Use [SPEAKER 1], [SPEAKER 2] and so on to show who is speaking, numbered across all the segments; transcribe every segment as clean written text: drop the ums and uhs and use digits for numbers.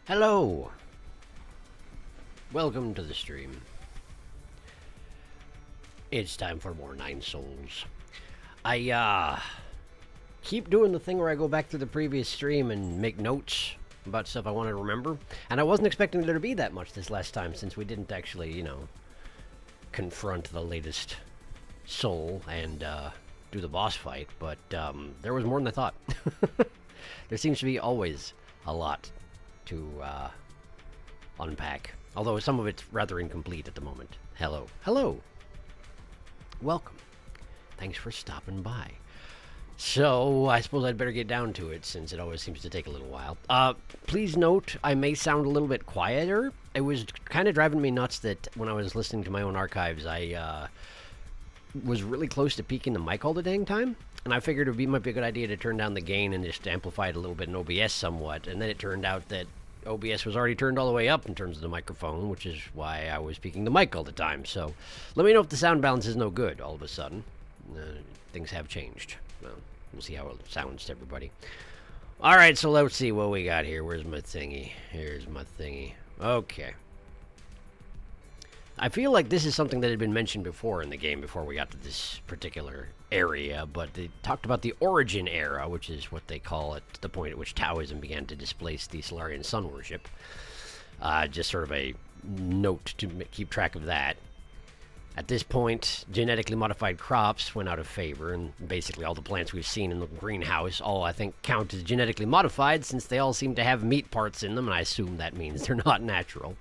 [SPEAKER 1] Hello! Welcome to the stream. It's time for more Nine Souls. I, keep doing the thing where I go back to the previous stream and make notes about stuff I want to remember. And I wasn't expecting there to be that much this last time, since we didn't actually, you know, confront the latest soul and, do the boss fight. But, there was more than I thought. There seems to be always a lot to unpack. Although some of it's rather incomplete at the moment. Hello. Hello! Welcome. Thanks for stopping by. So, I suppose I'd better get down to it, since it always seems to take a little while. Please note, I may sound a little bit quieter. It was kind of driving me nuts that when I was listening to my own archives, I was really close to peaking the mic all the dang time. And I figured it might be a good idea to turn down the gain and just amplify it a little bit in OBS somewhat. And then it turned out that OBS was already turned all the way up in terms of the microphone, which is why I was peaking the mic all the time. So let me know if the sound balance is no good all of a sudden. Things have changed. Well, we'll see how it sounds to everybody. All right, so let's see what we got here. Where's my thingy? Here's my thingy. Okay. I feel like this is something that had been mentioned before in the game before we got to this particular area, but they talked about the Origin Era, which is what they call it, the point at which Taoism began to displace the Solarian sun worship. Just sort of a note to keep track of that. At this point, genetically modified crops went out of favor, and basically all the plants we've seen in the greenhouse all, I think, count as genetically modified, since they all seem to have meat parts in them, and I assume that means they're not natural.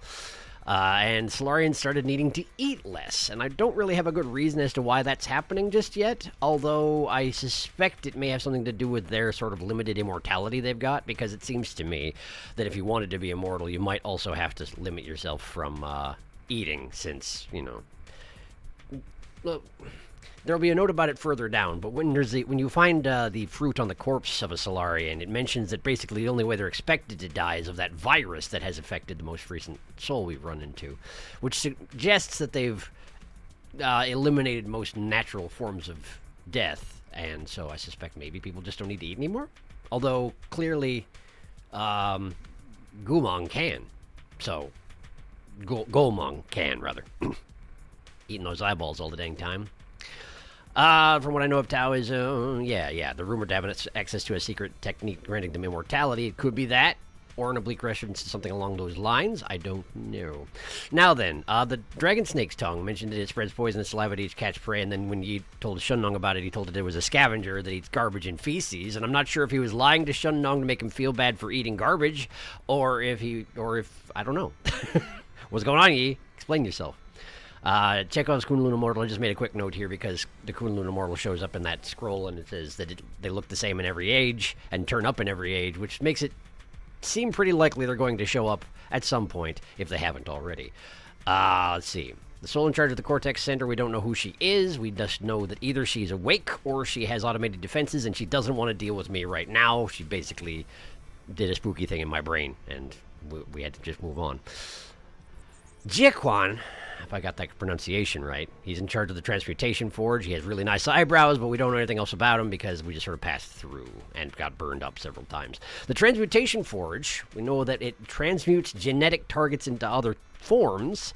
[SPEAKER 1] And Solarians started needing to eat less, and I don't really have a good reason as to why that's happening just yet, although I suspect it may have something to do with their sort of limited immortality they've got, because it seems to me that if you wanted to be immortal, you might also have to limit yourself from eating, since, you know... Well, there'll be a note about it further down, but when you find the fruit on the corpse of a Solarian, it mentions that basically the only way they're expected to die is of that virus that has affected the most recent soul we've run into, which suggests that they've eliminated most natural forms of death, and so I suspect maybe people just don't need to eat anymore. Although, clearly, Gumong can. So, Golmong can, rather. Eating those eyeballs all the dang time. From what I know of Taoism, yeah, the rumored to have access to a secret technique granting them immortality. It could be that, or an oblique reference to something along those lines. I don't know. Now then, the dragon snake's tongue mentioned that it spreads poisonous saliva to each catch prey, and then when you told Shunnong about it, he told it was a scavenger that eats garbage and feces, and I'm not sure if he was lying to Shunnong to make him feel bad for eating garbage, or if, I don't know. What's going on, Yi? Explain yourself. Chekhov's Kunlun Immortal, I just made a quick note here because the Kunlun Immortal shows up in that scroll and it says that they look the same in every age and turn up in every age, which makes it seem pretty likely they're going to show up at some point if they haven't already. Let's see. The soul in charge of the Cortex Center, we don't know who she is. We just know that either she's awake or she has automated defenses and she doesn't want to deal with me right now. She basically did a spooky thing in my brain and we had to just move on. Jiquan, if I got that pronunciation right, he's in charge of the Transmutation Forge. He has really nice eyebrows, but we don't know anything else about him because we just sort of passed through and got burned up several times. The Transmutation Forge, we know that it transmutes genetic targets into other forms,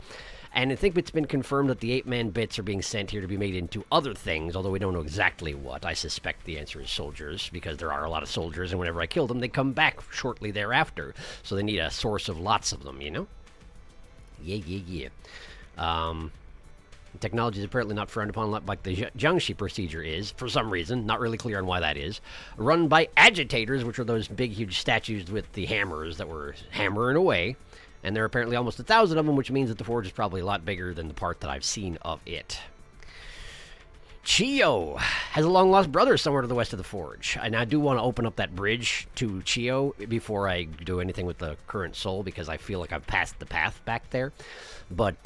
[SPEAKER 1] and I think it's been confirmed that the 8-man bits are being sent here to be made into other things, although we don't know exactly what. I suspect the answer is soldiers, because there are a lot of soldiers, and whenever I kill them, they come back shortly thereafter. So they need a source of lots of them, you know? Yeah. Technology is apparently not frowned upon like the Jiangxi procedure is, for some reason, not really clear on why that is. Run by agitators, which are those big, huge statues with the hammers that were hammering away. And there are apparently almost 1,000 of them, which means that the forge is probably a lot bigger than the part that I've seen of it. Chio has a long-lost brother somewhere to the west of the forge. And I do want to open up that bridge to Chio before I do anything with the current soul, because I feel like I've passed the path back there. But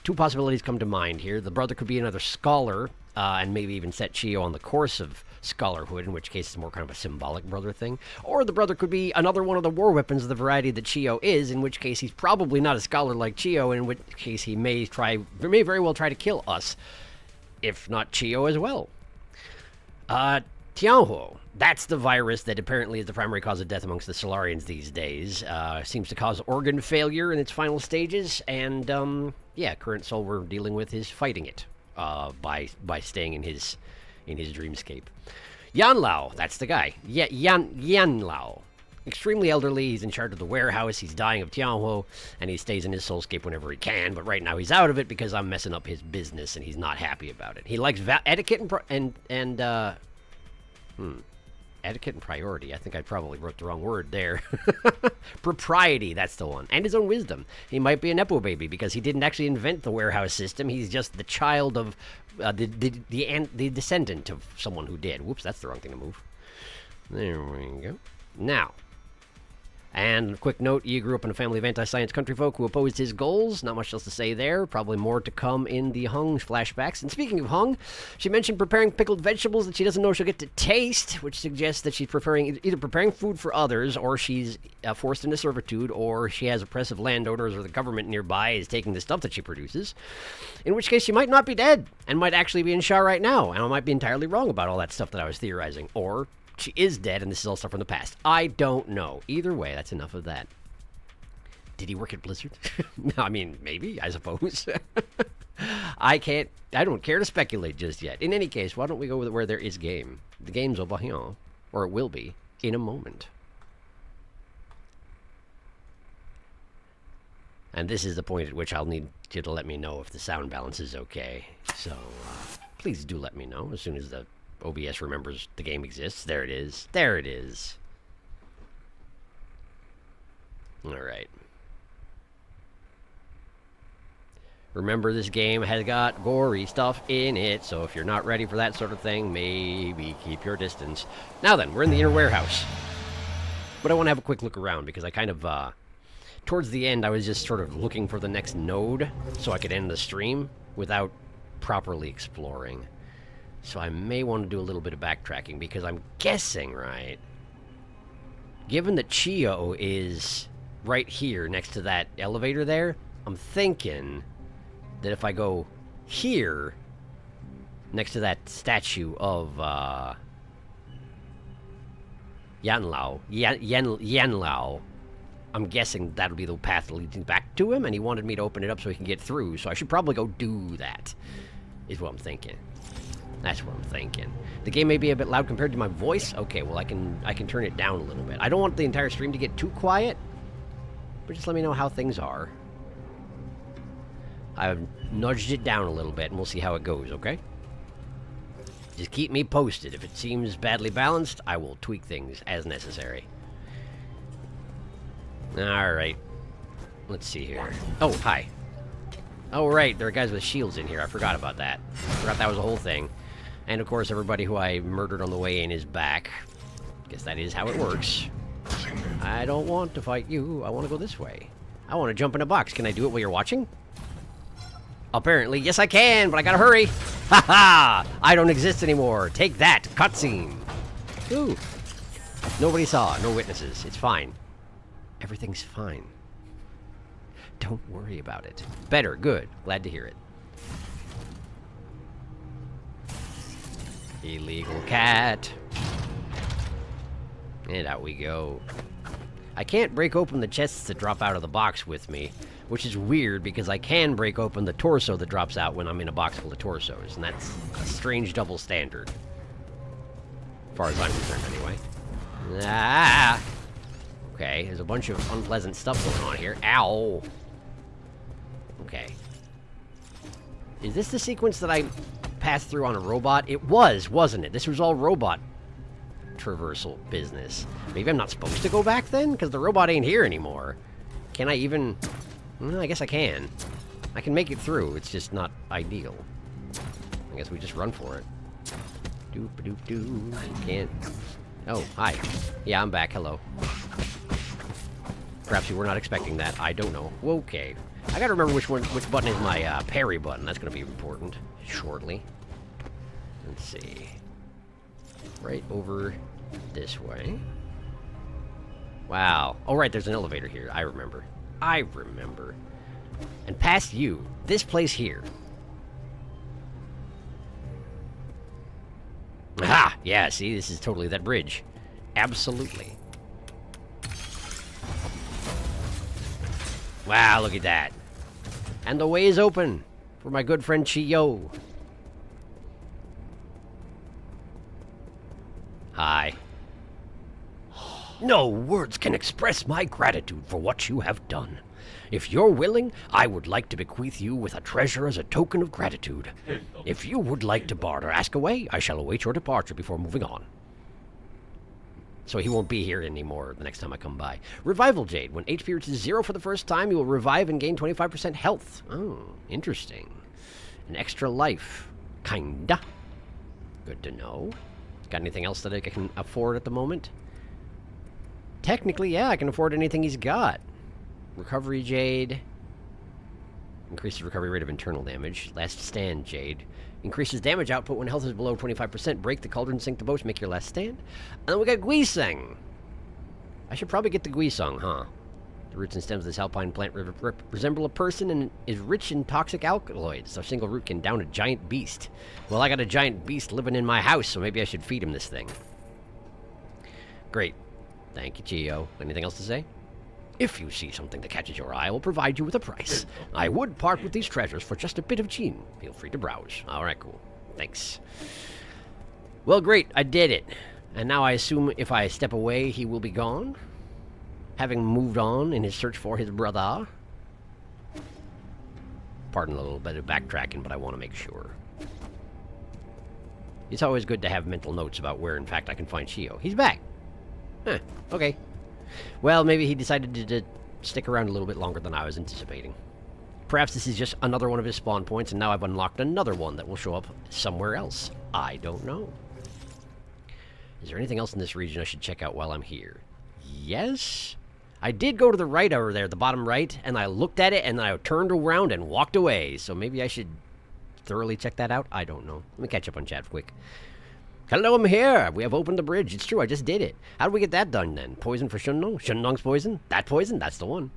[SPEAKER 1] two possibilities come to mind here. The brother could be another scholar, and maybe even set Chio on the course of scholarhood, in which case it's more kind of a symbolic brother thing. Or the brother could be another one of the war weapons of the variety that Chio is, in which case he's probably not a scholar like Chio, in which case he may very well try to kill us. If not Chio as well. Tianhuo. That's the virus that apparently is the primary cause of death amongst the Solarians these days. Seems to cause organ failure in its final stages, and yeah, current soul we're dealing with is fighting it by staying in his dreamscape. Yanlao, that's the guy. Yanlao. Extremely elderly, he's in charge of the warehouse, he's dying of Tianhuo, and he stays in his soulscape whenever he can, but right now he's out of it because I'm messing up his business, and he's not happy about it. He likes etiquette etiquette and priority. I think I probably wrote the wrong word there. Propriety, that's the one. And his own wisdom. He might be a Nepo baby because he didn't actually invent the warehouse system. He's just the child of, the descendant of someone who did. Whoops, that's the wrong thing to move. There we go. Now, and quick note, Yi grew up in a family of anti-science country folk who opposed his goals. Not much else to say there. Probably more to come in the Hung flashbacks. And speaking of Hung, she mentioned preparing pickled vegetables that she doesn't know she'll get to taste, which suggests that she's either preparing food for others, or she's forced into servitude, or she has oppressive landowners or the government nearby is taking the stuff that she produces. In which case, she might not be dead, and might actually be in Shah right now, and I might be entirely wrong about all that stuff that I was theorizing. Or she is dead, and this is all stuff from the past. I don't know. Either way, that's enough of that. Did he work at Blizzard? No, I mean, maybe, I suppose. I don't care to speculate just yet. In any case, why don't we go with where there is game? The game's over here, or it will be, in a moment. And this is the point at which I'll need you to let me know if the sound balance is okay. So, please do let me know as soon as the OBS remembers the game exists. There it is. There it is. Alright. Remember, this game has got gory stuff in it, so if you're not ready for that sort of thing, maybe keep your distance. Now then, we're in the inner warehouse. But I want to have a quick look around, because I kind of, towards the end, I was just sort of looking for the next node, so I could end the stream without properly exploring. So I may want to do a little bit of backtracking, because I'm guessing, right, given that Chio is right here next to that elevator there, I'm thinking that if I go here next to that statue of Yanlao, I'm guessing that'll be the path leading back to him, and he wanted me to open it up so he can get through, so I should probably go do that, is what I'm thinking. That's what I'm thinking. The game may be a bit loud compared to my voice. Okay, well, I can turn it down a little bit. I don't want the entire stream to get too quiet, but just let me know how things are. I've nudged it down a little bit, and we'll see how it goes, okay? Just keep me posted. If it seems badly balanced, I will tweak things as necessary. Alright. Let's see here. Oh, hi. Oh, right, there are guys with shields in here. I forgot about that. Forgot that was a whole thing. And, of course, everybody who I murdered on the way in is back. Guess that is how it works. I don't want to fight you. I want to go this way. I want to jump in a box. Can I do it while you're watching? Apparently, yes I can, but I gotta hurry. Ha ha! I don't exist anymore. Take that, cutscene. Ooh. Nobody saw, no witnesses. It's fine. Everything's fine. Don't worry about it. Better, good. Glad to hear it. Illegal cat. And out we go. I can't break open the chests that drop out of the box with me, which is weird because I can break open the torso that drops out when I'm in a box full of torsos, and that's a strange double standard. As far as I'm concerned, anyway. Ah! Okay, there's a bunch of unpleasant stuff going on here. Ow! Okay. Is this the sequence that I passed through on a robot? It was, wasn't it? This was all robot traversal business. Maybe I'm not supposed to go back then? Because the robot ain't here anymore. Can I even... Well, I guess I can. I can make it through. It's just not ideal. I guess we just run for it. Doop-a-doop-doo. Can't... Oh, hi. Yeah, I'm back. Hello. Perhaps you were not expecting that. I don't know. Okay. I gotta remember which button is my parry button. That's gonna be important shortly. Let's see. Right over this way. Wow. Oh, right, there's an elevator here. I remember. I remember. And past you, this place here. Aha! Yeah, see, this is totally that bridge. Absolutely. Wow, look at that. And the way is open for my good friend Chiyo. Hi. No words can express my gratitude for what you have done. If you're willing, I would like to bequeath you with a treasure as a token of gratitude. If you would like to barter, ask away. I shall await your departure before moving on. So he won't be here anymore the next time I come by. Revival Jade. When HP reaches 0 for the first time, you will revive and gain 25% health. Oh, interesting. An extra life. Kinda. Good to know. Got anything else that I can afford at the moment? Technically, yeah, I can afford anything he's got. Recovery Jade. Increases recovery rate of internal damage. Last Stand Jade. Increases damage output when health is below 25%. Break the cauldron, sink the boats, make your last stand. And then we got Guiseng. I should probably get the Guiseng, huh? The roots and stems of this alpine plant resemble a person and is rich in toxic alkaloids. So a single root can down a giant beast. Well, I got a giant beast living in my house, so maybe I should feed him this thing. Great. Thank you, Chiyo. Anything else to say? If you see something that catches your eye, I will provide you with a price. I would part with these treasures for just a bit of gene. Feel free to browse. Alright, cool. Thanks. Well, great. I did it. And now I assume if I step away, he will be gone? Having moved on in his search for his brother. Pardon a little bit of backtracking, but I want to make sure. It's always good to have mental notes about where, in fact, I can find Chiyo. He's back. Huh. Okay. Well, maybe he decided to stick around a little bit longer than I was anticipating. Perhaps this is just another one of his spawn points, and now I've unlocked another one that will show up somewhere else. I don't know. Is there anything else in this region I should check out while I'm here? Yes? I did go to the right over there, the bottom right, and I looked at it, and I turned around and walked away. So maybe I should thoroughly check that out? I don't know. Let me catch up on chat quick. Hello, I'm here. We have opened the bridge. It's true, I just did it. How did we get that done, then? Poison for Shunlong? Shunlong's poison? That poison? That's the one.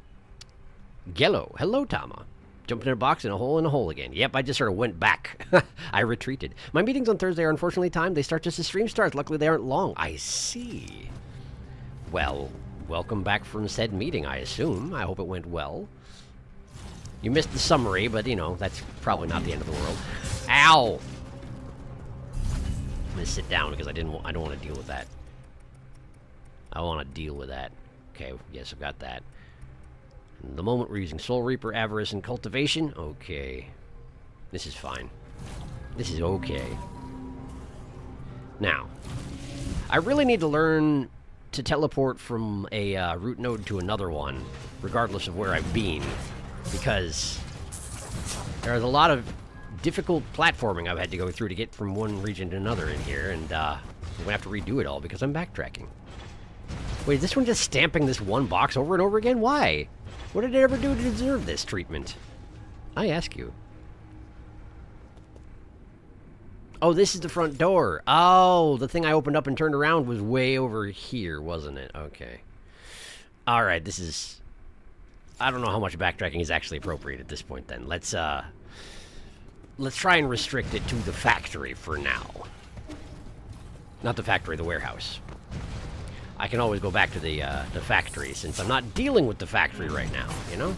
[SPEAKER 1] Gello. Hello, Tama. Jumped in a box and a hole again. Yep, I just sort of went back. I retreated. My meetings on Thursday are unfortunately timed. They start just as stream starts. Luckily, they aren't long. I see. Well, welcome back from said meeting, I assume. I hope it went well. You missed the summary, but, you know, that's probably not the end of the world. Ow! I'm gonna sit down because I don't want to deal with that. I want to deal with that. Okay, yes, I've got that. The moment we're using Soul Reaper, Avarice, and Cultivation. Okay. This is fine. This is okay. Now, I really need to learn to teleport from a root node to another one, regardless of where I've been, because there's a lot of difficult platforming I've had to go through to get from one region to another in here, and I'm gonna have to redo it all because I'm backtracking. Wait, is this one just stamping this one box over and over again? Why? What did it ever do to deserve this treatment? I ask you. Oh, this is the front door. Oh, the thing I opened up and turned around was way over here, wasn't it? Okay. Alright, this is... I don't know how much backtracking is actually appropriate at this point, then. Let's try and restrict it to the factory for now. Not the factory, the warehouse. I can always go back to the factory, since I'm not dealing with the factory right now, you know?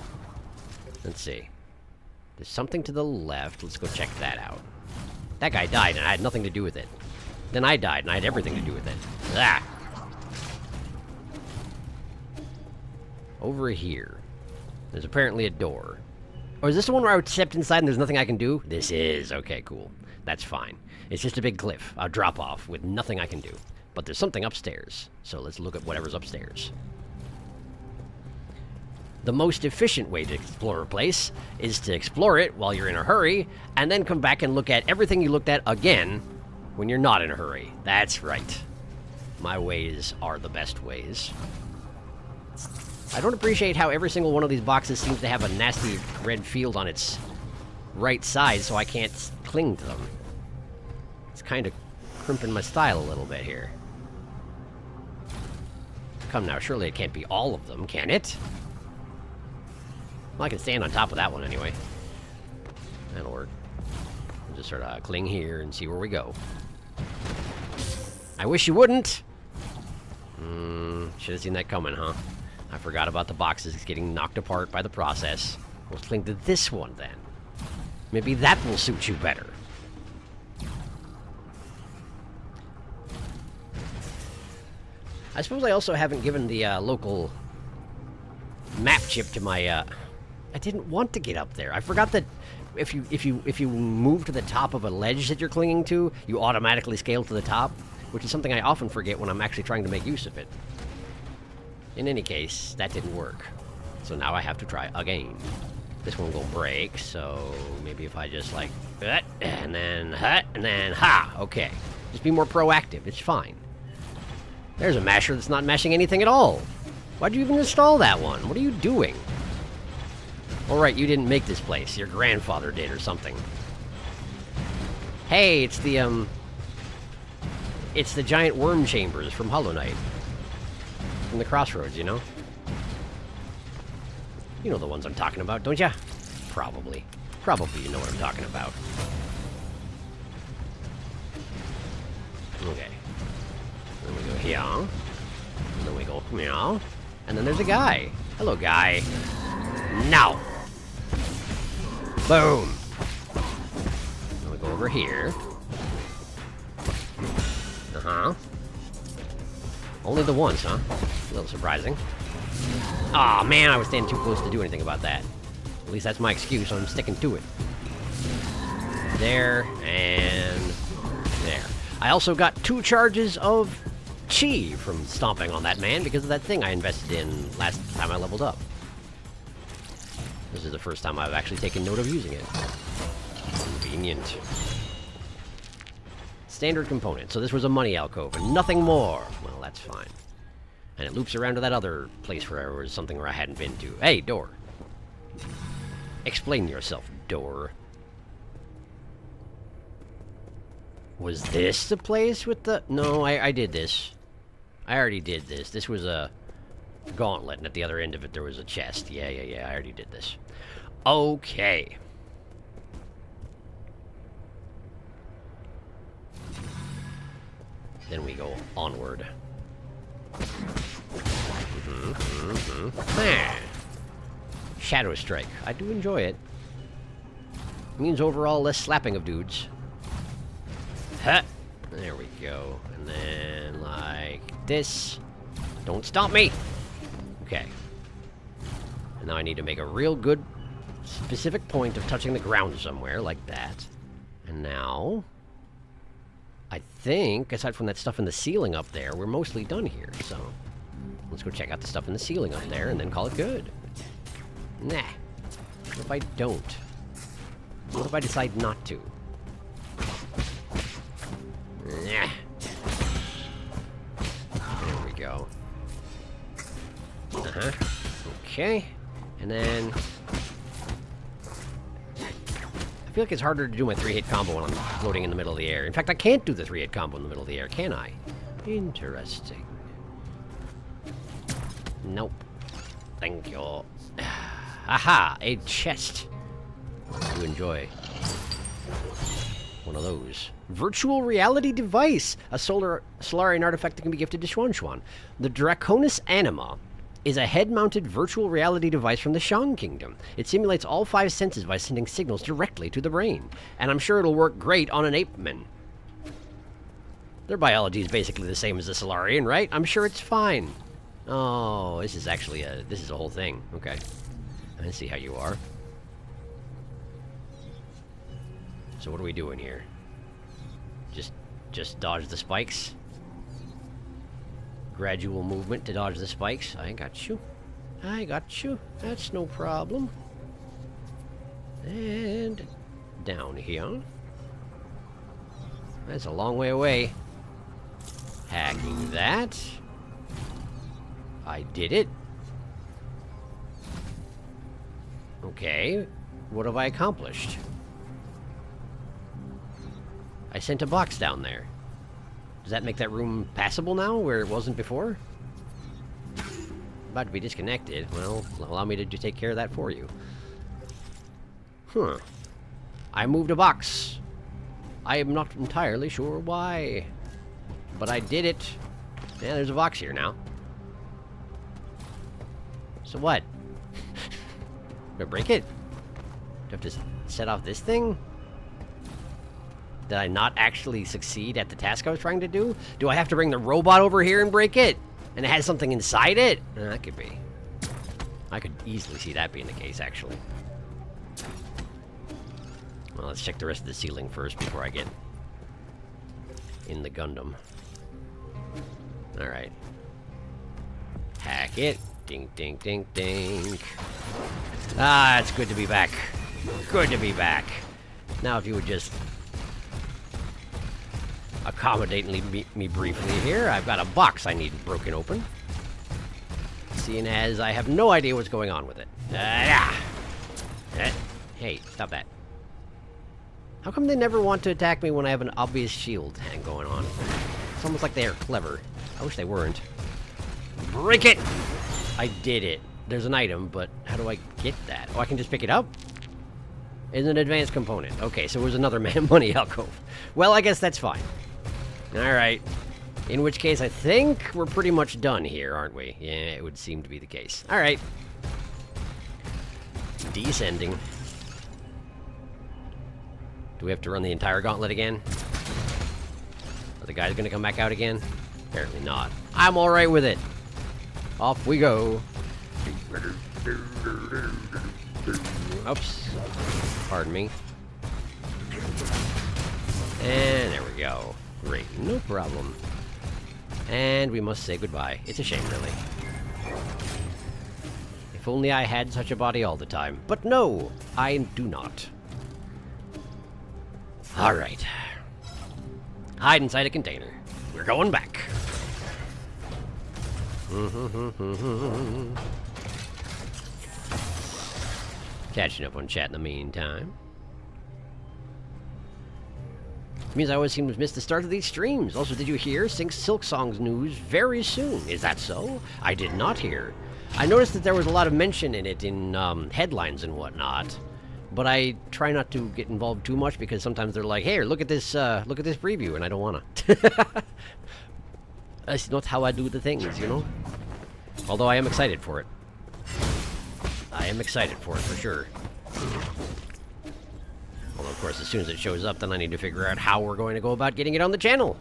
[SPEAKER 1] Let's see. There's something to the left. Let's go check that out. That guy died, and I had nothing to do with it. Then I died, and I had everything to do with it. Ah! Over here. There's apparently a door. Or is this the one where I would step inside and there's nothing I can do? This is. Okay, cool. That's fine. It's just a big cliff. A drop-off with nothing I can do. But there's something upstairs. So let's look at whatever's upstairs. The most efficient way to explore a place is to explore it while you're in a hurry, and then come back and look at everything you looked at again when you're not in a hurry. That's right. My ways are the best ways. I don't appreciate how every single one of these boxes seems to have a nasty red field on its right side, so I can't cling to them. It's kind of crimping my style a little bit here. Come now, surely it can't be all of them, can it? Well, I can stand on top of that one anyway. That'll work. We'll just sort of cling here and see where we go. I wish you wouldn't. Should have seen that coming, huh? I forgot about the boxes getting knocked apart by the process. We'll cling to this one, then. Maybe that will suit you better. I suppose I also haven't given the local map chip to my. I didn't want to get up there. I forgot that if you move to the top of a ledge that you're clinging to, you automatically scale to the top, which is something I often forget when I'm actually trying to make use of it. In any case, that didn't work, so now I have to try again. This one will break, so maybe if I just like and then ha. Okay, just be more proactive. It's fine. There's a masher that's not mashing anything at all. Why'd you even install that one? What are you doing? Alright, you didn't make this place. Your grandfather did or something. Hey, it's the giant worm chambers from Hollow Knight. From the Crossroads, you know? You know the ones I'm talking about, don't ya? Probably. Probably you know what I'm talking about. Okay. Then we go here. And then we go meow. And then there's a guy. Hello, guy. Now. Boom. Then we go over here. Uh-huh. Only the once, huh? A little surprising. Aw, man, I was standing too close to do anything about that. At least that's my excuse, so I'm sticking to it. There, and there. I also got 2 charges of chi from stomping on that man because of that thing I invested in last time I leveled up. This is the first time I've actually taken note of using it. Convenient. Standard component. So this was a money alcove and nothing more. Well, that's fine. And it loops around to that other place where there was something where I hadn't been to. Hey, door. Explain yourself, door. Was this the place with the... No, I did this. I already did this. This was a gauntlet, and at the other end of it there was a chest. Yeah, I already did this. Okay. Then we go onward. Shadow Strike. I do enjoy it. Means overall less slapping of dudes. Huh. There we go. And then like this. Don't stomp me! Okay. And now I need to make a real good specific point of touching the ground somewhere, like that. And now... I think, aside from that stuff in the ceiling up there, we're mostly done here, so... Let's go check out the stuff in the ceiling up there, and then call it good. Nah. What if I don't? What if I decide not to? Nah. There we go. Uh-huh. Okay. And then... I feel like it's harder to do my 3-hit combo when I'm floating in the middle of the air. In fact, I can't do the 3-hit combo in the middle of the air, can I? Interesting. Nope. Thank you. Aha! A chest. You enjoy. One of those. Virtual reality device! A Solarian artifact that can be gifted to Xuan. The Draconis Anima is a head-mounted virtual reality device from the Shang Kingdom. It simulates all 5 senses by sending signals directly to the brain. And I'm sure it'll work great on an ape-man. Their biology is basically the same as the Solarian, right? I'm sure it's fine. Oh, this is actually this is a whole thing. Okay. I see how you are. So what are we doing here? Just dodge the spikes? Gradual movement to dodge the spikes. I got you. I got you. That's no problem. And down here. That's a long way away. Hacking that. I did it. Okay. What have I accomplished? I sent a box down there. Does that make that room passable now, where it wasn't before? About to be disconnected. Well, allow me to take care of that for you. Huh. I moved a box. I am not entirely sure why. but I did it. Yeah, there's a box here now. So what? Do I break it? Do I have to set off this thing? Did I not actually succeed at the task I was trying to do? Do I have to bring the robot over here and break it? And it has something inside it? That could be. I could easily see that being the case, actually. Well, let's check the rest of the ceiling first before I get in the Gundam. Alright. Hack it. Ding, ding, ding, ding. Ah, it's good to be back. Good to be back. Now, if you would just accommodate and leave me briefly here. I've got a box I need broken open. Seeing as I have no idea what's going on with it. Hey, stop that. How come they never want to attack me when I have an obvious shield hang going on? It's almost like they are clever. I wish they weren't. Break it! I did it. There's an item, but how do I get that? Oh, I can just pick it up? It's an advanced component. Okay, so it was another money alcove. Well, I guess that's fine. Alright. In which case, I think we're pretty much done here, aren't we? Yeah, it would seem to be the case. Alright. Descending. Do we have to run the entire gauntlet again? Are the guys gonna come back out again? Apparently not. I'm alright with it. Off we go. Oops. Pardon me. And there we go. Great. No problem. And we must say goodbye. It's a shame, really. If only I had such a body all the time. But no, I do not. Alright. Hide inside a container. We're going back. Catching up on chat in the meantime. It means I always seem to miss the start of these streams. Also, did you hear Silk Song's news very soon? Is that so? I did not hear. I noticed that there was a lot of mention in it in headlines and whatnot, but I try not to get involved too much because sometimes they're like, "Hey, look at this preview," and I don't wanna. That's not how I do the things, you know. Although I am excited for it. I am excited for it for sure. Although, of course, as soon as it shows up, then I need to figure out how we're going to go about getting it on the channel.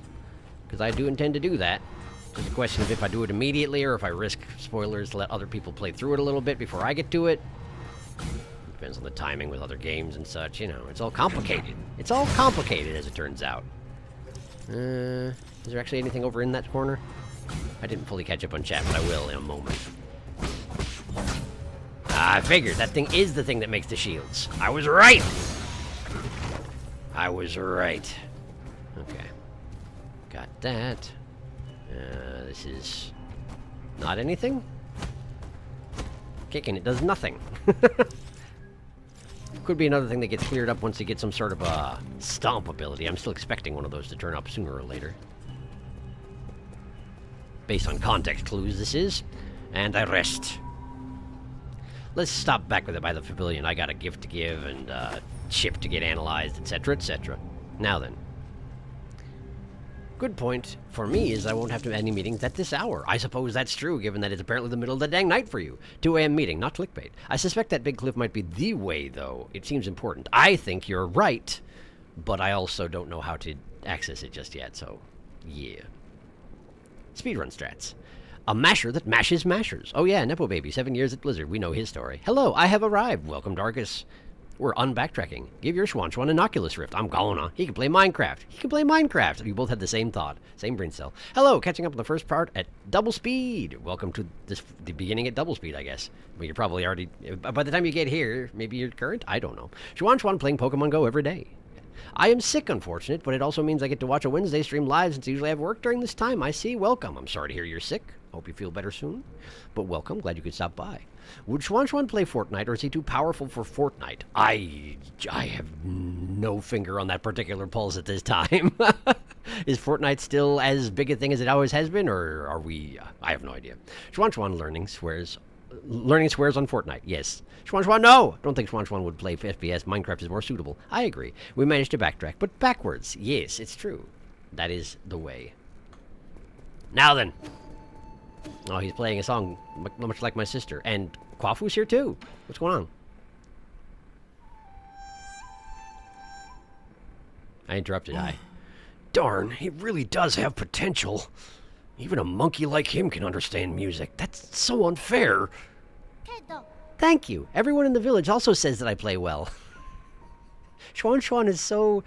[SPEAKER 1] Because I do intend to do that. It's a question of if I do it immediately or if I risk spoilers to let other people play through it a little bit before I get to it. Depends on the timing with other games and such, you know. It's all complicated. It's all complicated, as it turns out. Is there actually anything over in that corner? I didn't fully catch up on chat, but I will in a moment. I figured that thing is the thing that makes the shields. I was right! I was right. Okay. Got that. This is not anything? Kicking it does nothing. Could be another thing that gets cleared up once you get some sort of a stomp ability. I'm still expecting one of those to turn up sooner or later. Based on context clues, this is. And I rest. Let's stop back with it by the pavilion. I got a gift to give and chip to get analyzed, etc., etc. Now then. Good point for me is I won't have to have any meetings at this hour. I suppose that's true, given that it's apparently the middle of the dang night for you. 2 a.m. meeting, not clickbait. I suspect that big cliff might be the way, though. It seems important. I think you're right, but I also don't know how to access it just yet, so yeah. Speedrun strats. A masher that mashes mashers. Oh yeah, Nepo Baby, 7 years at Blizzard. We know his story. Hello, I have arrived. Welcome, Darkus. We're unbacktracking. Give your Schwanschwan an Oculus Rift. I'm gonna. He can play Minecraft. He can play Minecraft. We both had the same thought. Same brain cell. Hello, catching up on the first part at double speed. Welcome to the beginning at double speed, I guess. But you're probably already... By the time you get here, maybe you're current? I don't know. Schwanschwan playing Pokemon Go every day. I am sick, unfortunate, but it also means I get to watch a Wednesday stream live since I usually have work during this time. I see. Welcome. I'm sorry to hear you're sick. Hope you feel better soon. But welcome. Glad you could stop by. Would Schwanschwan play Fortnite, or is he too powerful for Fortnite? I have no finger on that particular pulse at this time. Is Fortnite still as big a thing as it always has been, or are we... I have no idea. Schwanschwan learning swears on Fortnite. Yes. Schwanschwan, no! Don't think Schwanschwan would play FPS. Minecraft is more suitable. I agree. We managed to backtrack, but backwards. Yes, it's true. That is the way. Now then. Oh, he's playing a song much like my sister. And Kwafu's here too. What's going on? I interrupted, Darn, he really does have potential. Even a monkey like him can understand music. That's so unfair. Thank you. Everyone in the village also says that I play well. Xuan is so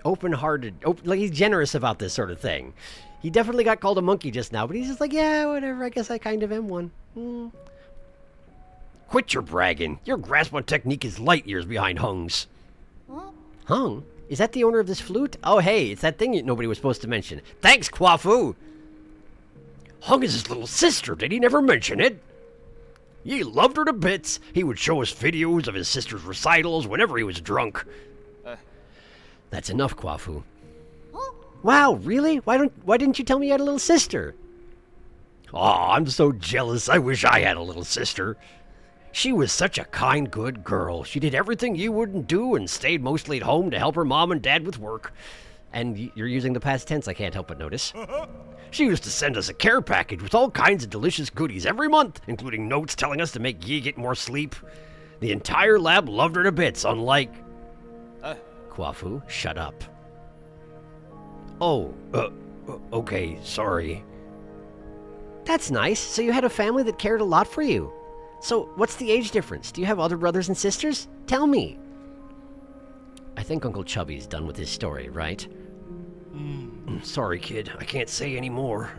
[SPEAKER 1] open-hearted. Like, he's generous about this sort of thing. He definitely got called a monkey just now, but he's just like, yeah, whatever. I guess I kind of am one. Quit your bragging. Your grasp on technique is light years behind Hung's. Hung? Is that the owner of this flute? Oh, hey, it's that thing nobody was supposed to mention. Thanks, Kwafu! Hung is his little sister. Did he never mention it? He loved her to bits. He would show us videos of his sister's recitals whenever he was drunk. That's enough, Kwafu. Wow, really? Why didn't you tell me you had a little sister? Aw, I'm so jealous. I wish I had a little sister. She was such a kind, good girl. She did everything you wouldn't do and stayed mostly at home to help her mom and dad with work. And you're using the past tense, I can't help but notice. She used to send us a care package with all kinds of delicious goodies every month, including notes telling us to make Yi get more sleep. The entire lab loved her to bits, unlike... Kwafu, shut up. Oh, okay, sorry. That's nice. So you had a family that cared a lot for you. So, what's the age difference? Do you have other brothers and sisters? Tell me. I think Uncle Chubby's done with his story, right? Sorry, kid. I can't say any more.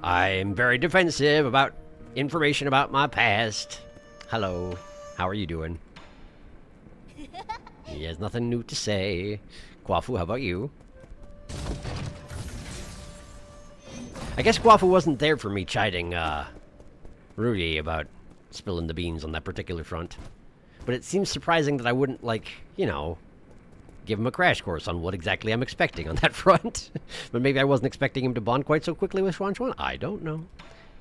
[SPEAKER 1] I'm very defensive about information about my past. Hello. How are you doing? He has nothing new to say. Kwafu, how about you? I guess Kwafu wasn't there for me chiding, Rudy about spilling the beans on that particular front. But it seems surprising that I wouldn't, like, you know, give him a crash course on what exactly I'm expecting on that front. But maybe I wasn't expecting him to bond quite so quickly with Xuan. I don't know.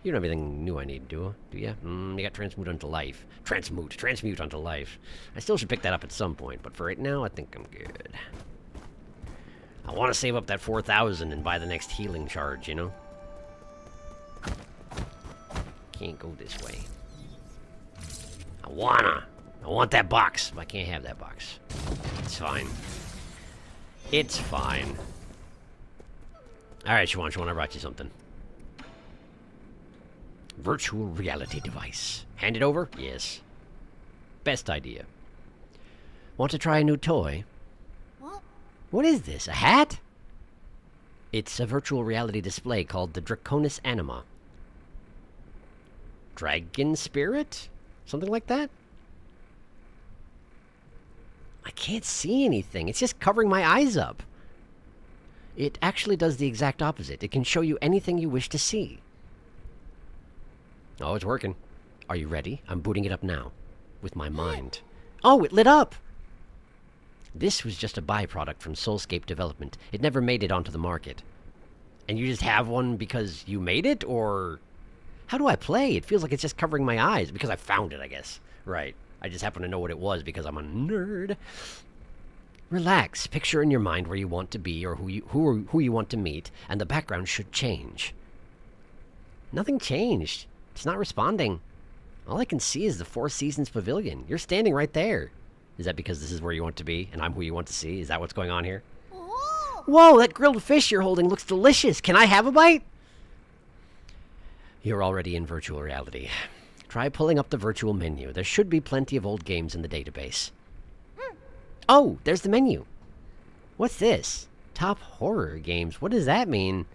[SPEAKER 1] You don't have anything new I need, do you? You got transmute onto life. Transmute onto life. I still should pick that up at some point, but for right now, I think I'm good. I want to save up that 4,000 and buy the next healing charge, you know? Can't go this way. I want that box, but I can't have that box. It's fine. It's fine. Alright, Xuan, I brought you something. Virtual reality device. Hand it over? Yes. Best idea. Want to try a new toy? What is this? A hat? It's a virtual reality display called the Draconis Anima. Dragon Spirit? Something like that? I can't see anything. It's just covering my eyes up. It actually does the exact opposite. It can show you anything you wish to see. Oh, it's working. Are you ready? I'm booting it up now. With my mind. Oh, it lit up! This was just a byproduct from Soulscape development. It never made it onto the market. And you just have one because you made it, or... How do I play? It feels like it's just covering my eyes, because I found it, I guess. Right. I just happen to know what it was because I'm a nerd. Relax. Picture in your mind where you want to be or who you want to meet, and the background should change. Nothing changed. It's not responding. All I can see is the Four Seasons Pavilion. You're standing right there. Is that because this is where you want to be, and I'm who you want to see? Is that what's going on here? Whoa, that grilled fish you're holding looks delicious. Can I have a bite? You're already in virtual reality. Try pulling up the virtual menu. There should be plenty of old games in the database. Oh, there's the menu. What's this? Top horror games. What does that mean?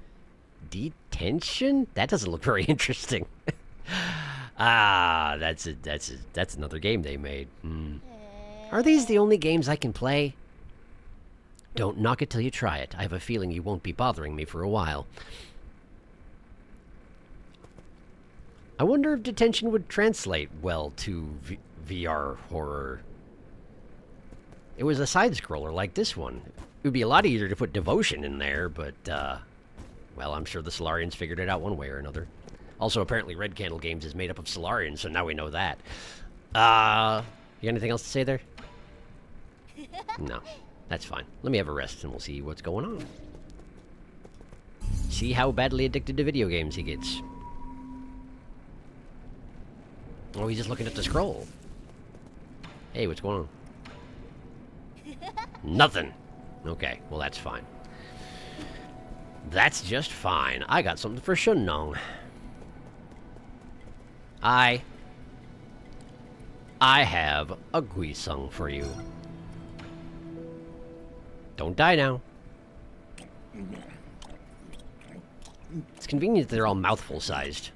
[SPEAKER 1] Detention? That doesn't look very interesting. That's another game they made. Are these the only games I can play? Don't knock it till you try it. I have a feeling you won't be bothering me for a while. I wonder if detention would translate well to VR horror. It was a side-scroller like this one. It would be a lot easier to put devotion in there, but, well, I'm sure the Solarians figured it out one way or another. Also, apparently Red Candle Games is made up of Solarians, so now we know that. You got anything else to say there? No. That's fine. Let me have a rest, and we'll see what's going on. See how badly addicted to video games he gets. Oh, he's just looking at the scroll. Hey, what's going on? Nothing. Okay, well that's fine. That's just fine. I got something for Shunong. I have a Guisung for you. Don't die now. It's convenient that they're all mouthful-sized,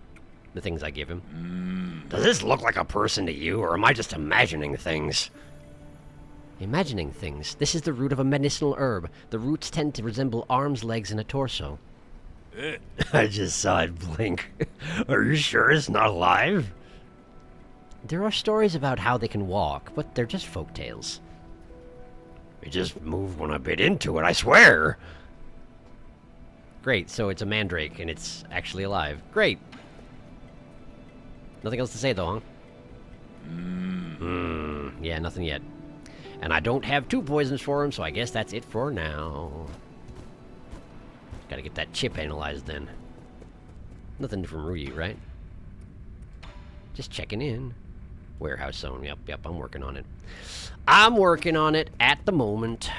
[SPEAKER 1] the things I give him. Does this look like a person to you, or am I just imagining things? Imagining things. This is the root of a medicinal herb. The roots tend to resemble arms, legs, and a torso. I just saw it blink. Are you sure it's not alive? There are stories about how they can walk, but they're just folktales. It just moved when I bit into it, I swear! Great, so it's a mandrake, and it's actually alive. Great! Nothing else to say, though, huh? Yeah, nothing yet. And I don't have 2 poisons for him, so I guess that's it for now. Gotta get that chip analyzed, then. Nothing from Ruyi, right? Just checking in. Warehouse zone. Yep, I'm working on it. I'm working on it at the moment.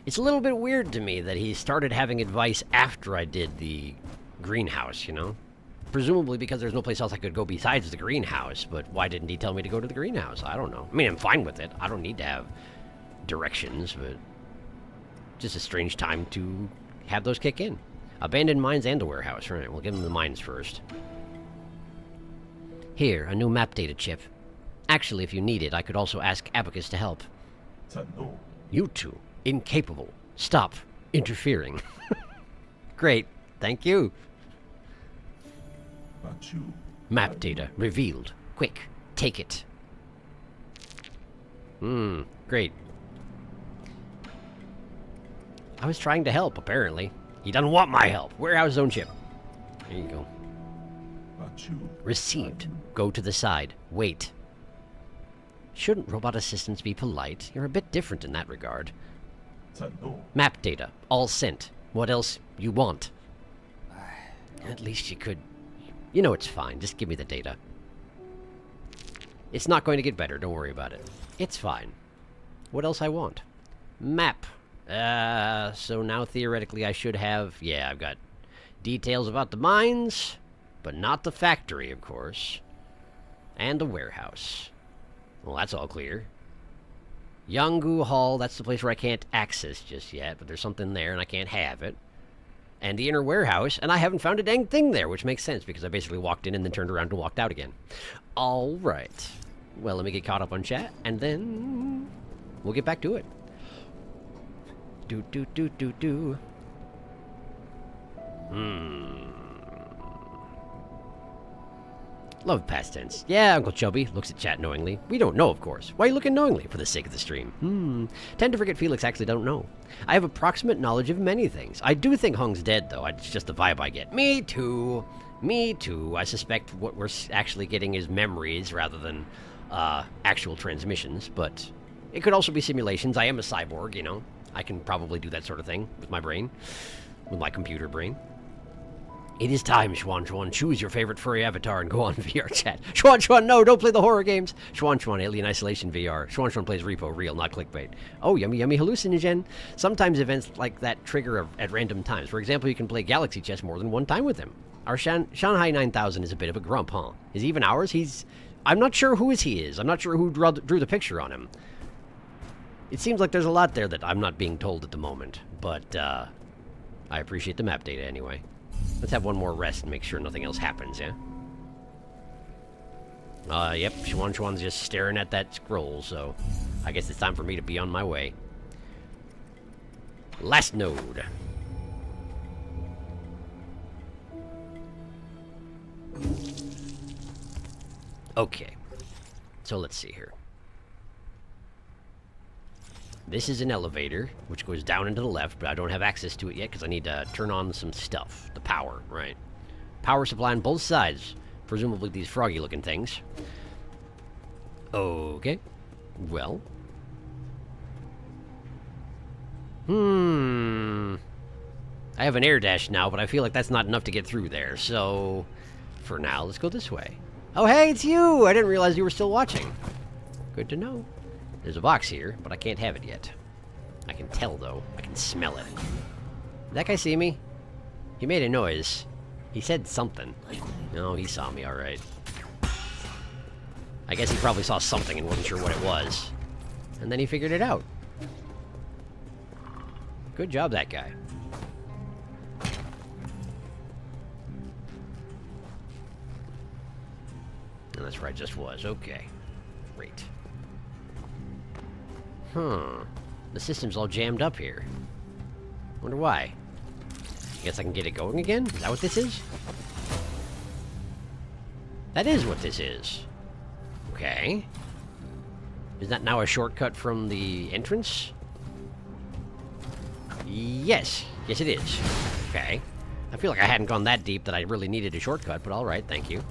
[SPEAKER 1] It's a little bit weird to me that he started having advice after I did the greenhouse, you know? Presumably because there's no place else I could go besides the greenhouse, but why didn't he tell me to go to the greenhouse? I don't know. I mean, I'm fine with it. I don't need to have directions, but just a strange time to have those kick in. Abandoned mines and the warehouse. Right, we'll give him the mines first. Here, a new map data chip. Actually, if you need it, I could also ask Abacus to help. You two, incapable. Stop interfering. Great, thank you. Map data revealed. Quick, take it. Great. I was trying to help, apparently. He doesn't want my help. Warehouse zone chip. There you go. Received. Go to the side. Wait. Shouldn't robot assistants be polite? You're a bit different in that regard. Map data. All sent. What else you want? At least you could... You know it's fine. Just give me the data. It's not going to get better. Don't worry about it. It's fine. What else I want? Map. So now theoretically I should have... Yeah, I've got details about the mines, but not the factory, of course. And the warehouse. Well, that's all clear. Yanggu Hall, that's the place where I can't access just yet, but there's something there and I can't have it. And the inner warehouse, and I haven't found a dang thing there, which makes sense because I basically walked in and then turned around and walked out again. All right. Well, let me get caught up on chat, and then we'll get back to it. Do. Love past tense. Yeah, Uncle Chubby looks at chat knowingly. We don't know, of course. Why are you looking knowingly? For the sake of the stream. Tend to forget Felix actually don't know. I have approximate knowledge of many things. I do think Hung's dead, though. It's just the vibe I get. Me too. Me too. I suspect what we're actually getting is memories rather than actual transmissions, but it could also be simulations. I am a cyborg, you know. I can probably do that sort of thing with my brain. With my computer brain. It is time, Schwan. Choose your favorite furry avatar and go on VR chat. Schwan, no, don't play the horror games. Schwan, Alien Isolation VR. Schwan plays repo, real, not clickbait. Oh, yummy hallucinogen. Sometimes events like that trigger at random times. For example, you can play Galaxy Chess more than one time with him. Our Shanghai 9000 is a bit of a grump, huh? Is he even ours? I'm not sure who he is. I'm not sure who drew the picture on him. It seems like there's a lot there that I'm not being told at the moment. But, I appreciate the map data anyway. Let's have one more rest and make sure nothing else happens, yeah? Yep, Schwan's just staring at that scroll, so I guess it's time for me to be on my way. Last node. Okay, so let's see here. This is an elevator, which goes down and to the left, but I don't have access to it yet because I need to turn on some stuff. The power, right? Power supply on both sides. Presumably these froggy-looking things. Okay. Well. I have an air dash now, but I feel like that's not enough to get through there. So, for now, let's go this way. Oh, hey, it's you! I didn't realize you were still watching. Good to know. There's a box here, but I can't have it yet. I can tell, though. I can smell it. Did that guy see me? He made a noise. He said something. No, he saw me, alright. I guess he probably saw something and wasn't sure what it was. And then he figured it out. Good job, that guy. And that's where I just was. Okay. Great. The system's all jammed up here. Wonder why. I guess I can get it going again? Is that what this is? That is what this is. Okay. Is that now a shortcut from the entrance? Yes. Yes, it is. Okay. I feel like I hadn't gone that deep that I really needed a shortcut, but alright, thank you.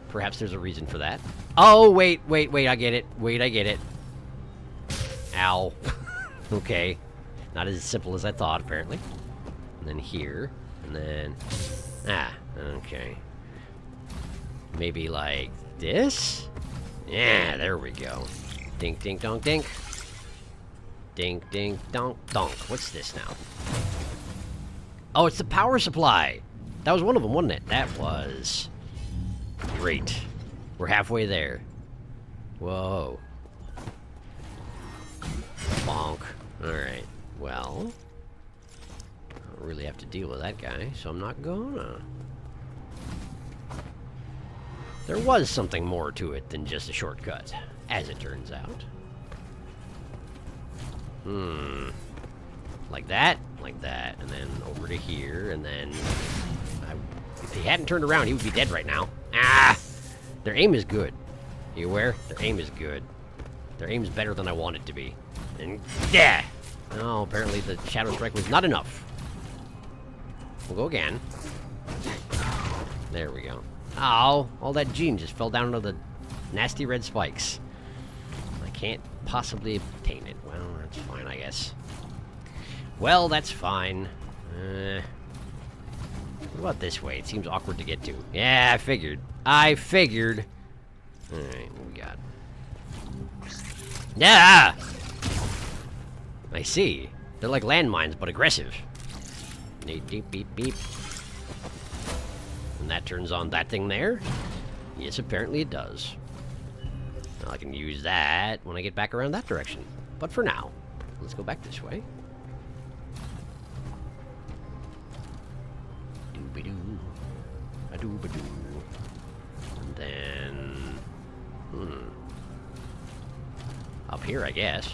[SPEAKER 1] Perhaps there's a reason for that. Oh, wait, I get it. Wait, I get it. Ow. Okay. Not as simple as I thought, apparently. And then here, and then... Ah, okay. Maybe like this? Yeah, there we go. Dink, dink, donk, dink. Dink, dink, donk, donk. What's this now? Oh, it's the power supply! That was one of them, wasn't it? That was... Great. We're halfway there. Whoa. Bonk. Alright. Well... I don't really have to deal with that guy, so I'm not gonna. There was something more to it than just a shortcut, as it turns out. Like that, and then over to here, and then... if he hadn't turned around, he would be dead right now. Ah! Their aim is good. Are you aware? Their aim is good. Their aim's better than I want it to be. And... yeah! Oh, apparently the Shadow Strike was not enough. We'll go again. There we go. Oh, all that gene just fell down into the nasty red spikes. I can't possibly obtain it. Well, that's fine, I guess. Well, that's fine. What about this way? It seems awkward to get to. Yeah, I figured. Alright, what we got? Yeah! I see. They're like landmines, but aggressive. Beep, beep, beep, beep. And that turns on that thing there? Yes, apparently it does. Now I can use that when I get back around that direction. But for now, let's go back this way. Doo-ba-doo. A-doo-ba-doo. And then... up here, I guess.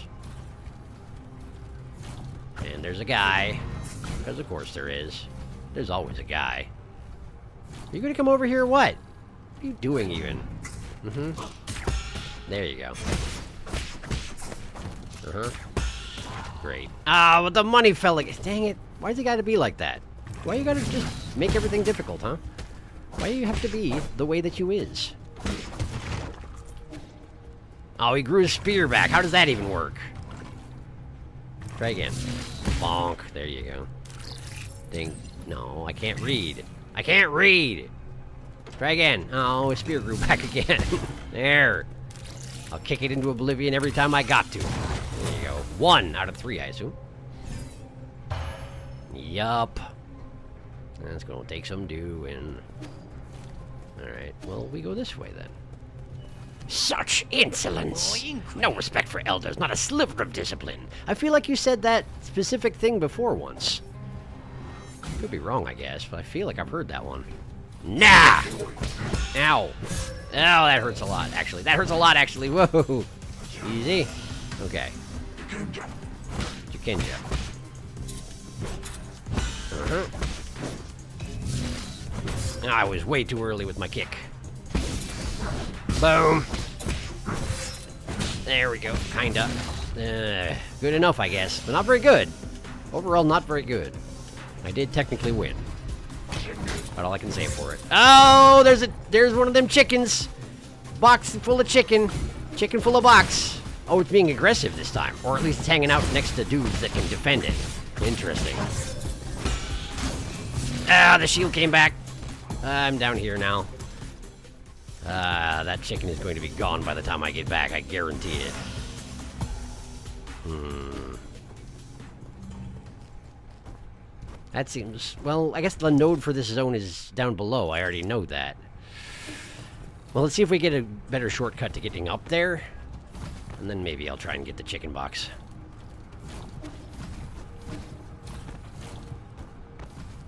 [SPEAKER 1] And there's a guy. Because of course there is. There's always a guy. Are you gonna come over here or what? What are you doing even? There you go. Great. Ah, but the money fell again. Dang it. Why's it gotta be like that? Why you gotta just make everything difficult, huh? Why do you have to be the way that you is? Oh, he grew his spear back. How does that even work? Try again. Bonk. There you go. Ding. No, I can't read. I can't read! Try again. Oh, his spear grew back again. There. I'll kick it into oblivion every time I got to. There you go. 1 out of 3, I assume. Yup. That's gonna take some doing. Alright, well, we go this way then. Such insolence! No respect for elders, not a sliver of discipline. I feel like you said that specific thing before once. Could be wrong, I guess, but I feel like I've heard that one. Nah! Ow. Oh, that hurts a lot, actually. That hurts a lot, actually. Whoa. Easy. Okay. Jukenja. I was way too early with my kick. Boom. There we go. Kinda. Good enough, I guess. But not very good. Overall, not very good. I did technically win. That's all I can say for it. Oh, there's one of them chickens. Box full of chicken. Chicken full of box. Oh, it's being aggressive this time. Or at least it's hanging out next to dudes that can defend it. Interesting. Ah, the shield came back. I'm down here now. That chicken is going to be gone by the time I get back. I guarantee it. That seems... Well, I guess the node for this zone is down below. I already know that. Well, let's see if we get a better shortcut to getting up there. And then maybe I'll try and get the chicken box.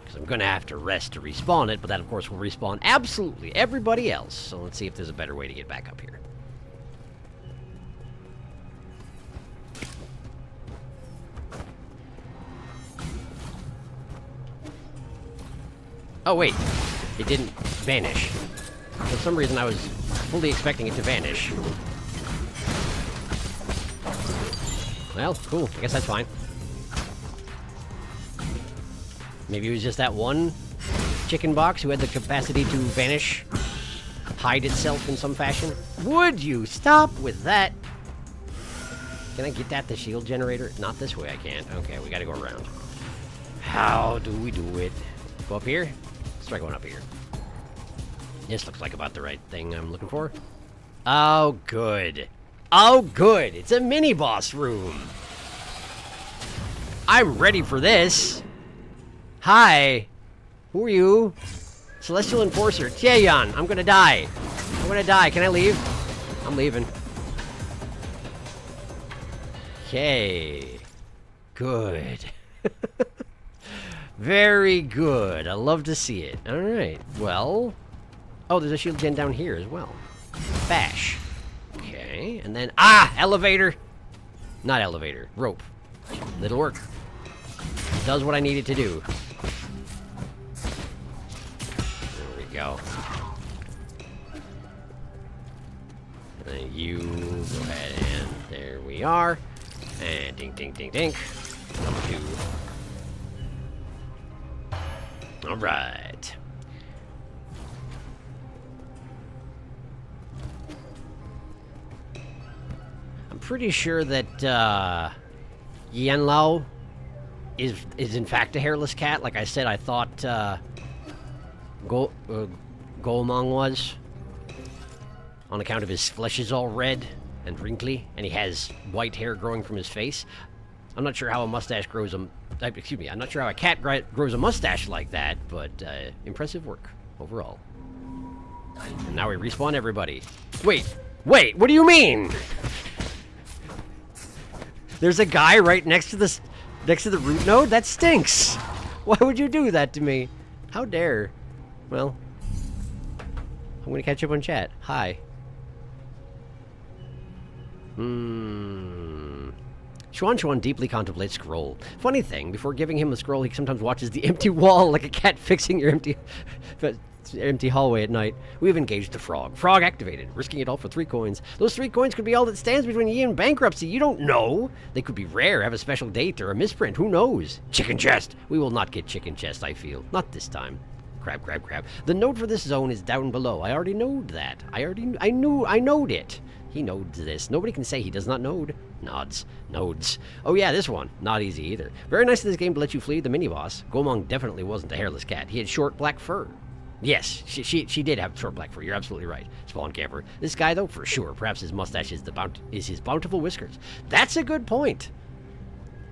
[SPEAKER 1] Because I'm going to have to rest to respawn it, but that, of course, will respawn absolutely everybody else. So let's see if there's a better way to get back up here. Oh, wait. It didn't vanish. For some reason, I was fully expecting it to vanish. Well, cool. I guess that's fine. Maybe it was just that one chicken box who had the capacity to vanish, hide itself in some fashion. Would you stop with that? Can I get that, the shield generator? Not this way, I can't. Okay, we gotta go around. How do we do it? Go up here? Let's try going up here. This looks like about the right thing I'm looking for. Oh, good. Oh, good. It's a mini-boss room. I'm ready for this. Hi. Who are you? Celestial Enforcer. Tieyan. I'm gonna die. I'm gonna die. Can I leave? I'm leaving. Okay. Good. Very good. I love to see it. All right. Well... Oh, there's a shield gen down here as well. Bash. Okay, and then... Ah! Elevator! Not elevator. Rope. It'll work. It does what I need it to do. There we go. And then you go ahead and... There we are. And ding, ding, ding, ding. Number 2. Alright. Pretty sure that Yanlao is in fact a hairless cat. Like I said, I thought Goemon was, on account of his flesh is all red and wrinkly, and he has white hair growing from his face. I'm not sure how a mustache grows a... excuse me, I'm not sure how a cat grows a mustache like that, but impressive work overall. And now we respawn everybody. Wait, what do you mean? There's a guy right next to the root node? That stinks! Why would you do that to me? How dare? Well, I'm gonna catch up on chat. Hi. Xuan deeply contemplates scroll. Funny thing, before giving him a scroll, he sometimes watches the empty wall like a cat fixing your empty hallway at night. We've engaged the frog. Frog activated, risking it all for 3 coins. Those 3 coins could be all that stands between you and bankruptcy. You don't know. They could be rare, have a special date, or a misprint. Who knows? Chicken chest. We will not get chicken chest, I feel. Not this time. Crab, crab, crab. The node for this zone is down below. I already knowed that. I knowed it. He nodes this. Nobody can say he does not node. Nods. Nodes. Oh yeah, this one. Not easy either. Very nice of this game to let you flee the mini-boss. Goemon definitely wasn't a hairless cat. He had short black fur. Yes, she did have short black fur. You're absolutely right. Spawn camper. This guy, though, for sure. Perhaps his mustache is his bountiful whiskers. That's a good point.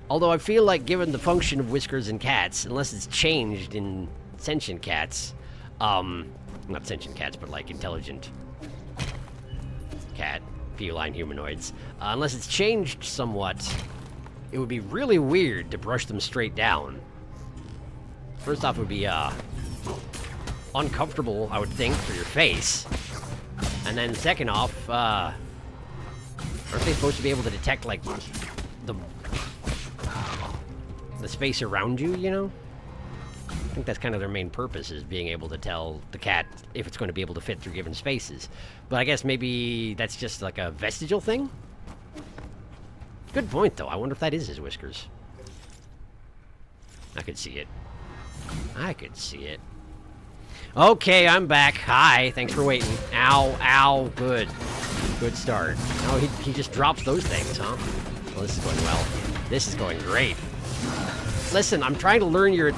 [SPEAKER 1] Although I feel like, given the function of whiskers in cats, unless it's changed in sentient cats, not sentient cats, but like intelligent cat, feline humanoids, unless it's changed somewhat, it would be really weird to brush them straight down. First off, it would be, uncomfortable, I would think, for your face. And then second off, aren't they supposed to be able to detect, like, the space around you, you know? I think that's kind of their main purpose, is being able to tell the cat if it's going to be able to fit through given spaces. But I guess maybe that's just like a vestigial thing? Good point, though. I wonder if that is his whiskers. I could see it. I could see it. Okay, I'm back. Hi, thanks for waiting. Ow, ow, good. Good start. Oh, he just drops those things, huh? Well, this is going well. This is going great. Listen, I'm trying to learn your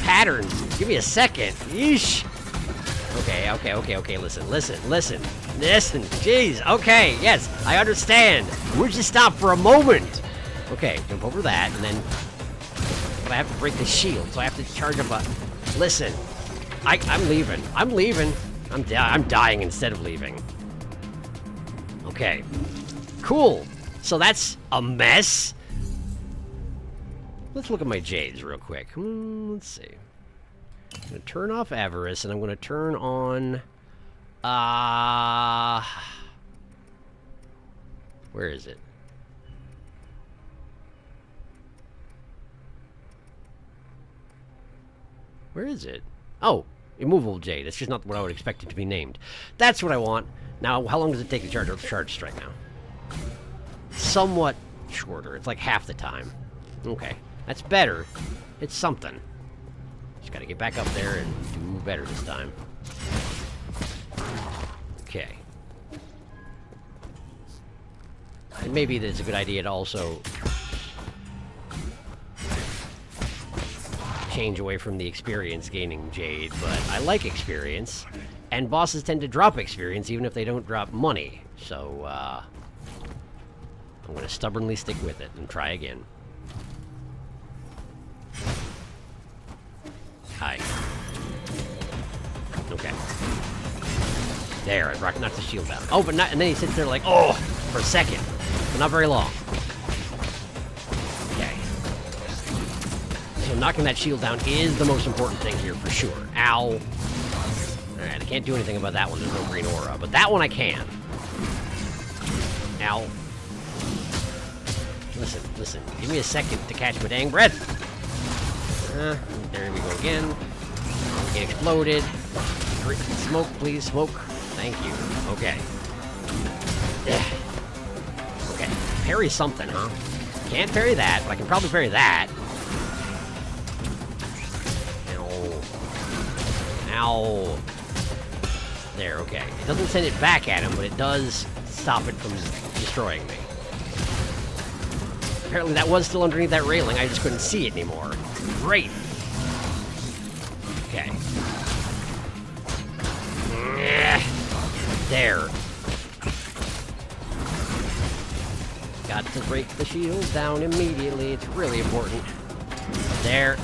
[SPEAKER 1] patterns. Give me a second. Yeesh. Okay. Listen. Jeez. Okay. Yes, I understand. Would you stop for a moment? Okay, jump over that, and then... But I have to break the shield, so I have to charge up a... Listen. I'm leaving. I'm dying instead of leaving. Okay. Cool. So that's a mess. Let's look at my jades real quick. Let's see. I'm going to turn off avarice, and I'm going to turn on... Where is it? Where is it? Oh, immovable jade. It's just not what I would expect it to be named. That's what I want. Now, how long does it take to charge strike now? Somewhat shorter. It's like half the time. Okay. That's better. It's something. Just gotta get back up there and do better this time. Okay. And maybe it's a good idea to also change away from the experience gaining jade, but I like experience, and bosses tend to drop experience even if they don't drop money, so I'm gonna stubbornly stick with it and try again. Hi. Okay. There, I knocked the shield down. Oh, but not, and then he sits there like, oh, for a second, but not very long. So knocking that shield down is the most important thing here for sure. Ow. Alright, I can't do anything about that one. There's no green aura. But that one I can. Ow. Listen. Give me a second to catch my dang breath. There we go again. Get exploded. Smoke, please. Smoke. Thank you. Okay. Okay. Parry something, huh? Can't parry that, but I can probably parry that. Ow. There, okay. It doesn't send it back at him, but it does stop it from destroying me. Apparently that was still underneath that railing. I just couldn't see it anymore. Great. Okay. There. Got to break the shield down immediately. It's really important. There.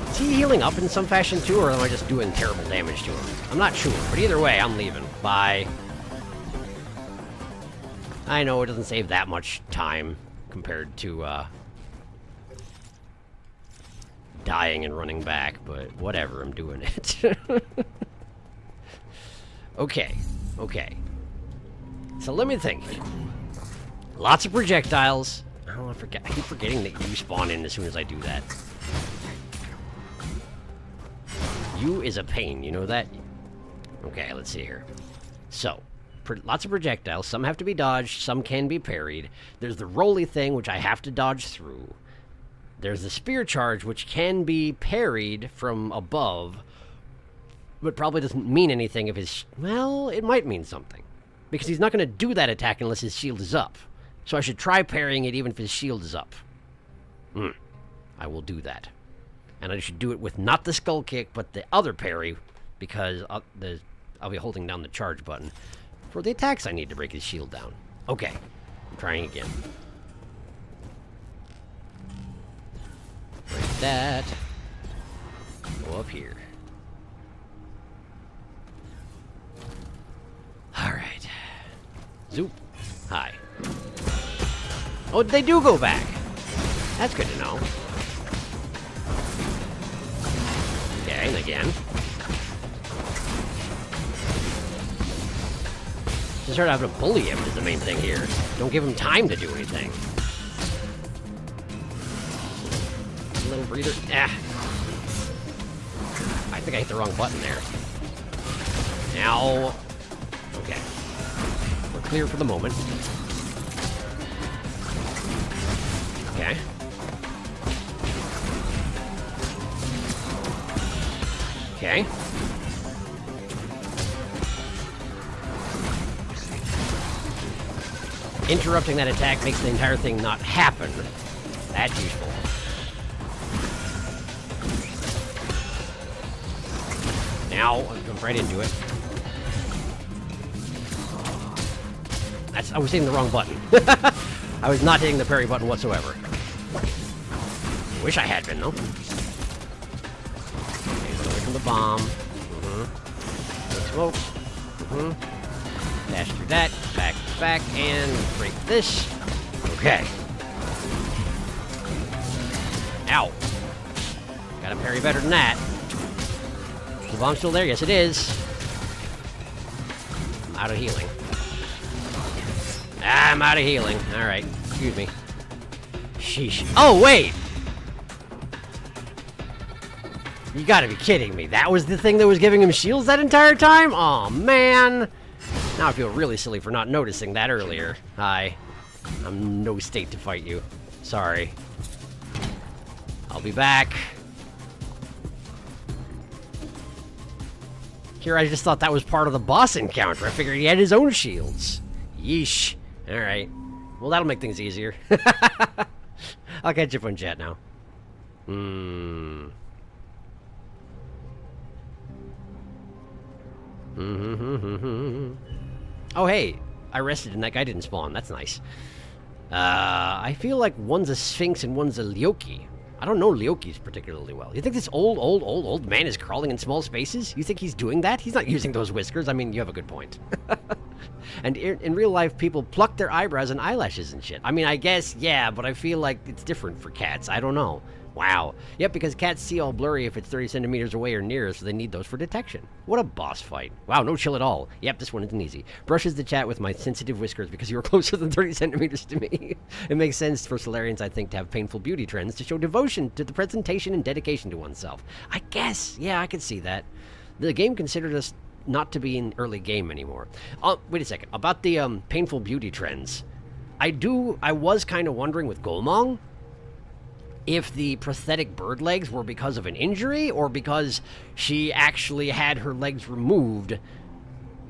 [SPEAKER 1] Is he healing up in some fashion too, or am I just doing terrible damage to him? I'm not sure, but either way, I'm leaving. Bye. I know it doesn't save that much time compared to dying and running back, but whatever, I'm doing it. Okay. So let me think. Lots of projectiles. Oh, I keep forgetting that you spawn in as soon as I do that. You is a pain, you know that? Okay, let's see here. So, lots of projectiles. Some have to be dodged, some can be parried. There's the rolly thing, which I have to dodge through. There's the spear charge, which can be parried from above, but probably doesn't mean anything if his... Well, it might mean something. Because he's not going to do that attack unless his shield is up. So I should try parrying it even if his shield is up. I will do that. And I should do it with not the skull kick, but the other parry, because I'll be holding down the charge button for the attacks I need to break his shield down. Okay, I'm trying again. Break that. Go up here. Alright. Zoop. Hi. Oh, they do go back. That's good to know. Okay, and again. Just start having to bully him is the main thing here. Don't give him time to do anything. A little breather. I think I hit the wrong button there. Ow. Okay. We're clear for the moment. Okay. Okay. Interrupting that attack makes the entire thing not happen. That's useful. Ow, I jumped right into it. I was hitting the wrong button. I was not hitting the parry button whatsoever. Wish I had been, though. Okay, get away from the bomb. Smoke. Dash through that. Back, and break this. Okay. Ow. Gotta parry better than that. Is the bomb still there? Yes, it is. I'm out of healing. I'm out of healing. Alright. Excuse me. Sheesh. Oh, wait! You gotta be kidding me. That was the thing that was giving him shields that entire time? Aw, man. Now I feel really silly for not noticing that earlier. Hi. I'm in no state to fight you. Sorry. I'll be back. Here, I just thought that was part of the boss encounter. I figured he had his own shields. Yeesh. Alright. Well, that'll make things easier. I'll catch up on chat now. Oh, hey. I rested and that guy didn't spawn. That's nice. I feel like one's a Sphinx and one's a Lyoki. I don't know Lyoki's particularly well. You think this old man is crawling in small spaces? You think he's doing that? He's not using those whiskers. I mean, you have a good point. And in real life, people pluck their eyebrows and eyelashes and shit. I mean, I guess, yeah, but I feel like it's different for cats. I don't know. Wow. Yep, because cats see all blurry if it's 30 centimeters away or near, so they need those for detection. What a boss fight. Wow, no chill at all. Yep, this one isn't easy. Brushes the chat with my sensitive whiskers because you were closer than 30 centimeters to me. It makes sense for Solarians, I think, to have painful beauty trends to show devotion to the presentation and dedication to oneself. I guess. Yeah, I could see that. The game considered us not to be in early game anymore. Wait a second. About the painful beauty trends. I was kind of wondering with Golmong if the prosthetic bird legs were because of an injury or because she actually had her legs removed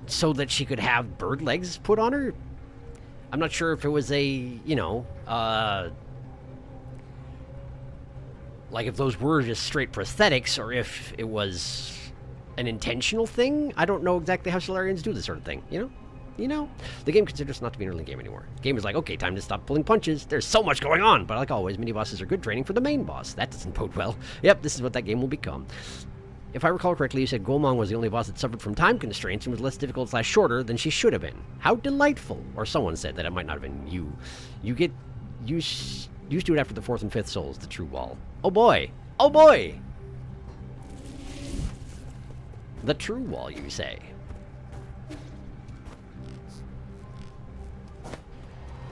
[SPEAKER 1] so that she could have bird legs put on her. I'm not sure if it was a, you know, like if those were just straight prosthetics or if it was an intentional thing. I don't know exactly how Solarians do this sort of thing, you know? You know, the game considers not to be an early game anymore. The game is like, okay, time to stop pulling punches. There's so much going on. But like always, mini-bosses are good training for the main boss. That doesn't bode well. Yep, this is what that game will become. If I recall correctly, you said Golmong was the only boss that suffered from time constraints and was less difficult / shorter than she should have been. How delightful. Or someone said that it might not have been you. You get used to it after the 4th and 5th souls, the true wall. Oh boy. Oh boy. The true wall, you say.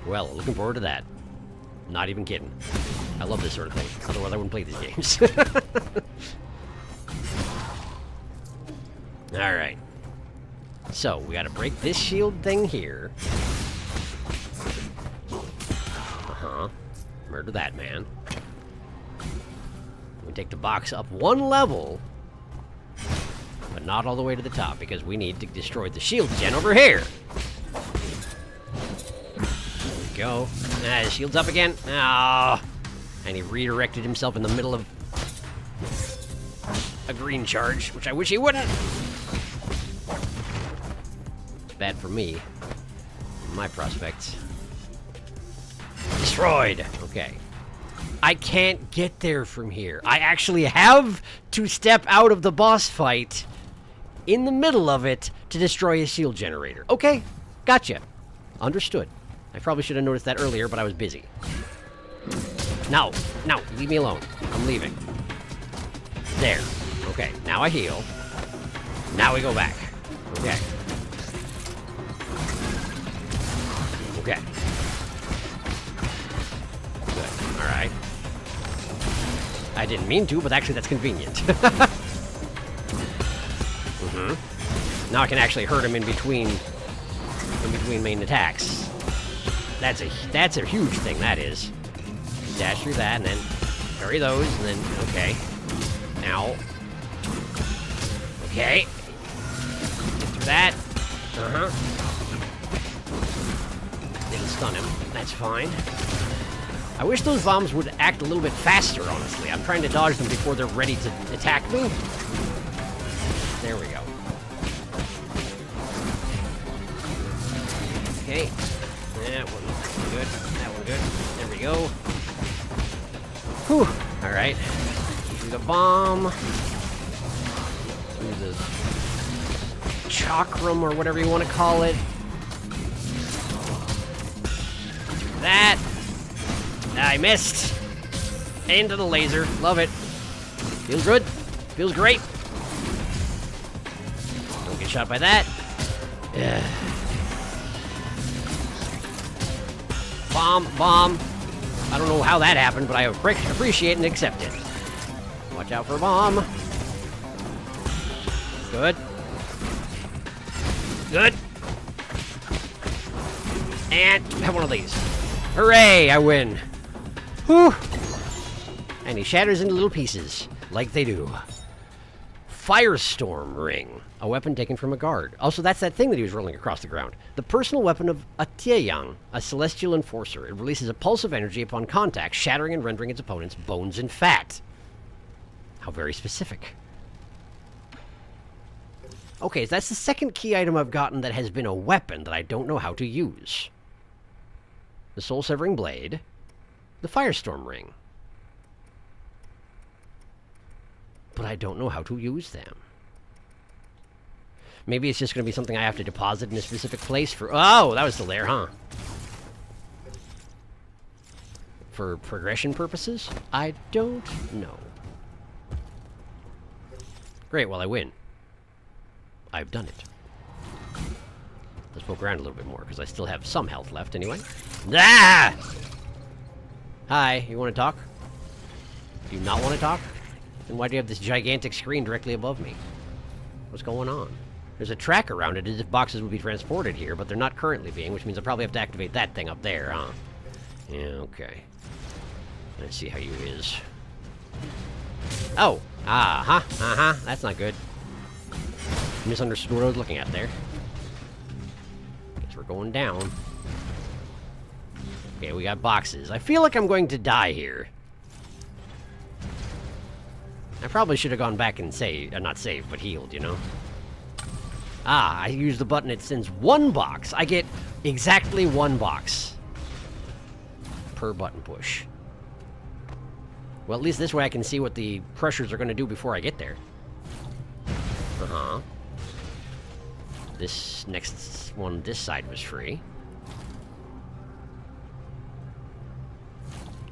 [SPEAKER 1] Well, looking forward to that. Not even kidding. I love this sort of thing. Otherwise, I wouldn't play these games. Alright. So, we gotta break this shield thing here. Murder that man. We take the box up one level, but not all the way to the top, because we need to destroy the shield gen over here. Go. Ah, his shield's up again. Ah, and he redirected himself in the middle of a green charge, which I wish he wouldn't. It's bad for me. My prospects. Destroyed. Okay. I can't get there from here. I actually have to step out of the boss fight in the middle of it to destroy his shield generator. Okay. Gotcha. Understood. I probably should have noticed that earlier, but I was busy. No, leave me alone. I'm leaving. There. Okay, now I heal. Now we go back. Okay. Okay. Good. Alright. I didn't mean to, but actually that's convenient. Now I can actually hurt him in between main attacks. That's a huge thing, that is. Dash through that, and then parry those, and then, okay. Ow. Okay. Get through that. Didn't stun him. That's fine. I wish those bombs would act a little bit faster, honestly. I'm trying to dodge them before they're ready to attack me. There we go. Okay. That one good. That one good. There we go. Whew. Alright. Do the bomb. Do the chakram or whatever you want to call it. That. I missed. Into the laser. Love it. Feels good. Feels great. Don't get shot by that. Yeah. Bomb, bomb. I don't know how that happened, but I appreciate and accept it. Watch out for a bomb. Good. Good. And have one of these. Hooray, I win. Whew. And he shatters into little pieces, like they do. Firestorm Ring. A weapon taken from a guard. Also, that's that thing that he was rolling across the ground. The personal weapon of a Tieyang, a celestial enforcer. It releases a pulse of energy upon contact, shattering and rendering its opponent's bones and fat. How very specific. Okay, so that's the second key item I've gotten that has been a weapon that I don't know how to use. The soul-severing blade. The Firestorm Ring. But I don't know how to use them. Maybe it's just going to be something I have to deposit in a specific place for... Oh, that was still there, huh? For progression purposes? I don't know. Great, well, I win. I've done it. Let's poke around a little bit more, because I still have some health left anyway. Ah! Hi, you want to talk? Do you not want to talk? Then why do you have this gigantic screen directly above me? What's going on? There's a track around it as if boxes would be transported here, but they're not currently being, which means I probably have to activate that thing up there, huh? Yeah, okay. Let's see how you is. Oh! Uh-huh. That's not good. Misunderstood what I was looking at there. Guess we're going down. Okay, we got boxes. I feel like I'm going to die here. I probably should have gone back and saved, not saved, but healed, you know? Ah, I use the button, it sends one box. I get exactly one box per button push. Well, at least this way I can see what the crushers are going to do before I get there. Uh-huh. This next one, this side was free.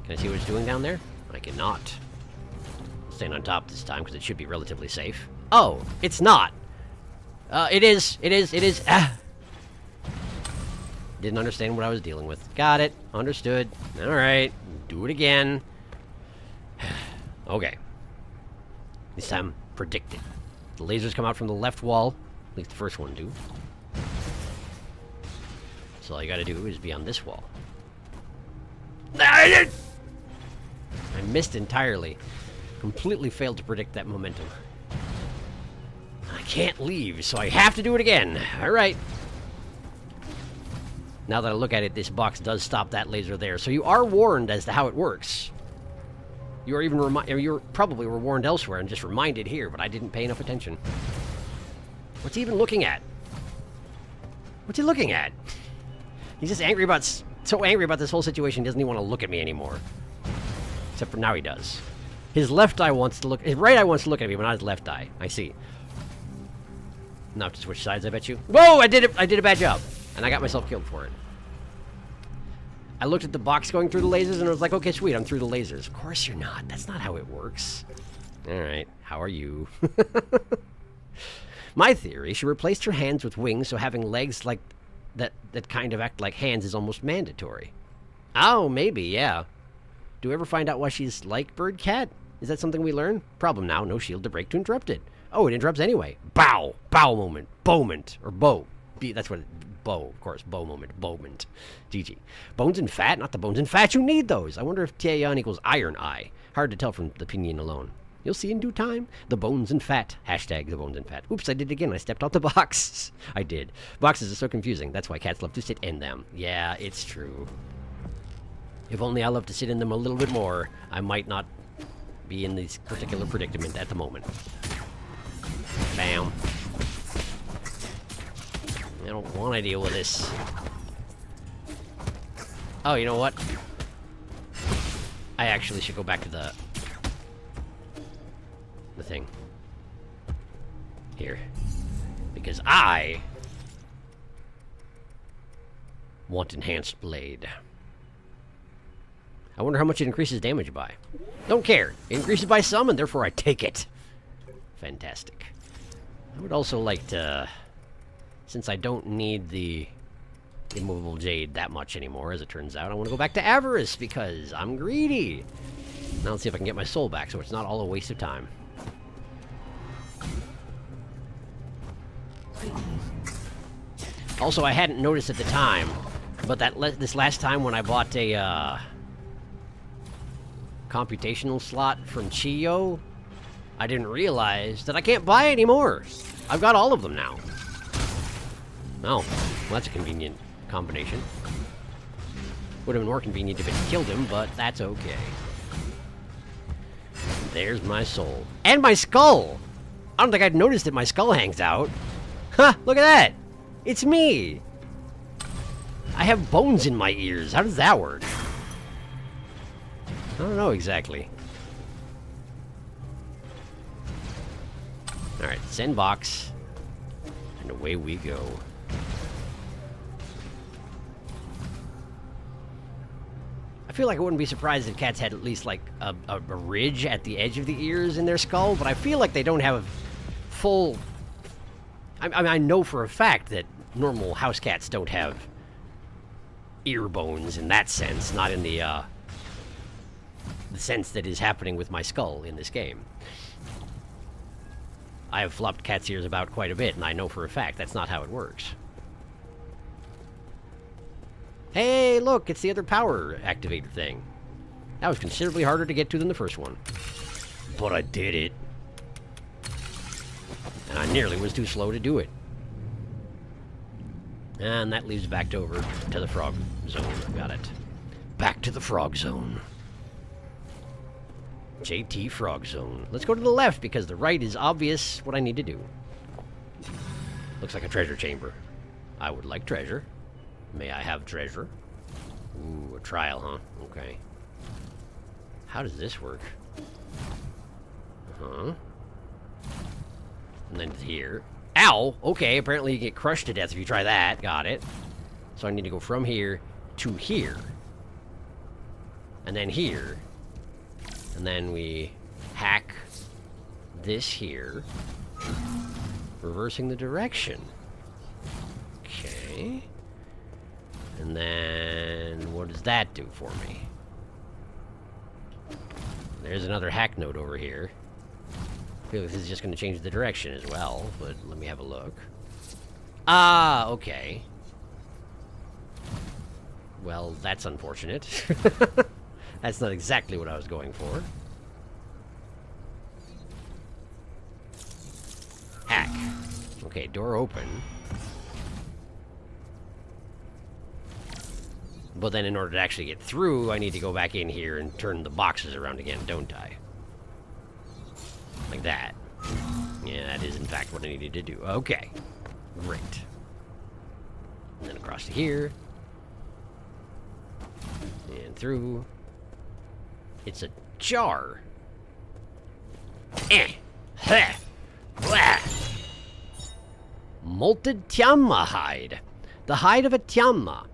[SPEAKER 1] Can I see what it's doing down there? I cannot. Staying on top this time because it should be relatively safe. Oh, it's not. It is. Ah. Didn't understand what I was dealing with. Got it. Understood. Alright. Do it again. Okay. This time, predict it. The lasers come out from the left wall. At least the first one do. So all you gotta do is be on this wall. I missed entirely. Completely failed to predict that momentum. I can't leave, so I have to do it again. Alright. Now that I look at it, this box does stop that laser there. So you are warned as to how it works. You are even you probably were warned elsewhere and just reminded here, but I didn't pay enough attention. What's he even looking at? What's he looking at? He's just angry about... So angry about this whole situation, he doesn't even want to look at me anymore. Except for now he does. His left eye wants to look... His right eye wants to look at me, but not his left eye. I see. Now I have to switch sides, I bet you. Whoa! I did a bad job. And I got myself killed for it. I looked at the box going through the lasers and I was like, okay, sweet, I'm through the lasers. Of course you're not. That's not how it works. Alright, how are you? My theory, she replaced her hands with wings, so having legs like that kind of act like hands is almost mandatory. Oh, maybe, yeah. Do we ever find out why she's like Bird Cat? Is that something we learn? Problem now, no shield to break to interrupt it. Oh, it interrupts anyway. Bow! Bow moment. Bowment. Or bow. That's what it... Bow, of course. Bow moment. Bowment. GG. Bones and fat? Not the bones and fat. You need those. I wonder if Tiayan equals Iron Eye. Hard to tell from the pinion alone. You'll see in due time. The bones and fat. Hashtag the bones and fat. Oops, I did it again. I stepped off the box. I did. Boxes are so confusing. That's why cats love to sit in them. Yeah, it's true. If only I love to sit in them a little bit more, I might not be in this particular predicament at the moment. Bam. I don't want to deal with this. Oh, you know what? I actually should go back to the thing. Here. Because I want enhanced blade. I wonder how much it increases damage by. Don't care. It increases by some, and therefore I take it. Fantastic. I would also like to, since I don't need the immovable jade that much anymore, as it turns out, I want to go back to avarice because I'm greedy. Now let's see if I can get my soul back so it's not all a waste of time. Also, I hadn't noticed at the time, but this last time when I bought a computational slot from Chiyo, I didn't realize that I can't buy anymore. I've got all of them now. Oh, well, that's a convenient combination. Would have been more convenient if it killed him, but that's okay. There's my soul. And my skull! I don't think I'd noticed that my skull hangs out. Ha! Look at that! It's me! I have bones in my ears. How does that work? I don't know exactly. Alright, send box. And away we go. I feel like I wouldn't be surprised if cats had at least like a ridge at the edge of the ears in their skull, but I feel like they don't have full... I mean, I know for a fact that normal house cats don't have ear bones in that sense, not in the sense that is happening with my skull in this game. I have flopped cat's ears about quite a bit, and I know for a fact that's not how it works. Hey, look, it's the other power activator thing. That was considerably harder to get to than the first one. But I did it. And I nearly was too slow to do it. And that leads back over to the frog zone. Got it. Back to the frog zone. JT frog zone. Let's go to the left because the right is obvious what I need to do. Looks like a treasure chamber. I would like treasure. May I have treasure? Ooh, a trial, huh? Okay. How does this work? Uh-huh. And then here. Ow! Okay, apparently you get crushed to death if you try that. Got it. So I need to go from here to here. And then here. And then we hack this here. Reversing the direction. Okay. And then what does that do for me? There's another hack node over here. I feel like this is just going to change the direction as well, but let me have a look. Ah, okay. Well, that's unfortunate. That's not exactly what I was going for. Hack. Okay, door open. But then in order to actually get through, I need to go back in here and turn the boxes around again, don't I? Like that. Yeah, that is in fact what I needed to do. Okay. Great. And then across to here. And through. It's a jar. Heh. Blah. Molted Tiamma hide. The hide of a Tiamma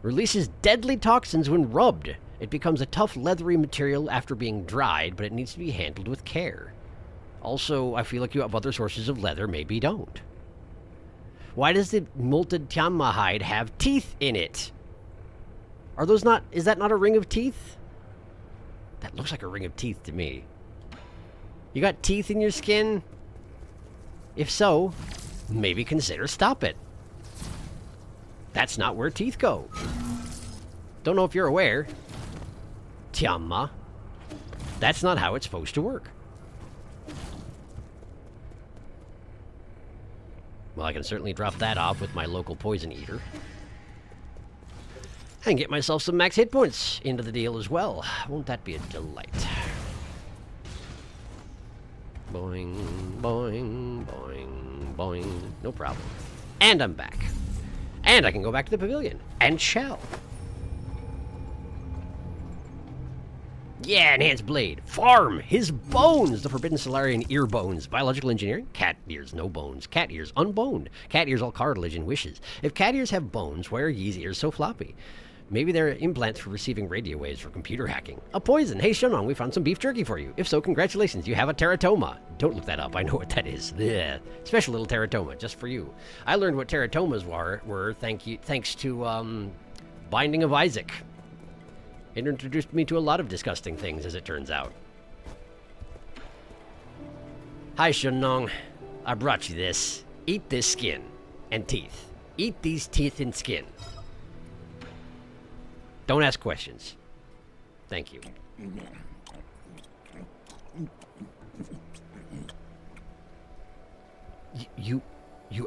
[SPEAKER 1] releases deadly toxins when rubbed. It becomes a tough, leathery material after being dried, but it needs to be handled with care. Also, I feel like you have other sources of leather, maybe don't. Why does the molted Tiamma hide have teeth in it? Are those not... Is that not a ring of teeth? That looks like a ring of teeth to me. You got teeth in your skin? If so, maybe consider stop it. That's not where teeth go. Don't know if you're aware. Tiamma. That's not how it's supposed to work. Well, I can certainly drop that off with my local poison eater. And get myself some max hit points into the deal as well. Won't that be a delight? Boing, boing, boing, boing. No problem. And I'm back. And I can go back to the pavilion. And shall. Yeah, enhanced blade. Farm his bones. The forbidden Solarian ear bones. Biological engineering. Cat ears, no bones. Cat ears, unboned. Cat ears, all cartilage and wishes. If cat ears have bones, why are ye's ears so floppy? Maybe they're implants for receiving radio waves for computer hacking. A poison. Hey, Shunong, we found some beef jerky for you. If so, congratulations. You have a teratoma. Don't look that up. I know what that is. Blech. Special little teratoma, just for you. I learned what teratomas were thanks to Binding of Isaac. It introduced me to a lot of disgusting things, as it turns out. Hi, Shunong. I brought you this. Eat this skin and teeth. Eat these teeth and skin. Don't ask questions. Thank you. You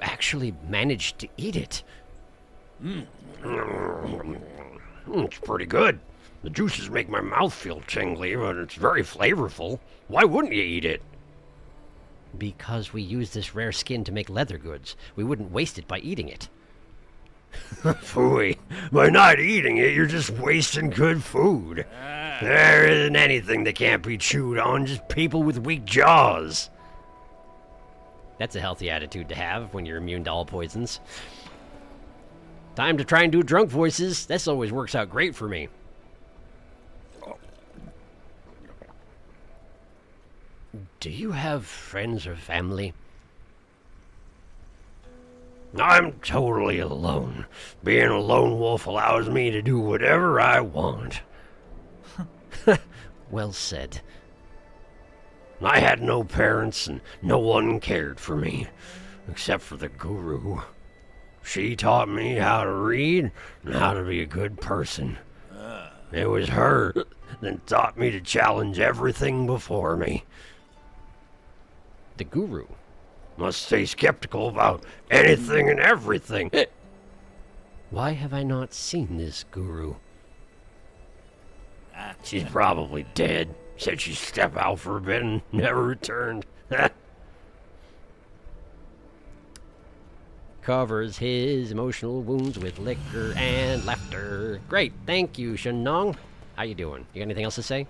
[SPEAKER 1] actually managed to eat it. It's pretty good. The juices make my mouth feel tingly, but it's very flavorful. Why wouldn't you eat it? Because we use this rare skin to make leather goods. We wouldn't waste it by eating it. Phooey. By not eating it, you're just wasting good food. There isn't anything that can't be chewed on, just people with weak jaws. That's a healthy attitude to have when you're immune to all poisons. Time to try and do drunk voices. This always works out great for me. Do you have friends or family? I'm totally alone. Being a lone wolf allows me to do whatever I want. Well said. I had no parents and no one cared for me, except for the guru. She taught me how to read and how to be a good person. It was her that taught me to challenge everything before me. The guru must stay skeptical about anything and everything. Why have I not seen this guru? She's probably dead. Said she'd step out for a bit and never returned. Covers his emotional wounds with liquor and laughter. Great, thank you, Shunong. How you doing? You got anything else to say?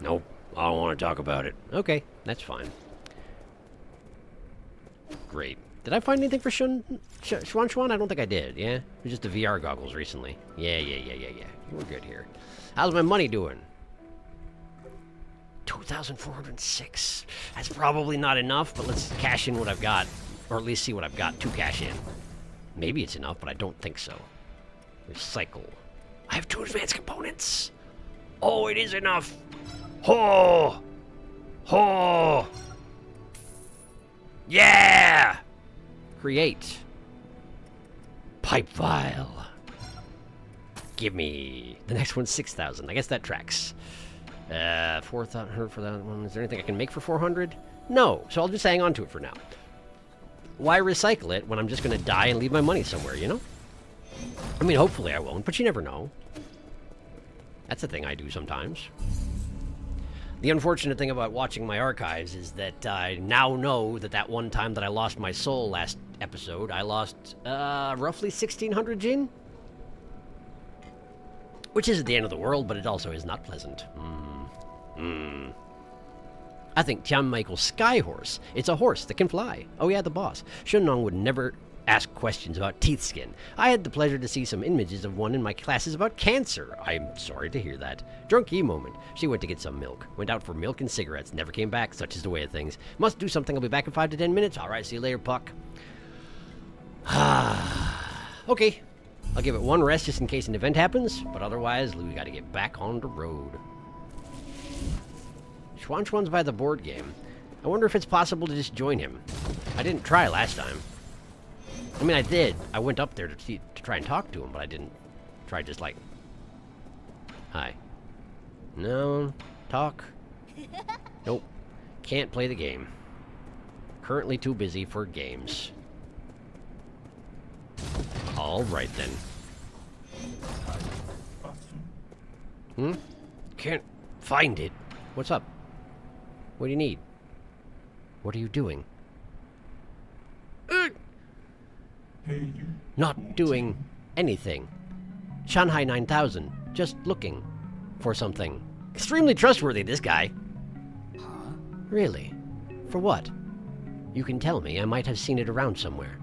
[SPEAKER 1] Nope, I don't want to talk about it. Okay, that's fine. Great. Did I find anything for Schwan? I don't think I did, yeah? It was just the VR goggles recently. Yeah. We're good here. How's my money doing? 2,406. That's probably not enough, but let's cash in what I've got. Or at least see what I've got to cash in. Maybe it's enough, but I don't think so. Recycle. I have 2 advanced components. Oh, it is enough. Ho! Ho! Yeah! Create. Pipe vial. Give me. The next one's 6,000. I guess that tracks. 4,000 for that one. Is there anything I can make for 400? No, so I'll just hang on to it for now. Why recycle it when I'm just going to die and leave my money somewhere, you know? I mean, hopefully I won't, but you never know. That's a thing I do sometimes. The unfortunate thing about watching my archives is that I now know that one time that I lost my soul last episode, I lost roughly 1,600 Jin. Which isn't the end of the world, but it also is not pleasant. I think Tian Michael's Sky Horse. It's a horse that can fly. Oh yeah, the boss. Shunong would never ask questions about teeth skin. I had the pleasure to see some images of one in my classes about cancer. I'm sorry to hear that. Drunky moment. She went to get some milk. Went out for milk and cigarettes. Never came back. Such is the way of things. Must do something. I'll be back in 5 to 10 minutes. Alright, see you later, Puck. Okay. I'll give it one rest just in case an event happens, but otherwise, we gotta get back on the road. Schwan's by the board game. I wonder if it's possible to just join him. I didn't try last time. I mean, I did. I went up there to try and talk to him, but I didn't try just like... Hi. No. Talk. Nope. Can't play the game. Currently too busy for games. Alright then. Can't find it. What's up? What do you need? What are you doing? Not doing anything. Shanghai 9000, just looking for something. Extremely trustworthy, this guy.
[SPEAKER 2] Huh?
[SPEAKER 1] Really? For what? You can tell me. I might have seen it around somewhere.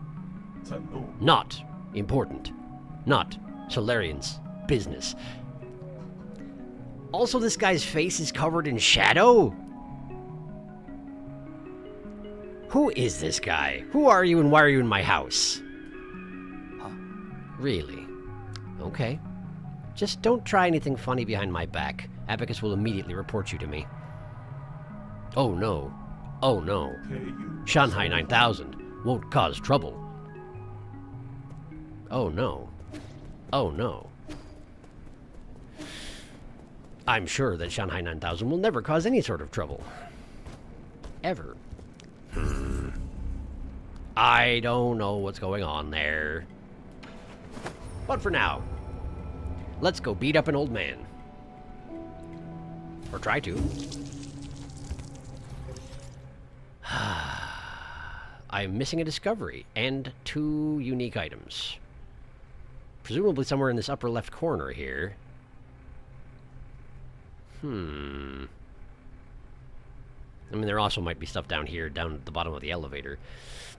[SPEAKER 1] Not important. Not Solarian's business. Also, this guy's face is covered in shadow? Who is this guy? Who are you and why are you in my house?
[SPEAKER 2] Huh?
[SPEAKER 1] Really? Okay. Just don't try anything funny behind my back. Abacus will immediately report you to me. Oh no. Oh no. Shanghai 9000 won't cause trouble. Oh no. Oh no. I'm sure that Shanghai 9000 will never cause any sort of trouble. Ever. I don't know what's going on there. But for now, let's go beat up an old man. Or try to. I'm missing a discovery and 2 unique items. Presumably somewhere in this upper left corner here. I mean, there also might be stuff down here, down at the bottom of the elevator.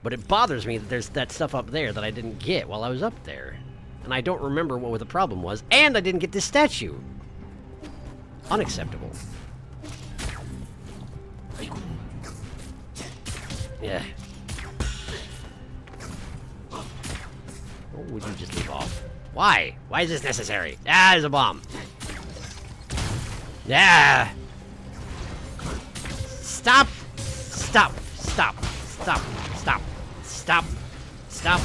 [SPEAKER 1] But it bothers me that there's that stuff up there that I didn't get while I was up there. And I don't remember what the problem was. And I didn't get this statue. Unacceptable. Yeah. Oh, would you just leave off? Why? Why is this necessary? Ah, there's a bomb. Yeah. Stop. Stop. Stop. Stop. Stop. Stop. Stop.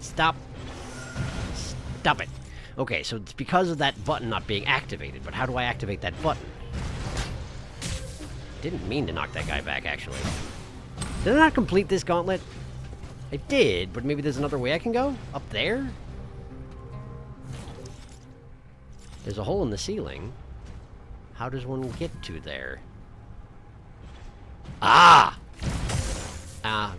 [SPEAKER 1] Stop. Stop it. Okay, so it's because of that button not being activated, but how do I activate that button? Didn't mean to knock that guy back, actually. Did I not complete this gauntlet? I did, but maybe there's another way I can go? Up there? There's a hole in the ceiling. How does one get to there? Ah! Ah.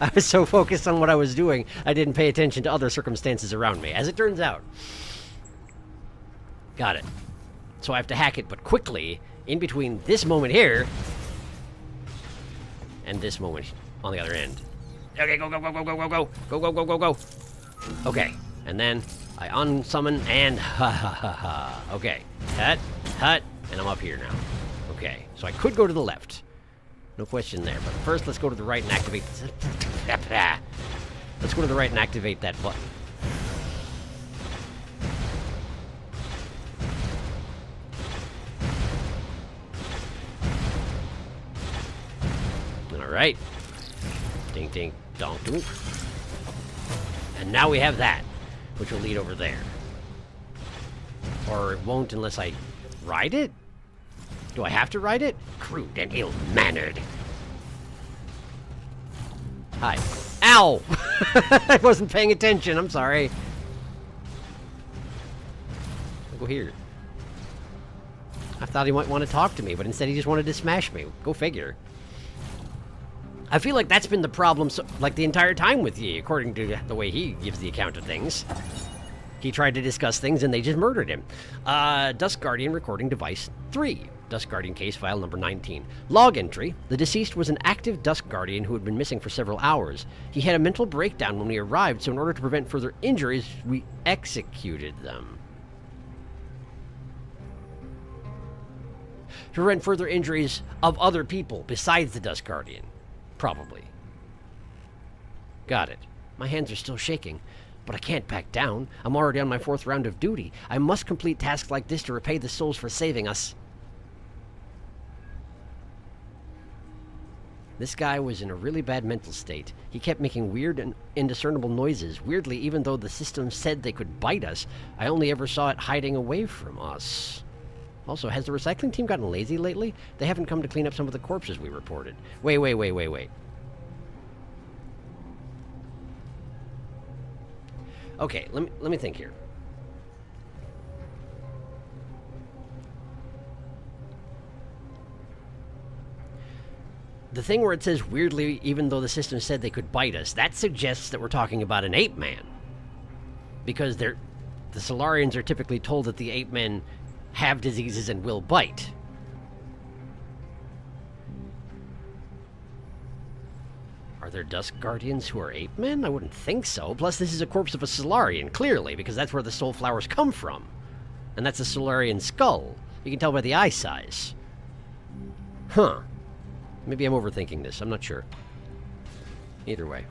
[SPEAKER 1] I was so focused on what I was doing, I didn't pay attention to other circumstances around me, as it turns out. Got it. So I have to hack it, but quickly, in between this moment here and this moment on the other end. Okay, go, go, go, go, go, go, go. Go, go, go, go, go. Okay, and then I unsummon and ha ha ha ha. Okay, hut, hut, and I'm up here now. Okay, so I could go to the left. No question there, but first let's go to the right and activate... Let's go to the right and activate that button. Alright. Ding, ding, donk, donk. And now we have that, which will lead over there. Or it won't unless I ride it? Do I have to ride it? Crude and ill-mannered. Hi. Ow! I wasn't paying attention, I'm sorry. I'll go here. I thought he might want to talk to me, but instead he just wanted to smash me. Go figure. I feel like that's been the problem, like the entire time with Yi, according to the way he gives the account of things. He tried to discuss things and they just murdered him. Dusk Guardian recording device 3. Dusk Guardian case file number 19. Log entry. The deceased was an active Dusk Guardian who had been missing for several hours. He had a mental breakdown when we arrived, so in order to prevent further injuries, we executed them. To prevent further injuries of other people besides the Dusk Guardian. Probably. Got it. My hands are still shaking. But I can't back down. I'm already on my 4th round of duty. I must complete tasks like this to repay the souls for saving us. This guy was in a really bad mental state. He kept making weird and indiscernible noises. Weirdly, even though the system said they could bite us, I only ever saw it hiding away from us. Also, has the recycling team gotten lazy lately? They haven't come to clean up some of the corpses we reported. Wait. Okay, let me think here. the thing where it says weirdly, even though the system said they could bite us, that suggests that we're talking about an ape man. Because the Solarians are typically told that the ape men have diseases and will bite. Are there Dusk Guardians who are ape men? I wouldn't think so. Plus, this is a corpse of a Solarian, clearly, because that's where the soul flowers come from. And that's a Solarian skull. You can tell by the eye size. Huh. Maybe I'm overthinking this. I'm not sure. Either way,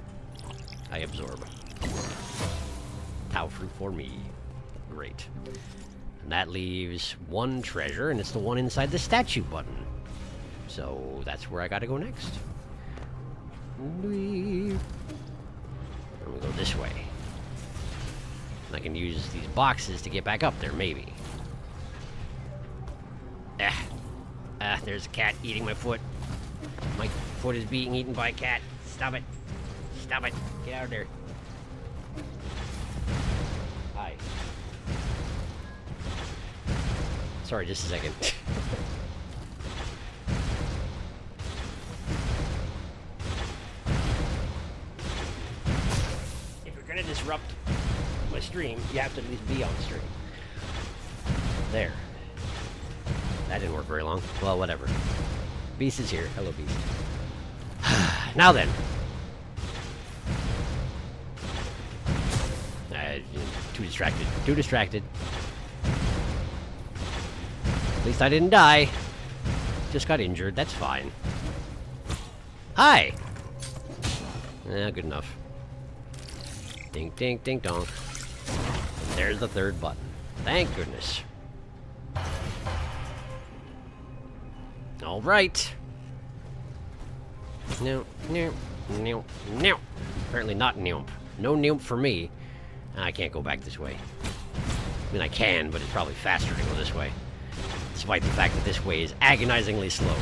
[SPEAKER 1] I absorb. Tau fruit for me. Great. And that leaves one treasure, and it's the one inside the statue button. So that's where I gotta go next. And we go this way. And I can use these boxes to get back up there, maybe. There's a cat eating my foot. My foot is being eaten by a cat. Stop it. Stop it. Get out of there. Hi. Sorry, just a second. If you're gonna disrupt my stream, you have to at least be on stream. There. That didn't work very long. Well, whatever. Beast is here. Hello, Beast. Now then. Too distracted. Too distracted. At least I didn't die. Just got injured. That's fine. Hi! Yeah, good enough. Ding, ding, ding, dong. And there's the third button. Thank goodness. All right. No, no, no, no. Apparently not nymph. No nymph for me. I can't go back this way. I mean, I can, but it's probably faster to go this way. Despite the fact that this way is agonizingly slow.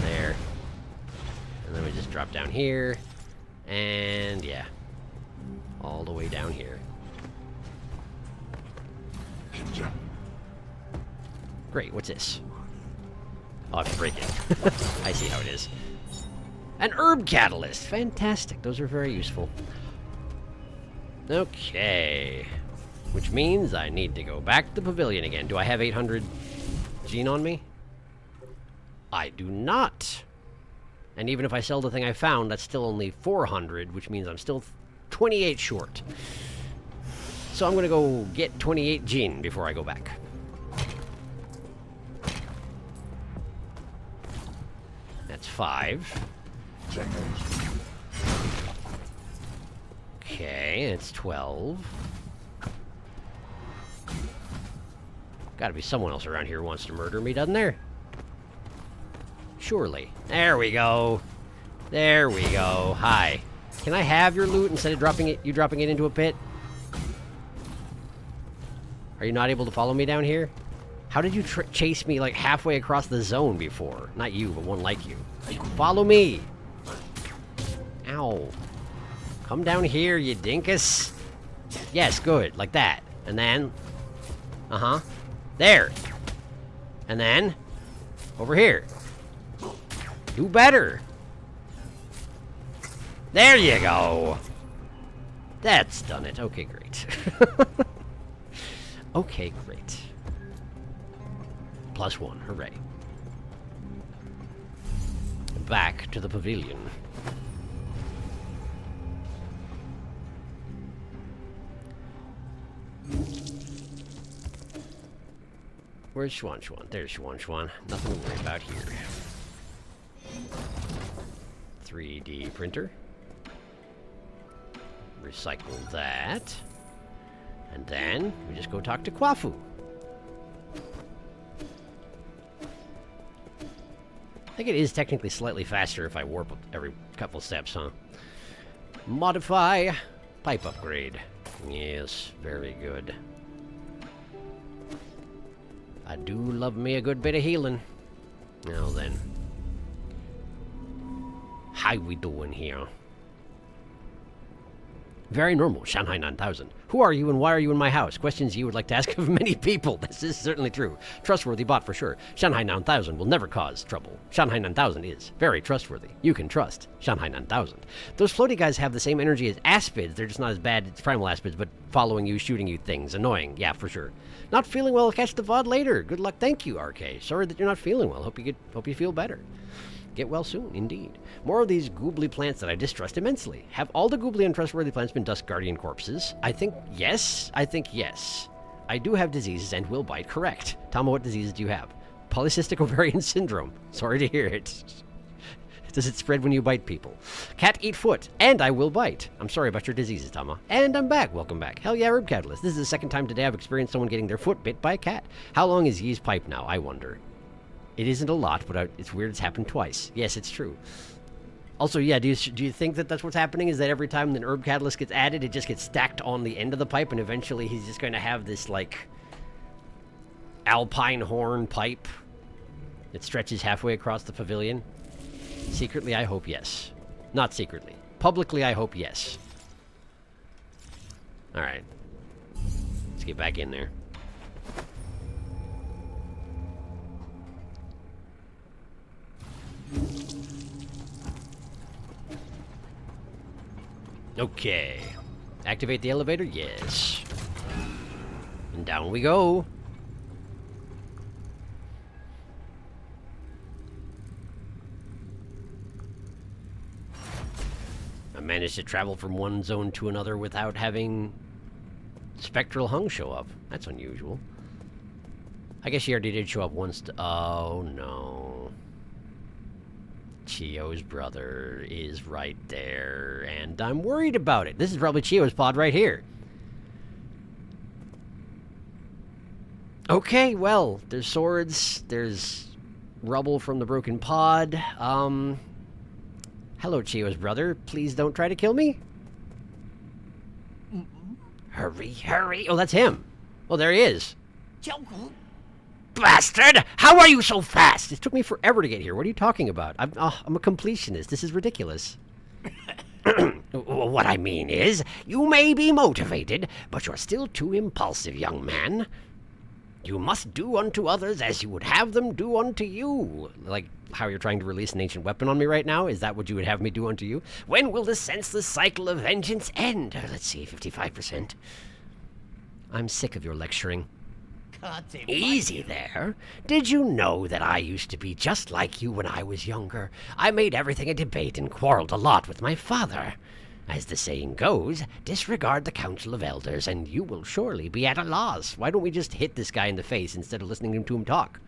[SPEAKER 1] There. And then we just drop down here. And yeah. All the way down here. Great, what's this? Oh, I have to break it. I see how it is. An herb catalyst! Fantastic, those are very useful. Okay. Which means I need to go back to the pavilion again. Do I have 800 gene on me? I do not. And even if I sell the thing I found, that's still only 400, which means I'm still 28 short. So I'm gonna go get 28 gene before I go back. That's 5. Okay, it's 12. Gotta be someone else around here who wants to murder me, doesn't there? Surely. There we go. There we go. Hi. Can I have your loot instead of dropping it into a pit? Are you not able to follow me down here? How did you chase me like halfway across the zone before? Not you, but one like you. Follow me! Ow. Come down here, you dinkus. Yes, good. Like that. And then... Uh-huh. There! And then... Over here. Do better! There you go! That's done it. Okay, great. Okay, great. +1, hooray. Back to the pavilion. Where's Schwan Schwan? There's Schwan Schwan. Nothing to worry about here. 3D printer. Recycle that. And then we just go talk to Kwafu. I think it is technically slightly faster if I warp every couple steps, huh? Modify. Pipe upgrade. Yes, very good. I do love me a good bit of healing. Now then. How we doing here? Very normal, Shanghai 9000. Who are you and why are you in my house? Questions you would like to ask of many people. This is certainly true. Trustworthy bot for sure. Shanghai 9000 will never cause trouble. Shanghai 9000 is very trustworthy. You can trust Shanghai 9000. Those floaty guys have the same energy as aspids. They're just not as bad as primal aspids, but following you, shooting you things. Annoying. Yeah, for sure. Not feeling well. Catch the VOD later. Good luck. Thank you, RK. Sorry that you're not feeling well. Hope you feel better. Get well soon, indeed. More of these goobly plants that I distrust immensely. Have all the goobly and trustworthy plants been Dusk Guardian corpses? I think yes. I do have diseases and will bite, correct. Tama, what diseases do you have? Polycystic ovarian syndrome. Sorry to hear it. Does it spread when you bite people? Cat eat foot, and I will bite. I'm sorry about your diseases, Tama. And I'm back. Welcome back. Hell yeah, Herb Catalyst. This is the second time today I've experienced someone getting their foot bit by a cat. How long is Yee's pipe now, I wonder? It isn't a lot, but it's weird it's happened twice. Yes, it's true. Also, yeah, do you think that that's what's happening? Is that every time an herb catalyst gets added, it just gets stacked on the end of the pipe, and eventually he's just going to have this, like, alpine horn pipe that stretches halfway across the pavilion? Secretly, I hope yes. Not secretly. Publicly, I hope yes. Alright. Let's get back in there. Okay. Activate the elevator? Yes. And down we go. I managed to travel from one zone to another without having Spectral Hung show up. That's unusual. I guess she already did show up once. Oh, no. Chio's brother is right there, and I'm worried about it. This is probably Chio's pod right here. Okay, well, there's swords, there's rubble from the broken pod. Hello, Chio's brother. Please don't try to kill me. Hurry, hurry. Oh, that's him. Oh, there he is. Bastard! How are you so fast? It took me forever to get here. What are you talking about? I'm a completionist. This is ridiculous. What I mean is, you may be motivated, but you're still too impulsive, young man. You must do unto others as you would have them do unto you. Like how you're trying to release an ancient weapon on me right now? Is that what you would have me do unto you? When will the senseless cycle of vengeance end? Let's see, 55%. I'm sick of your lecturing. Easy there. Did you know that I used to be just like you when I was younger? I made everything a debate and quarreled a lot with my father. As the saying goes, disregard the council of elders and you will surely be at a loss. Why don't we just hit this guy in the face instead of listening to him talk?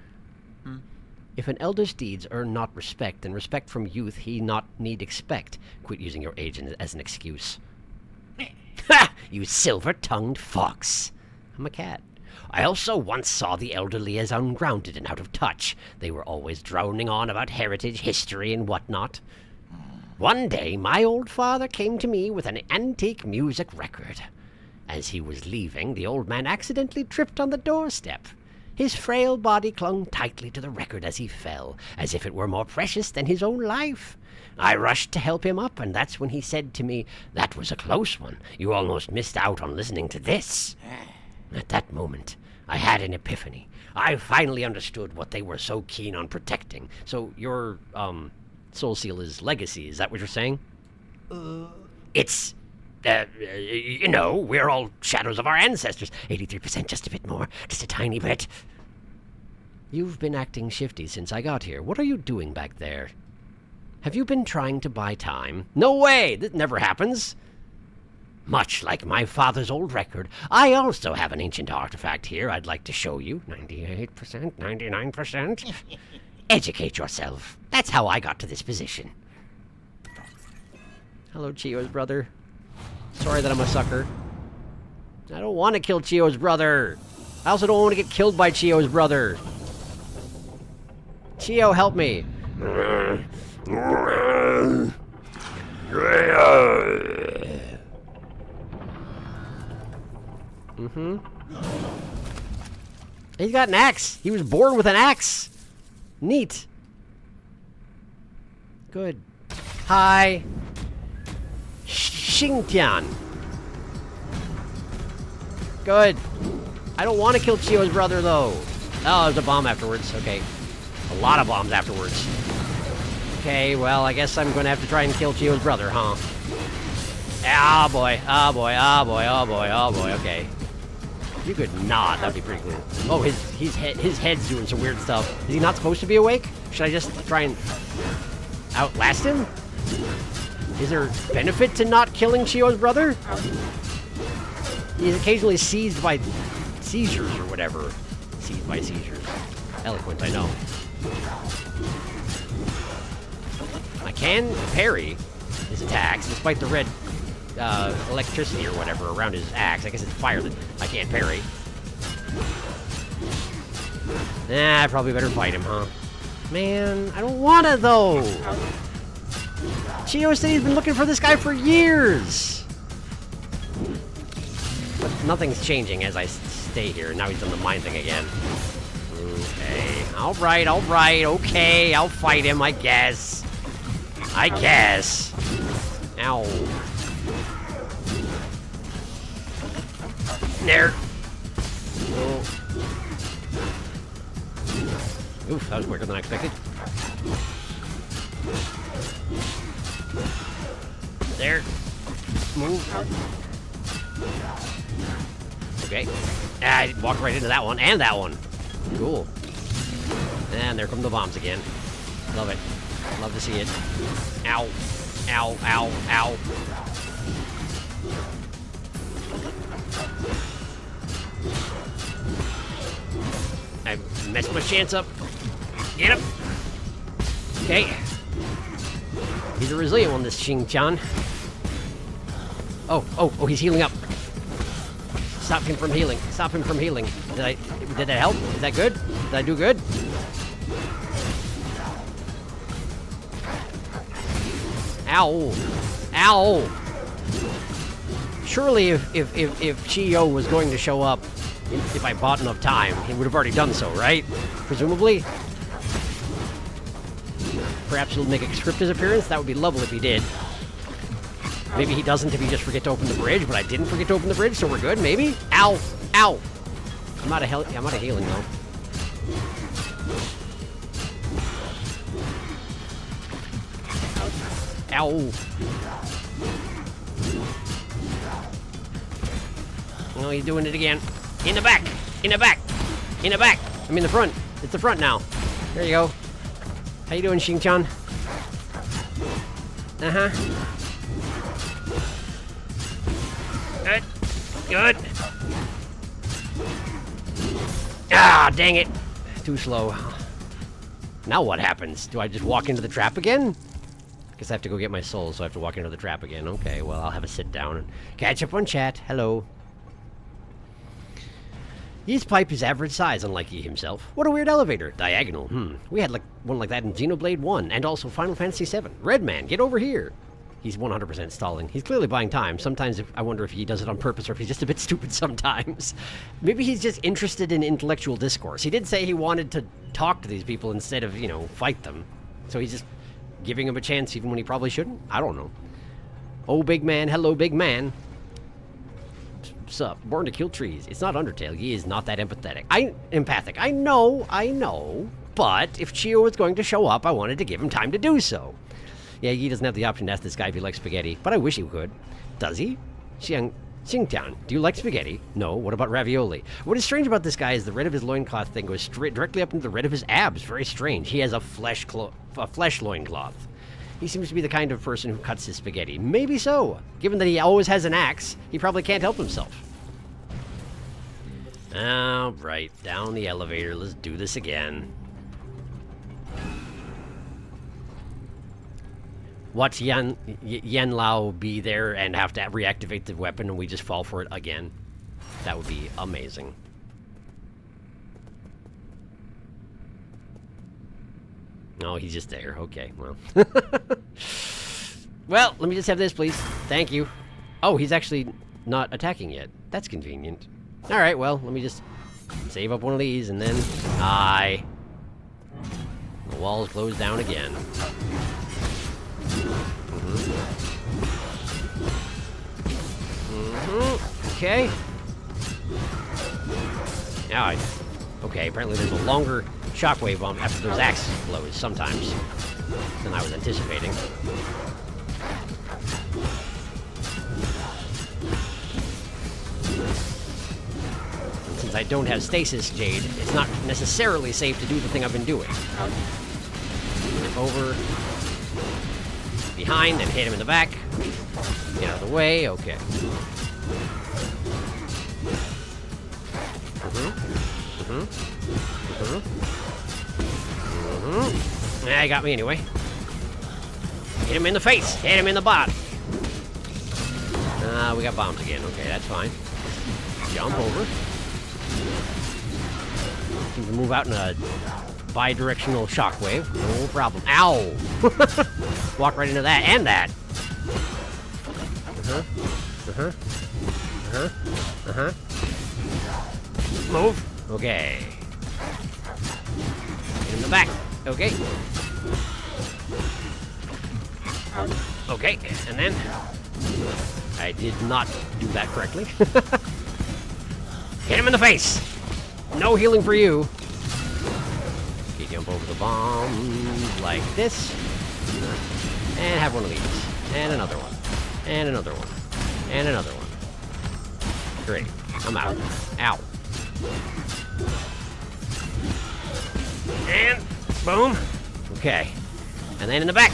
[SPEAKER 1] If an elder's deeds earn not respect, then respect from youth he not need expect. Quit using your age as an excuse. Ha! You silver-tongued fox. I'm a cat. I also once saw the elderly as ungrounded and out of touch. They were always droning on about heritage, history, and whatnot. One day, my old father came to me with an antique music record. As he was leaving, the old man accidentally tripped on the doorstep. His frail body clung tightly to the record as he fell, as if it were more precious than his own life. I rushed to help him up, and that's when he said to me, "That was a close one. You almost missed out on listening to this." At that moment, I had an epiphany. I finally understood what they were so keen on protecting. So your, soul seal is legacy, is that what you're saying? It's, you know, we're all shadows of our ancestors. 83%, just a bit more, just a tiny bit. You've been acting shifty since I got here. What are you doing back there? Have you been trying to buy time? No way! That never happens. Much like my father's old record, I also have an ancient artifact here I'd like to show you. 98%, 99%. Educate yourself. That's how I got to this position. Hello, Chio's brother. Sorry that I'm a sucker. I don't want to kill Chio's brother. I also don't want to get killed by Chio's brother. Chio, help me. He's got an axe. He was born with an axe. Neat. Good. Hi. Xingtian. Good. I don't want to kill Chio's brother, though. Oh, there's a bomb afterwards. Okay. A lot of bombs afterwards. Okay, well, I guess I'm going to have to try and kill Chio's brother, huh? Ah, boy. Ah, boy. Ah, boy. Oh, boy. Oh, boy. Okay. You could not. That'd be pretty cool. Oh, his head's doing some weird stuff. Is he not supposed to be awake? Should I just try and outlast him? Is there benefit to not killing Chio's brother? He's occasionally seized by seizures or whatever. Seized by seizures. Eloquent, I know. I can parry his attacks, despite the red electricity or whatever around his axe. I guess it's fire that I can't parry. I probably better fight him, huh? Man, I don't wanna, though! Chio said he's been looking for this guy for years! But nothing's changing as I stay here. Now he's done the mine thing again. Okay. Alright, okay. I'll fight him, I guess. Ow. There. Oh. Oof, that was quicker than I expected. There. Move. Okay. I walked right into that one, and that one. Cool. And there come the bombs again. Love it. Love to see it. Ow. Ow, ow, ow. I messed my chance up. Get him. Okay. He's a resilient one, this Xing-chan. Oh, he's healing up. Stop him from healing. Stop him from healing. Did that help? Is that good? Did I do good? Ow. Ow. Surely if Chio was going to show up, if I bought enough time, he would have already done so, right? Presumably. Perhaps he'll make a scripted appearance. That would be lovely if he did. Maybe he doesn't if he just forget to open the bridge, but I didn't forget to open the bridge, so we're good, maybe? Ow! Ow! I'm out of healing, though. Ow! Oh, he's doing it again. In the back! In the back! In the back! I'm in the front. It's the front now. There you go. How you doing, Xing-chan? Uh-huh. Good. Good. Ah, dang it. Too slow. Now what happens? Do I just walk into the trap again? Guess I have to go get my soul, so I have to walk into the trap again. Okay, well, I'll have a sit down and catch up on chat. Hello. His pipe is average size, unlike he himself. What a weird elevator. Diagonal. We had one like that in Xenoblade 1, and also Final Fantasy 7. Red man, get over here. He's 100% stalling. He's clearly buying time. Sometimes I wonder if he does it on purpose or if he's just a bit stupid sometimes. Maybe he's just interested in intellectual discourse. He did say he wanted to talk to these people instead of, fight them. So he's just giving him a chance even when he probably shouldn't? I don't know. Oh, big man. Hello, big man. Sup? Born to kill trees. It's not Undertale. He is not that empathic. Empathic. I know. But if Chio was going to show up, I wanted to give him time to do so. Yeah, he doesn't have the option to ask this guy if he likes spaghetti, but I wish he could. Does he? Xingtian, do you like spaghetti? No. What about ravioli? What is strange about this guy is the red of his loincloth thing goes directly up into the red of his abs. Very strange. He has a flesh loincloth. He seems to be the kind of person who cuts his spaghetti. Maybe so. Given that he always has an axe, he probably can't help himself. All right, down the elevator. Let's do this again. Watch Yan Lao be there and have to reactivate the weapon and we just fall for it again. That would be amazing. No, he's just there. Okay, well. Well, let me just have this, please. Thank you. Oh, he's actually not attacking yet. That's convenient. Alright, well, let me just save up one of these and then... Aye. The walls close down again. Okay. Now okay, apparently there's a longer shockwave bomb after those axe blows sometimes than I was anticipating. And since I don't have stasis jade, it's not necessarily safe to do the thing I've been doing. Over, behind, and hit him in the back. Get out of the way, okay. Yeah, he got me anyway. Hit him in the face. Hit him in the body. We got bombs again. Okay, that's fine. Jump over. You can move out in a bi-directional shockwave. No problem. Ow! Walk right into that and that. Move. Okay. Get in the back. Okay. Okay, and then I did not do that correctly. Hit him in the face. No healing for you. Okay, jump over the bomb like this. And have one of these. And another one. And another one. And another one. Great. I'm out. Ow. And boom. Okay. And then in the back.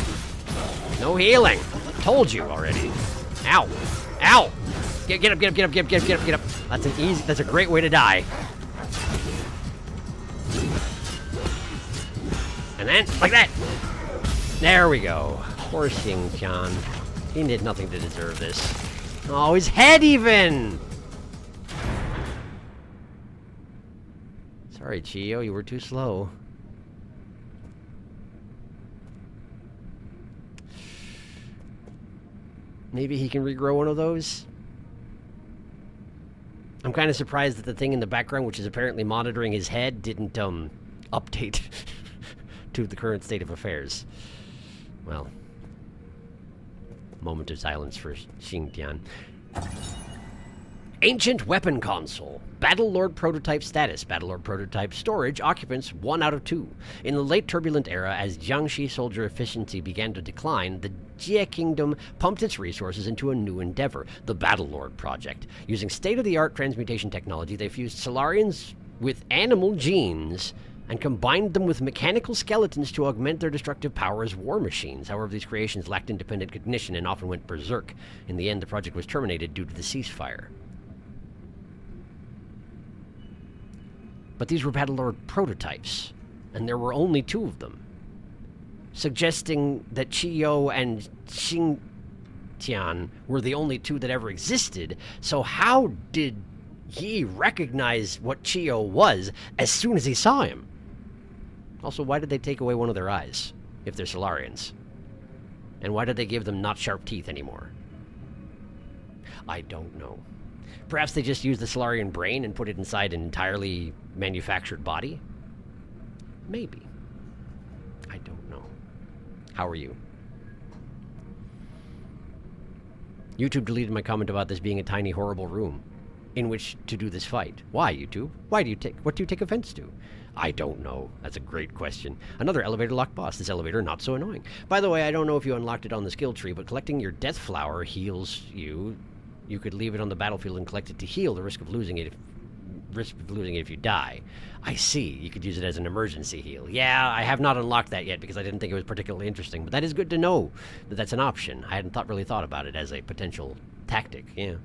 [SPEAKER 1] No healing. Told you already. Ow. Ow. Get up, get up, get up, get up, get up, get up, get up. That's a great way to die. And then, like that. There we go. Poor Xing-Tian. He did nothing to deserve this. Oh, his head even! Sorry, Chiyo, you were too slow. Maybe he can regrow one of those? I'm kind of surprised that the thing in the background, which is apparently monitoring his head, didn't, update to the current state of affairs. Well, moment of silence for Xing-Tian. Ancient Weapon Console. Battlelord Prototype status. Battlelord Prototype storage. Occupants 1 out of 2. In the late turbulent era, as Jiangxi soldier efficiency began to decline, the Jie Kingdom pumped its resources into a new endeavor, the Battlelord Project. Using state-of-the-art transmutation technology, they fused Solarians with animal genes and combined them with mechanical skeletons to augment their destructive power as war machines. However, these creations lacked independent cognition and often went berserk. In the end, the project was terminated due to the ceasefire. But these were Battlelord prototypes, and there were only 2 of them, suggesting that Chiyo and Xing-Tian were the only 2 that ever existed. So how did he recognize what Chiyo was as soon as he saw him? Also, why did they take away one of their eyes, if they're Solarians? And why did they give them not sharp teeth anymore? I don't know. Perhaps they just used the Solarian brain and put it inside an entirely manufactured body? Maybe. I don't know. How are you? YouTube deleted my comment about this being a tiny, horrible room in which to do this fight. Why, YouTube? What do you take offense to? I don't know. That's a great question. Another elevator locked boss. This elevator not so annoying. By the way, I don't know if you unlocked it on the skill tree, but collecting your death flower heals you. You could leave it on the battlefield and collect it to heal the risk of losing it if you die. I see. You could use it as an emergency heal. Yeah, I have not unlocked that yet because I didn't think it was particularly interesting, but that is good to know that that's an option. I hadn't really thought about it as a potential tactic. Yeah.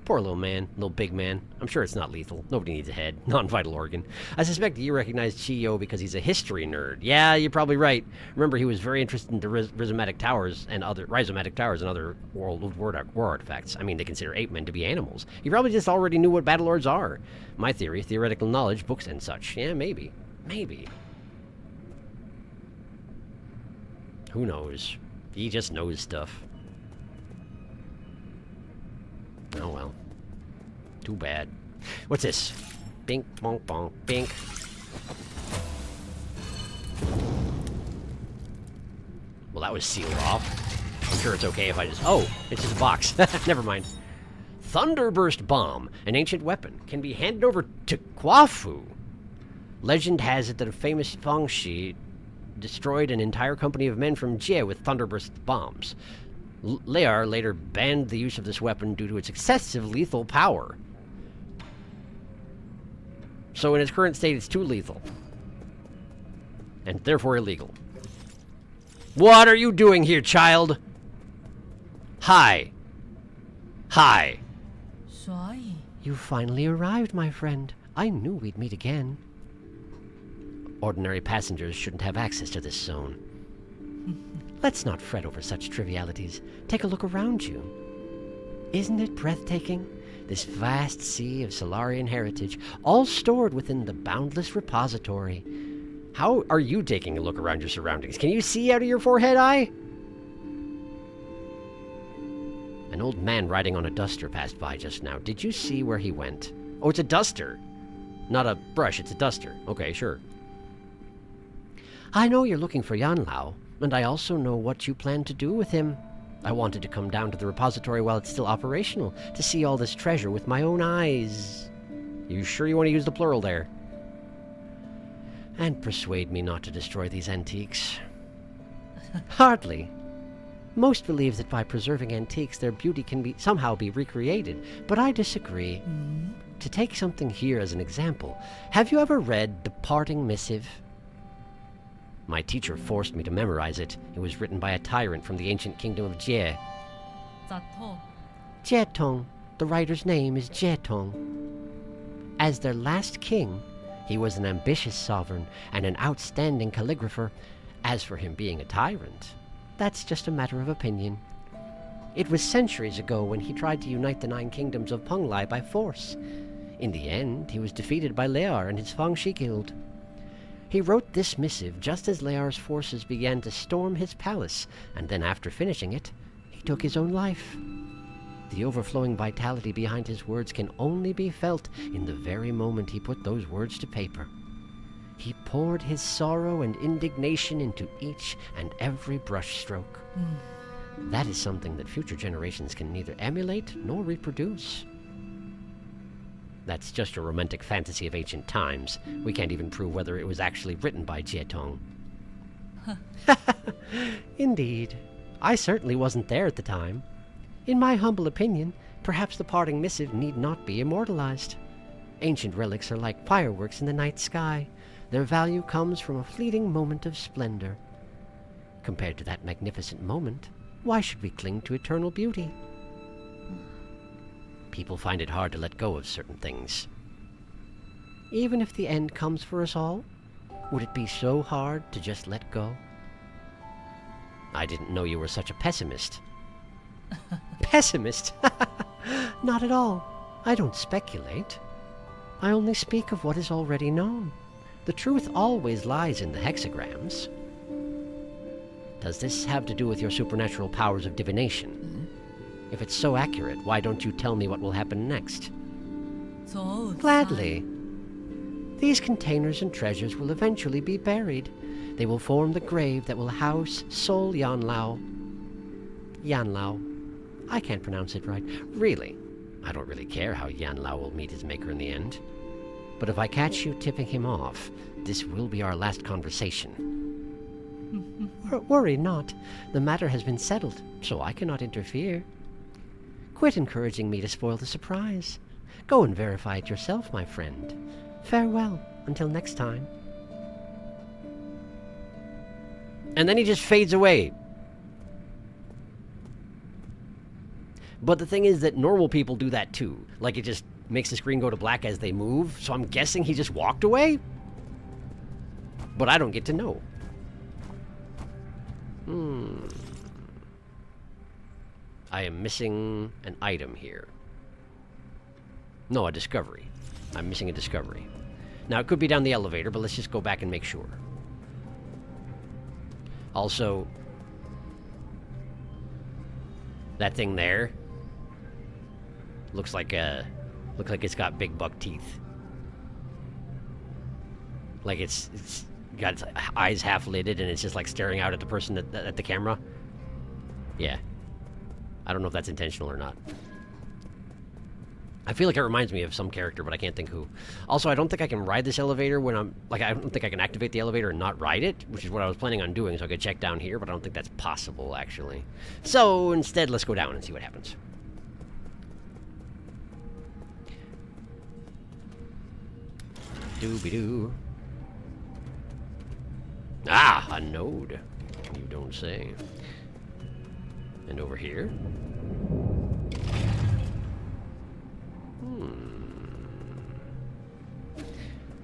[SPEAKER 1] Poor little man, little big man. I'm sure it's not lethal. Nobody needs a head. Non-vital organ. I suspect you recognized Chiyo because he's a history nerd. Yeah, you're probably right. Remember, he was very interested in the rhizomatic towers and other World of War artifacts. I mean, they consider ape men to be animals. He probably just already knew what battlelords are. My theory, theoretical knowledge, books and such. Yeah, maybe. Maybe. Who knows? He just knows stuff. Oh well. Too bad. What's this? Bink, bonk, bonk, bink. Well, that was sealed off. I'm sure it's okay if I just... Oh! It's just a box. Never mind. Thunderburst Bomb, an ancient weapon, can be handed over to Kwafu. Legend has it that a famous Fangshi destroyed an entire company of men from Jie with Thunderburst bombs. Lear later banned the use of this weapon due to its excessive lethal power. So in its current state, it's too lethal. And therefore illegal. What are you doing here, child? Hi. Hi. You finally arrived, my friend. I knew we'd meet again. Ordinary passengers shouldn't have access to this zone. Let's not fret over such trivialities. Take a look around you. Isn't it breathtaking? This vast sea of Solarian heritage, all stored within the boundless repository. How are you taking a look around your surroundings? Can you see out of your forehead eye? An old man riding on a duster passed by just now. Did you see where he went? Oh, it's a duster. Not a brush, it's a duster. Okay, sure. I know you're looking for Yanlao, and I also know what you plan to do with him. I wanted to come down to the repository while it's still operational, to see all this treasure with my own eyes. You sure you want to use the plural there? And persuade me not to destroy these antiques. Hardly. Most believe that by preserving antiques, their beauty can somehow be recreated, but I disagree. To take something here as an example, have you ever read The Parting Missive? My teacher forced me to memorize it. It was written by a tyrant from the ancient kingdom of Jie. Jietong. The writer's name is Jietong. As their last king, he was an ambitious sovereign and an outstanding calligrapher. As for him being a tyrant, that's just a matter of opinion. It was centuries ago when he tried to unite the 9 kingdoms of Penglai by force. In the end, he was defeated by Lear and his Fangshi guild. He wrote this missive just as Lear's forces began to storm his palace, and then after finishing it, he took his own life. The overflowing vitality behind his words can only be felt in the very moment he put those words to paper. He poured his sorrow and indignation into each and every brushstroke. That is something that future generations can neither emulate nor reproduce. That's just a romantic fantasy of ancient times. We can't even prove whether it was actually written by Jietong. Indeed. I certainly wasn't there at the time. In my humble opinion, perhaps the parting missive need not be immortalized. Ancient relics are like fireworks in the night sky. Their value comes from a fleeting moment of splendor. Compared to that magnificent moment, why should we cling to eternal beauty? People find it hard to let go of certain things. Even if the end comes for us all, would it be so hard to just let go? I didn't know you were such a pessimist. Pessimist? Not at all. I don't speculate. I only speak of what is already known. The truth always lies in the hexagrams. Does this have to do with your supernatural powers of divination? If it's so accurate, why don't you tell me what will happen next? Gladly. These containers and treasures will eventually be buried. They will form the grave that will house Sol Yanlao. Yanlao. I can't pronounce it right. Really, I don't really care how Yanlao will meet his maker in the end. But if I catch you tipping him off, this will be our last conversation. Worry not. The matter has been settled, so I cannot interfere. Quit encouraging me to spoil the surprise. Go and verify it yourself, my friend. Farewell, until next time. And then he just fades away. But the thing is that normal people do that too. Like, it just makes the screen go to black as they move, so I'm guessing he just walked away? But I don't get to know. I am missing an item here. No, a discovery. I'm missing a discovery. Now, it could be down the elevator, but let's just go back and make sure. Also, that thing there looks like it's got big buck teeth. Like it's got its eyes half lidded and it's just like staring out at the person at the camera. Yeah. I don't know if that's intentional or not. I feel like it reminds me of some character, but I can't think who. Also, I don't think I can ride this elevator when I'm... Like, I don't think I can activate the elevator and not ride it, which is what I was planning on doing, so I could check down here, but I don't think that's possible, actually. So, instead, let's go down and see what happens. Doobie-doo. Ah, a node. You don't say. And over here?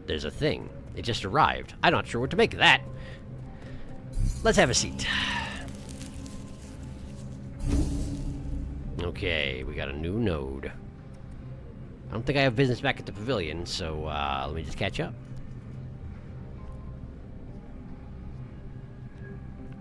[SPEAKER 1] There's a thing. It just arrived. I'm not sure what to make of that. Let's have a seat. Okay, we got a new node. I don't think I have business back at the pavilion, so let me just catch up.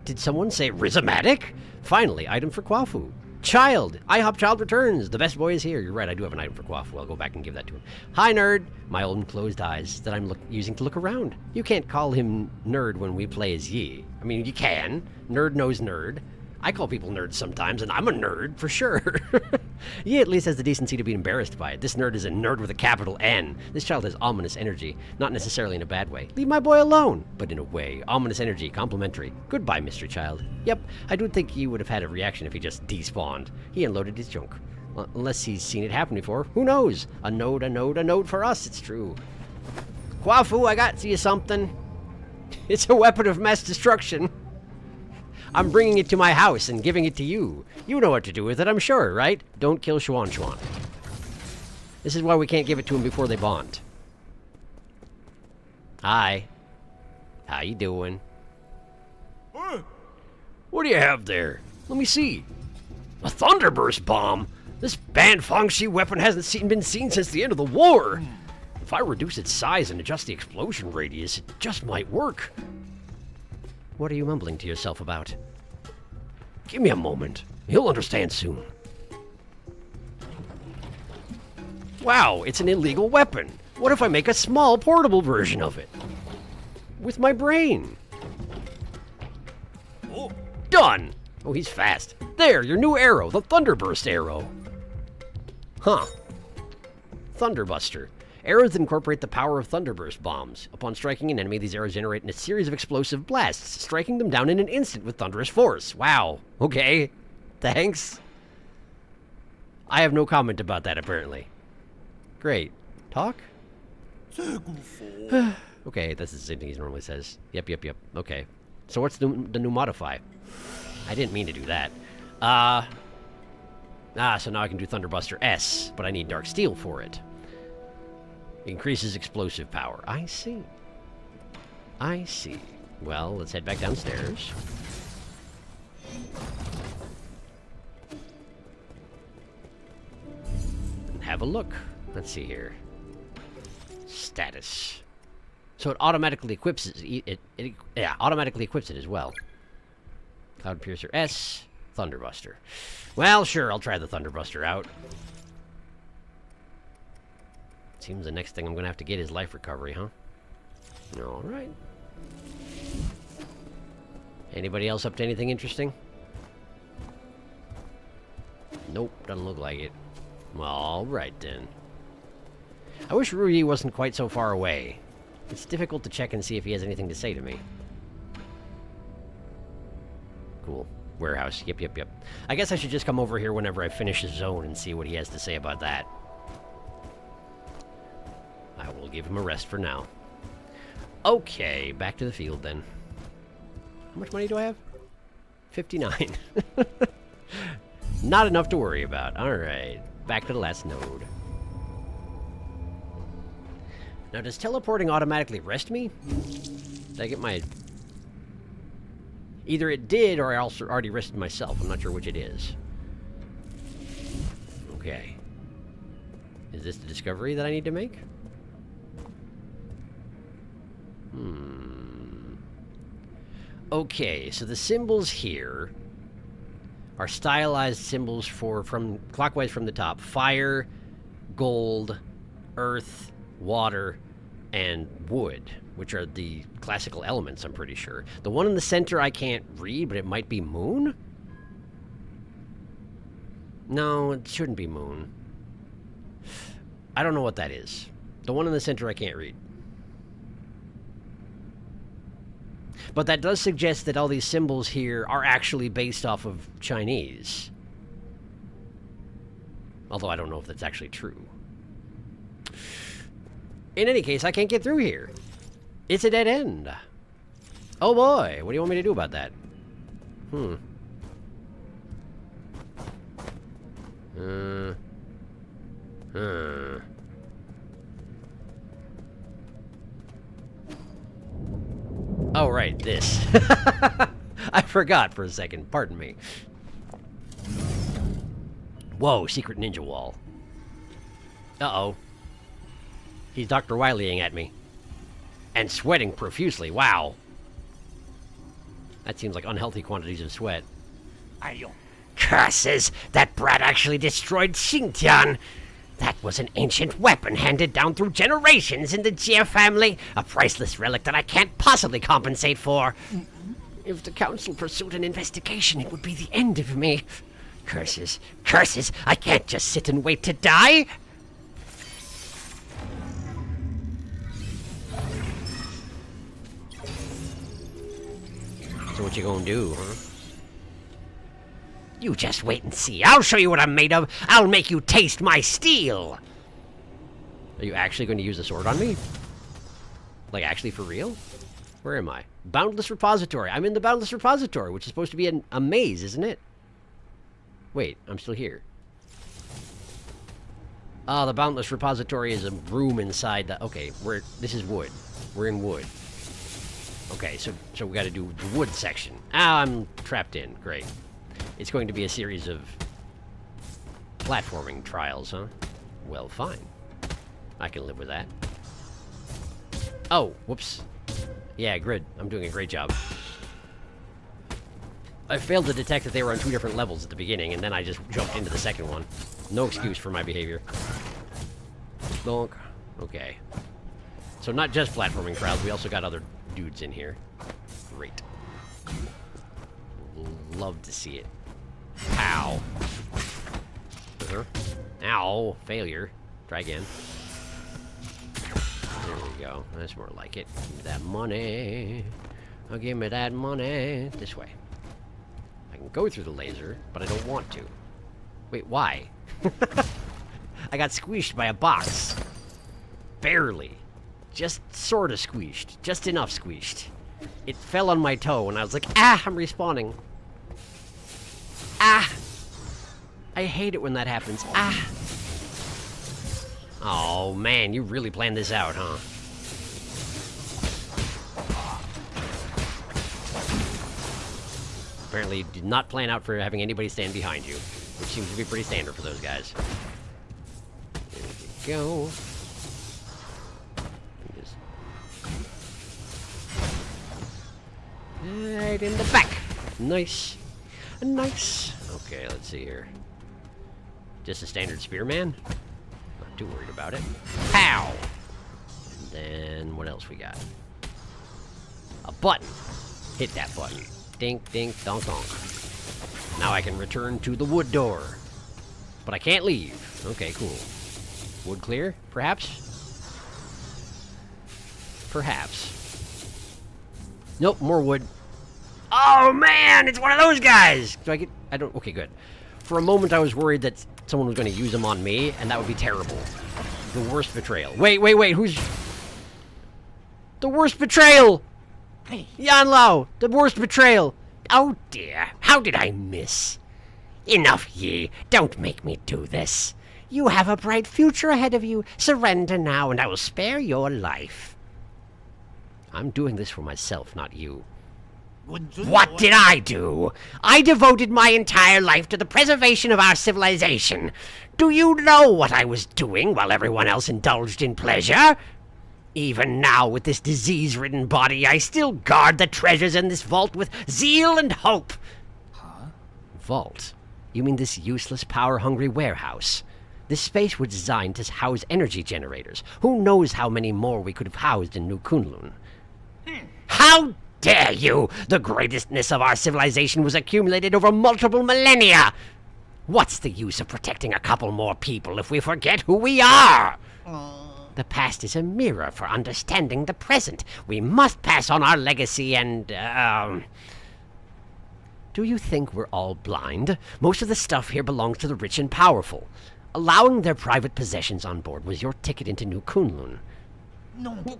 [SPEAKER 1] Did someone say Rhizomatic? Finally, item for Kwafu. Child! IHOP Child returns! The best boy is here. You're right, I do have an item for Kwafu. I'll go back and give that to him. Hi, nerd! My own closed eyes that I'm using to look around. You can't call him nerd when we play as Yi. I mean, you can. Nerd knows nerd. I call people nerds sometimes, and I'm a nerd, for sure. Yi at least has the decency to be embarrassed by it. This nerd is a nerd with a capital N. This child has ominous energy. Not necessarily in a bad way. Leave my boy alone. But in a way. Ominous energy. Complimentary. Goodbye, mystery child. Yep, I do think he would have had a reaction if he just despawned. He unloaded his junk. Well, unless he's seen it happen before. Who knows? A node, a node, a node for us. It's true. Kwafu, I got you something. It's a weapon of mass destruction. I'm bringing it to my house and giving it to you. You know what to do with it, I'm sure, right? Don't kill Xuan Xuan. This is why we can't give it to him before they bond. Hi. How you doing? What do you have there? Let me see. A Thunderburst bomb? This banned Fangxi weapon hasn't been seen since the end of the war. If I reduce its size and adjust the explosion radius, it just might work. What are you mumbling to yourself about? Give me a moment. He'll understand soon. Wow, it's an illegal weapon. What if I make a small portable version of it? With my brain. Oh, done! Oh, he's fast. There, your new arrow, the Thunderburst arrow. Huh. Thunderbuster. Arrows that incorporate the power of Thunderburst bombs. Upon striking an enemy, these arrows generate in a series of explosive blasts, striking them down in an instant with thunderous force. Wow. Okay. Thanks. I have no comment about that, apparently. Great. Talk? Okay, that's the same thing he normally says. Yep. Okay. So what's the new modify? I didn't mean to do that. So now I can do Thunderbuster S, but I need Dark Steel for it. Increases explosive power. I see. Well, let's head back downstairs. And have a look. Let's see here. Status. So it automatically equips it. Automatically equips it as well. Cloud Piercer S, Thunderbuster. Well, sure, I'll try the Thunderbuster out. Seems the next thing I'm gonna have to get is life recovery, huh? Alright. Anybody else up to anything interesting? Nope, doesn't look like it. Alright then. I wish Ruyi wasn't quite so far away. It's difficult to check and see if he has anything to say to me. Cool. Warehouse. Yep. I guess I should just come over here whenever I finish his zone and see what he has to say about that. I will give him a rest for now. Okay, back to the field then. How much money do I have? 59. Not enough to worry about. Alright, back to the last node. Now, does teleporting automatically rest me? Did I get my... Either it did, or I also already rested myself. I'm not sure which it is. Okay. Is this the discovery that I need to make? Okay, so the symbols here are stylized symbols for, from clockwise from the top, fire, gold, earth, water, and wood, which are the classical elements, I'm pretty sure. The one in the center I can't read, but it might be moon? No, it shouldn't be moon. I don't know what that is. The one in the center I can't read. But that does suggest that all these symbols here are actually based off of Chinese. Although I don't know if that's actually true. In any case, I can't get through here. It's a dead end. Oh boy, what do you want me to do about that? Oh, right, this. I forgot for a second, pardon me. Whoa, secret ninja wall. Uh-oh. He's Dr. Wileying at me. And sweating profusely, wow. That seems like unhealthy quantities of sweat. Curses! That brat actually destroyed Xingtian! That was an ancient weapon handed down through generations in the Jie family. A priceless relic that I can't possibly compensate for. If the council pursued an investigation, it would be the end of me. Curses! Curses! I can't just sit and wait to die! So what you gonna do, huh? You just wait and see. I'll show you what I'm made of. I'll make you taste my steel. Are you actually going to use the sword on me? Like, actually for real? Where am I? Boundless Repository. I'm in the Boundless Repository, which is supposed to be a maze, isn't it? Wait, I'm still here. Ah, the Boundless Repository is a room inside the... Okay, this is wood. We're in wood. Okay, so we gotta do the wood section. Ah, I'm trapped in. Great. It's going to be a series of platforming trials, huh? Well, fine. I can live with that. Oh, whoops. Yeah, grid. I'm doing a great job. I failed to detect that they were on 2 different levels at the beginning, and then I just jumped into the second one. No excuse for my behavior. Donk. Okay. So not just platforming trials, we also got other dudes in here. Great. Love to see it. Ow. Ow. Failure. Try again. There we go. That's more like it. Give me that money. Oh, give me that money. This way. I can go through the laser, but I don't want to. Wait, why? I got squished by a box. Barely. Just sort of squished. Just enough squished. It fell on my toe, and I was like, ah, I'm respawning. Ah! I hate it when that happens. Ah! Oh, man, you really planned this out, huh? Apparently, you did not plan out for having anybody stand behind you, which seems to be pretty standard for those guys. There we go. Just... right in the back. Nice. Nice. Okay, let's see here. Just a standard spearman? Not too worried about it. Pow! And then, what else we got? A button. Hit that button. Dink, dink, donk, donk. Now I can return to the wood door. But I can't leave. Okay, cool. Wood clear, perhaps? Perhaps. Nope, more wood. Oh, man! It's one of those guys! Do I get... I don't... Okay, good. For a moment, I was worried that someone was going to use them on me, and that would be terrible. The worst betrayal. Wait, who's... The worst betrayal! Yan Lao! The worst betrayal! Oh, dear. How did I miss? Enough, ye. Don't make me do this. You have a bright future ahead of you. Surrender now, and I will spare your life. I'm doing this for myself, not you. What did I do? I devoted my entire life to the preservation of our civilization. Do you know what I was doing while everyone else indulged in pleasure? Even now, with this disease-ridden body, I still guard the treasures in this vault with zeal and hope.
[SPEAKER 2] Huh?
[SPEAKER 1] Vault? You mean this useless, power-hungry warehouse? This space was designed to house energy generators. Who knows how many more we could have housed in New Kunlun? How dare you! The greatestness of our civilization was accumulated over multiple millennia! What's the use of protecting a couple more people if we forget who we are? The past is a mirror for understanding the present. We must pass on our legacy and, Do you think we're all blind? Most of the stuff here belongs to the rich and powerful. Allowing their private possessions on board was your ticket into New Kunlun.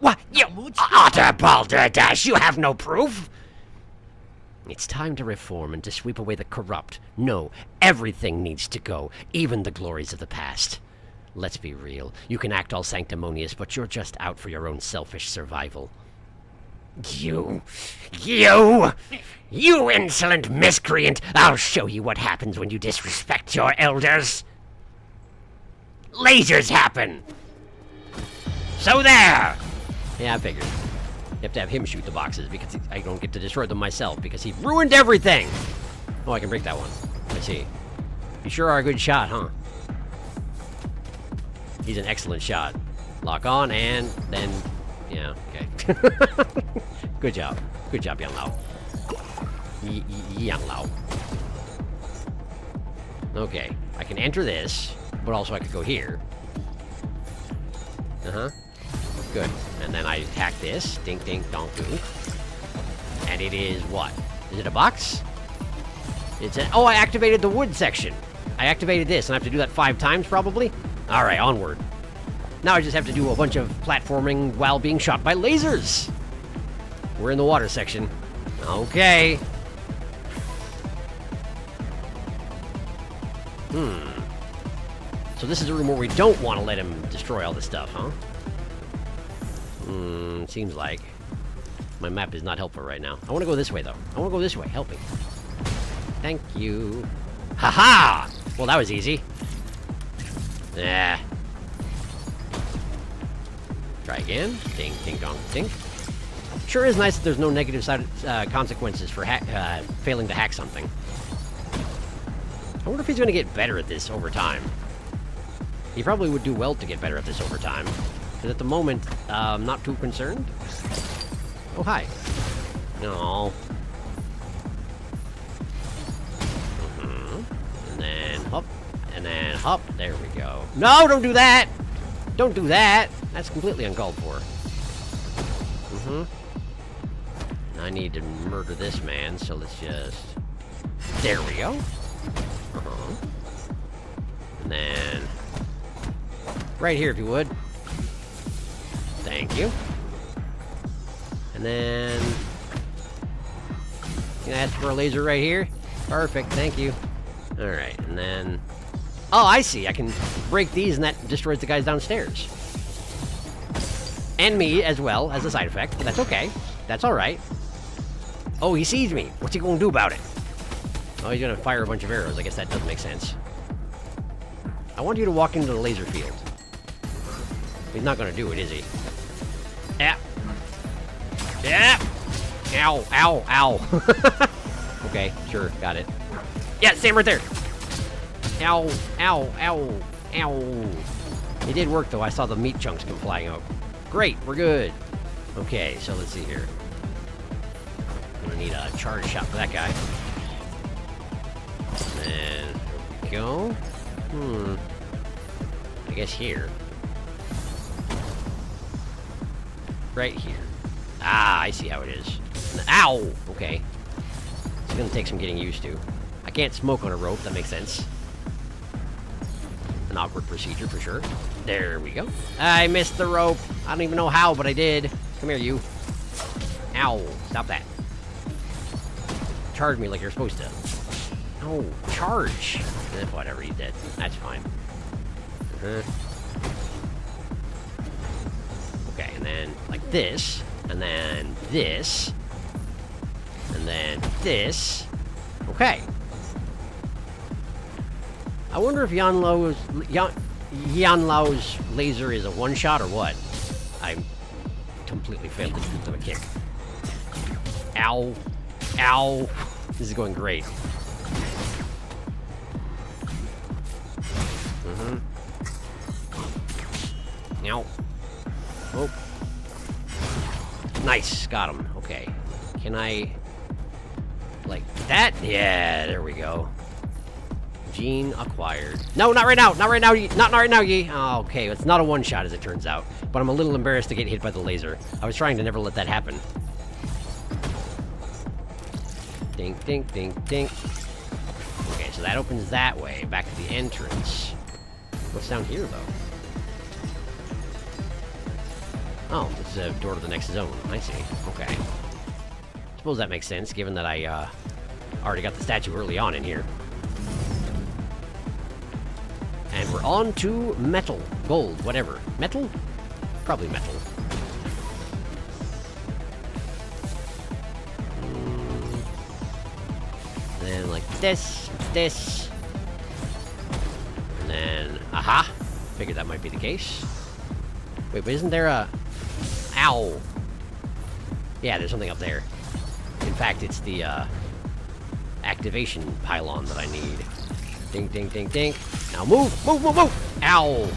[SPEAKER 1] What? You utter balderdash! You have no proof! It's time to reform and to sweep away the corrupt. No, everything needs to go, even the glories of the past. Let's be real. You can act all sanctimonious, but you're just out for your own selfish survival. You insolent miscreant! I'll show you what happens when you disrespect your elders. Lasers happen! So there! Yeah, I figured. You have to have him shoot the boxes because I don't get to destroy them myself because he ruined everything! Oh, I can break that one. I see. You sure are a good shot, huh? He's an excellent shot. Lock on and then... Yeah, okay. Good job. Good job, Yang Lao. Yang Lao. Okay, I can enter this, but also I could go here. Uh-huh. Good. And then I hack this. Ding, ding, donk, doo. And it is what? Is it a box? It's a... Oh, I activated the wood section. I activated this, and I have to do that 5 times, probably? Alright, onward. Now I just have to do a bunch of platforming while being shot by lasers. We're in the water section. Okay. So this is a room where we don't want to let him destroy all this stuff, huh? Seems like. My map is not helpful right now. I want to go this way, though. I want to go this way. Help me. Thank you. Ha-ha! Well, that was easy. Yeah. Try again. Ding, ding, dong, ding. Sure is nice that there's no negative side consequences for failing to hack something. I wonder if he's going to get better at this over time. He probably would do well to get better at this over time. Because at the moment, I'm not too concerned. Oh, hi. No. And then hop. And then hop. There we go. No, don't do that! Don't do that! That's completely uncalled for. I need to murder this man, so let's just... There we go. And then... Right here, if you would. Thank you. And then... Can I ask for a laser right here? Perfect, thank you. Alright, and then... Oh, I see. I can break these and that destroys the guys downstairs. And me as well, as a side effect, but that's okay. That's alright. Oh, he sees me. What's he gonna do about it? Oh, he's gonna fire a bunch of arrows. I guess that does make sense. I want you to walk into the laser field. He's not gonna do it, is he? Yeah. Yeah. Ow, ow, ow. Okay, sure, got it. Yeah, stand right there. Ow, ow, ow, ow. It did work, though. I saw the meat chunks come flying out. Great, we're good. Okay, so let's see here. I'm gonna need a charge shot for that guy. And there we go. I guess here. Right here. Ah, I see how it is. Ow! Okay. It's gonna take some getting used to. I can't smoke on a rope, that makes sense. An awkward procedure for sure. There we go. I missed the rope. I don't even know how, but I did. Come here, you. Ow. Stop that. Charge me like you're supposed to. No, charge. Whatever, he's dead. That's fine. Okay, and then like this, and then this, and then this. Okay. I wonder if Yan Lao's laser is a one-shot or what? I completely failed to shoot them a kick. Ow. Ow. This is going great. Ow. Oh. Nice. Got him. Okay. Can I... Like that? Yeah, there we go. Gene acquired. No, not right now. Not right now. Not right now, Yi. Oh, okay, it's not a one-shot as it turns out. But I'm a little embarrassed to get hit by the laser. I was trying to never let that happen. Dink, dink, dink, dink. Okay, so that opens that way, back to the entrance. What's down here, though? Oh, it's a door to the next zone. I see. Okay. Suppose that makes sense, given that I, already got the statue early on in here. And we're on to metal. Gold, whatever. Metal? Probably metal. Then like this, and then, aha! Figured that might be the case. Wait, but isn't there a... Ow! Yeah, there's something up there. In fact, it's the, activation pylon that I need. Ding, ding, ding, ding. Now move, move, move, move! Ow!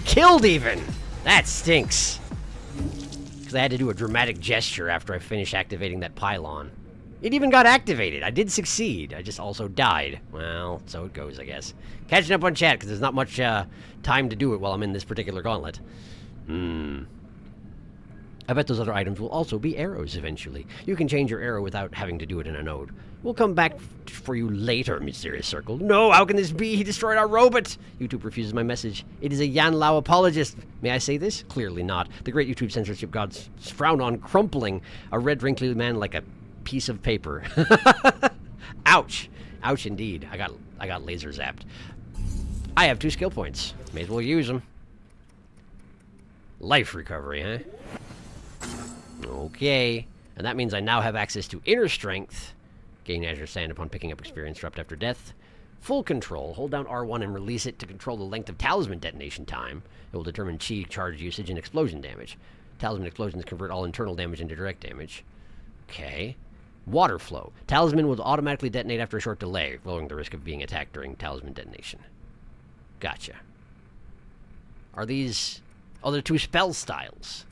[SPEAKER 1] Killed even! That stinks! Because I had to do a dramatic gesture after I finished activating that pylon. It even got activated. I did succeed. I just also died. Well, so it goes, I guess. Catching up on chat, because there's not much time to do it while I'm in this particular gauntlet. I bet those other items will also be arrows eventually. You can change your arrow without having to do it in a node. We'll come back for you later, Mysterious Circle. No, how can this be? He destroyed our robot! YouTube refuses my message. It is a Yan Lao apologist. May I say this? Clearly not. The great YouTube censorship gods frown on crumpling a red wrinkly man like a piece of paper. Ouch. Ouch indeed. I got laser zapped. I have 2 skill points. May as well use them. Life recovery, huh? Okay. And that means I now have access to inner strength. Gain Azure Sand upon picking up experience dropped after death. Full control. Hold down R1 and release it to control the length of talisman detonation time. It will determine chi charge usage and explosion damage. Talisman explosions convert all internal damage into direct damage. Okay. Water flow. Talisman will automatically detonate after a short delay, lowering the risk of being attacked during talisman detonation. Gotcha. Are these... Oh, they're 2 spell styles,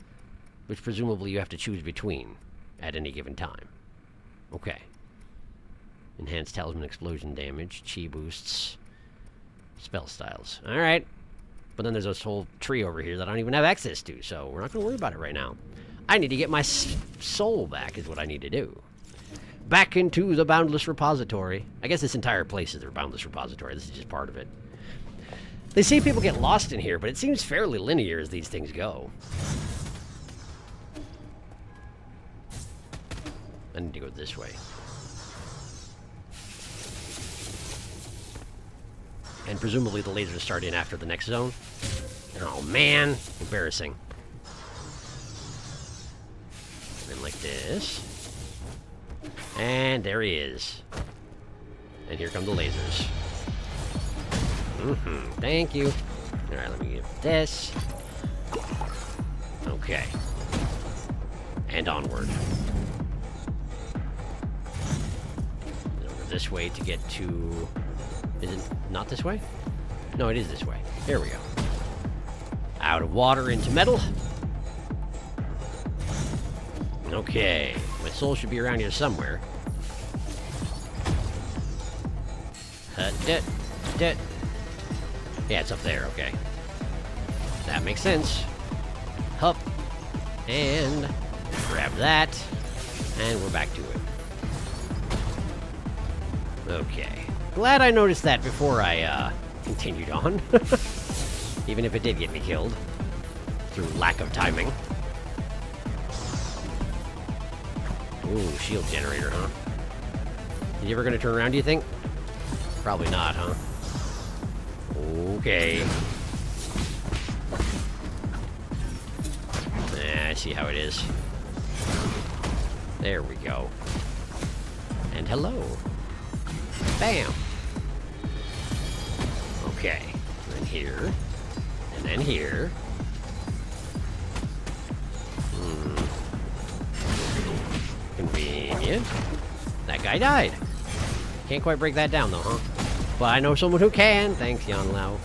[SPEAKER 1] which presumably you have to choose between at any given time. Okay. Enhanced talisman explosion damage, chi boosts, spell styles. Alright. But then there's this whole tree over here that I don't even have access to, so we're not going to worry about it right now. I need to get my soul back is what I need to do. Back into the Boundless Repository. I guess this entire place is their Boundless Repository. This is just part of it. They say people get lost in here, but it seems fairly linear as these things go. I need to go this way. And presumably the lasers start in after the next zone. Oh man, embarrassing. Then like this. And there he is. And here come the lasers. Thank you. Alright, let me get this. Okay. And onward. And over this way to get to... Is it not this way? No, it is this way. There we go. Out of water into metal. Okay. My soul should be around here somewhere. Yeah, it's up there, okay. That makes sense. Hup. And grab that. And we're back to it. Okay. Glad I noticed that before I, continued on. Even if it did get me killed. Through lack of timing. Ooh, shield generator, huh? Is he ever gonna turn around, do you think? Probably not, huh? Okay. I see how it is. There we go. And hello. Bam! Okay. And then here. And then here. Convenient. That guy died. Can't quite break that down, though, huh? But I know someone who can. Thanks, Yan Lao.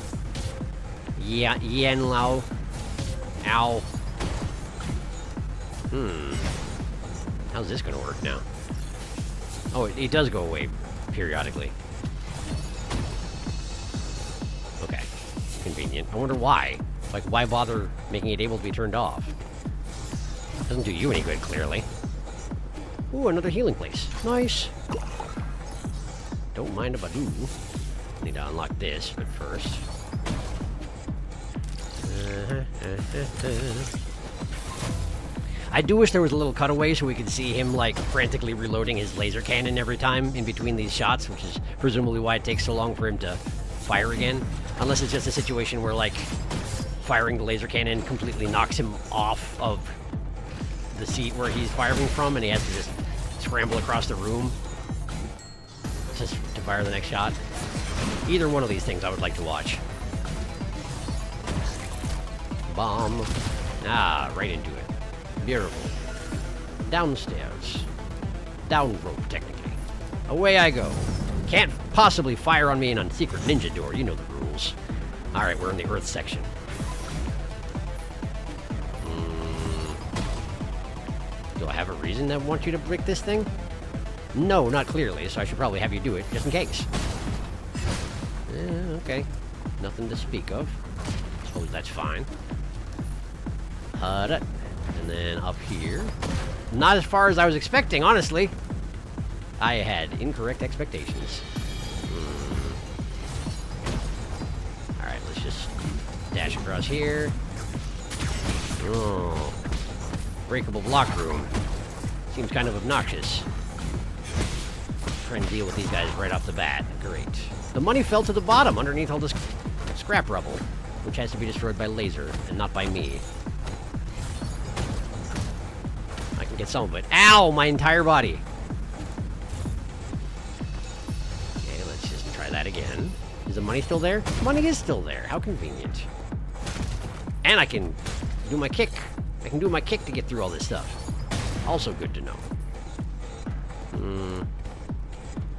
[SPEAKER 1] Yeah, Yan Lao. Ow. How's this gonna work now? Oh, it does go away periodically. Convenient. I wonder why. Like, why bother making it able to be turned off? Doesn't do you any good, clearly. Ooh, another healing place. Nice. Don't mind if I do. Need to unlock this, but first. I do wish there was a little cutaway so we could see him, like, frantically reloading his laser cannon every time in between these shots, which is presumably why it takes so long for him to fire again. Unless it's just a situation where, like, firing the laser cannon completely knocks him off of the seat where he's firing from, and he has to just scramble across the room just to fire the next shot. Either one of these things I would like to watch. Bomb. Ah, right into it. Beautiful. Downstairs. Down rope, technically. Away I go. Can't possibly fire on me in a secret ninja door. You know the rules. Alright, we're in the Earth section. Do I have a reason to want you to break this thing? No, not clearly, so I should probably have you do it, just in case. Okay. Nothing to speak of. Suppose that's fine. And then up here. Not as far as I was expecting, honestly. I had incorrect expectations. Alright, let's just dash across here. Oh. Breakable block room. Seems kind of obnoxious. Trying to deal with these guys right off the bat. Great. The money fell to the bottom underneath all this scrap rubble, which has to be destroyed by laser, and not by me. I can get some of it. Ow! My entire body! Okay, let's just try that again. Is the money still there? Money is still there. How convenient. And I can do my kick. I can do my kick to get through all this stuff. Also good to know.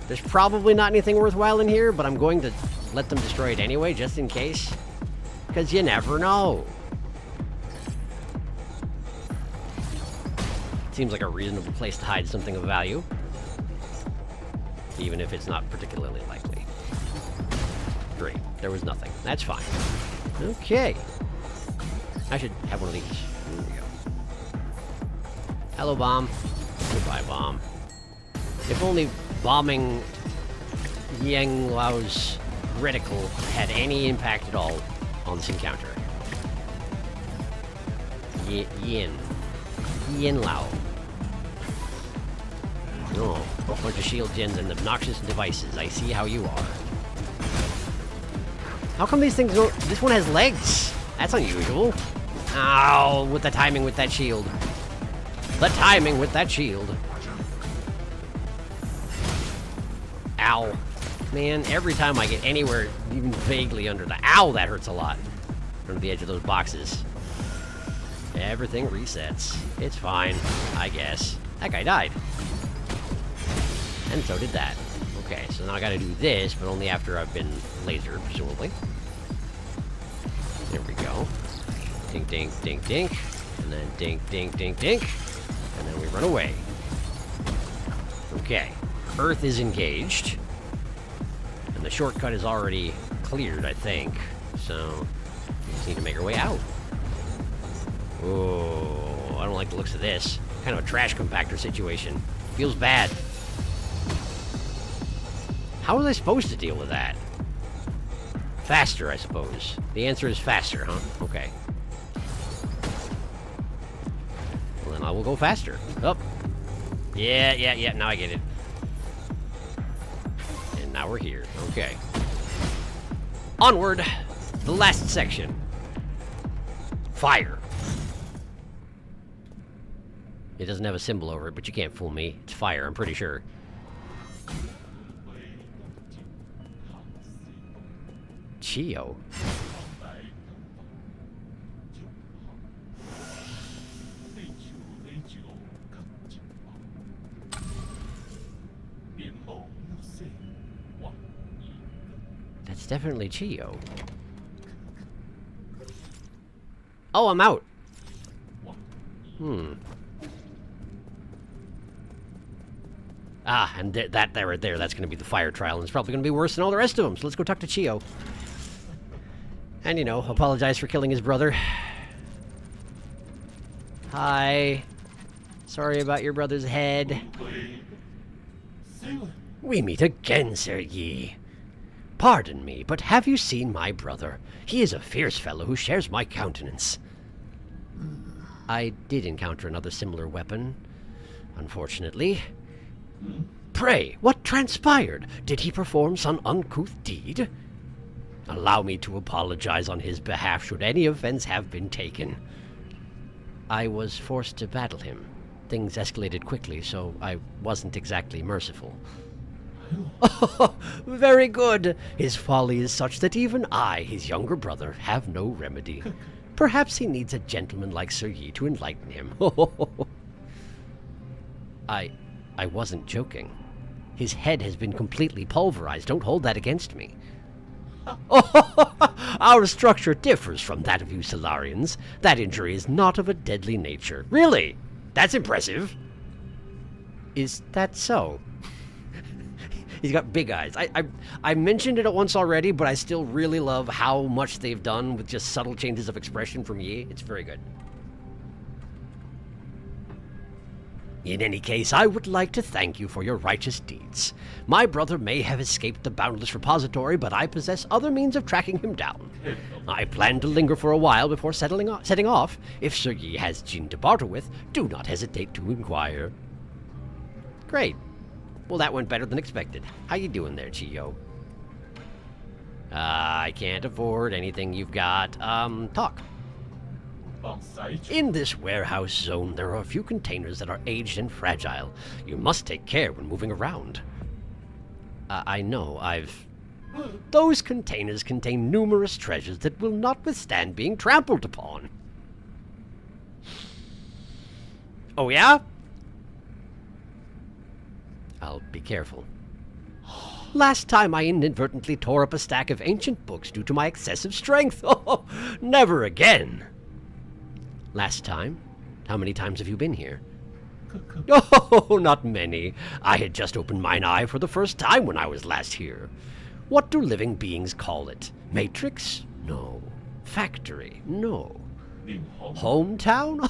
[SPEAKER 1] There's probably not anything worthwhile in here, but I'm going to let them destroy it anyway, just in case. Because you never know. Seems like a reasonable place to hide something of value. Even if it's not particularly likely. Great. There was nothing. That's fine. Okay. I should have one of these. Here we go. Hello, bomb. Goodbye, bomb. If only bombing Yang Lao's reticle had any impact at all on this encounter. Yin Lao. Oh, a bunch of shield gens and obnoxious devices. I see how you are. How come these things don't... This one has legs. That's unusual. Ow, with the timing with that shield. The timing with that shield. Ow. Man, every time I get anywhere even vaguely under the... Ow, that hurts a lot. Under the edge of those boxes. Everything resets. It's fine, I guess. That guy died. And so did that. Okay, so now I gotta do this, but only after I've been lasered, presumably. There we go. Dink, dink, dink, dink. And then dink, dink, dink, dink. And then we run away. Okay. Earth is engaged. And the shortcut is already cleared, I think. So, we just need to make our way out. Oh, I don't like the looks of this. Kind of a trash compactor situation. Feels bad. How was I supposed to deal with that? Faster, I suppose. The answer is faster, huh? Okay. Well, then I will go faster. Up. Yeah, now I get it. And now we're here. Okay. Onward! The last section. Fire. It doesn't have a symbol over it, but you can't fool me. It's fire, I'm pretty sure. Chio. That's definitely Chio. Oh, I'm out. Ah, and that right there, that's going to be the fire trial, and it's probably going to be worse than all the rest of them, so let's go talk to Chio. And, you know, apologize for killing his brother. Hi. Sorry about your brother's head. We meet again, Sergei. Pardon me, but have you seen my brother? He is a fierce fellow who shares my countenance. I did encounter another similar weapon, unfortunately. Pray, what transpired? Did he perform some uncouth deed? Allow me to apologize on his behalf should any offense have been taken. I was forced to battle him. Things escalated quickly, so I wasn't exactly merciful. Oh, very good. His folly is such that even I, his younger brother, have no remedy. Perhaps he needs a gentleman like Sergei to enlighten him. I wasn't joking. His head has been completely pulverized. Don't hold that against me. Our structure differs from that of you Solarians. That injury is not of a deadly nature. Really? That's impressive. Is that so? He's got big eyes. I mentioned it once already, but I still really love how much they've done with just subtle changes of expression from Yi. It's very good. In any case, I would like to thank you for your righteous deeds. My brother may have escaped the boundless repository, but I possess other means of tracking him down. I plan to linger for a while before setting off. If Sergei has Jin to barter with, do not hesitate to inquire. Great. Well, that went better than expected. How you doing there, Chiyo? I can't afford anything you've got. Talk. In this warehouse zone, there are a few containers that are aged and fragile. You must take care when moving around. I know, Those containers contain numerous treasures that will not withstand being trampled upon. Oh, yeah? I'll be careful. Last time I inadvertently tore up a stack of ancient books due to my excessive strength. Oh, never again. Last time? How many times have you been here? Oh, not many. I had just opened mine eye for the first time when I was last here. What do living beings call it? Matrix? No. Factory? No. Hometown?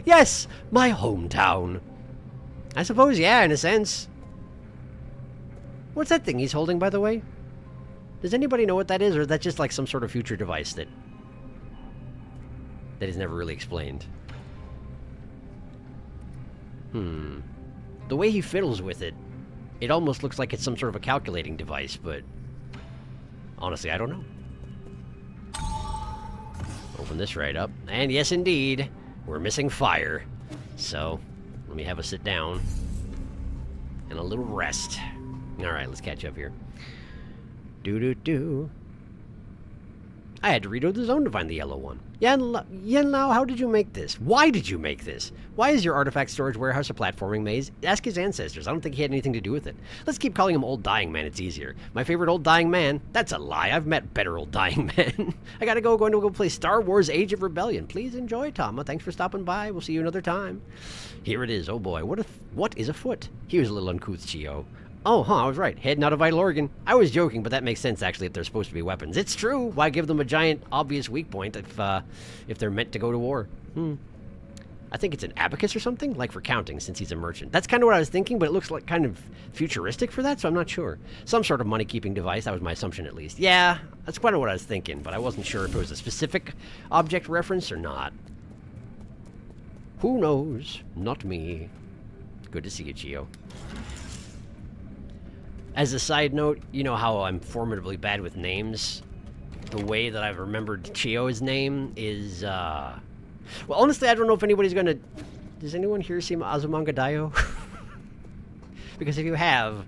[SPEAKER 1] Yes, my hometown. I suppose, yeah, in a sense. What's that thing he's holding, by the way? Does anybody know what that is, or is that just like some sort of future device that is never really explained? The way he fiddles with it, it almost looks like it's some sort of a calculating device, but honestly, I don't know. Open this right up, and yes, indeed, we're missing fire. So, let me have a sit down and a little rest. Alright, let's catch up here. I had to redo the zone to find the yellow one. Yenlao, how did you make this? Why did you make this? Why is your artifact storage warehouse a platforming maze? Ask his ancestors. I don't think he had anything to do with it. Let's keep calling him Old Dying Man. It's easier. My favorite Old Dying Man? That's a lie. I've met better Old Dying Men. I gotta go. Going to go play Star Wars Age of Rebellion. Please enjoy, Tama. Thanks for stopping by. We'll see you another time. Here it is. Oh boy. What is afoot? Here's a little uncouth Chio. Oh, I was right. Head, not a vital organ. I was joking, but that makes sense, actually, if they're supposed to be weapons. It's true. Why give them a giant, obvious weak point if they're meant to go to war? I think it's an abacus or something, like for counting, since he's a merchant. That's kind of what I was thinking, but it looks like kind of futuristic for that, so I'm not sure. Some sort of money-keeping device. That was my assumption, at least. Yeah, that's kind of what I was thinking, but I wasn't sure if it was a specific object reference or not. Who knows? Not me. Good to see you, Chio. As a side note, you know how I'm formidably bad with names? The way that I've remembered Chio's name is, well, honestly, I don't know if anybody's gonna... Does anyone here see Azumanga Daioh? Because if you have,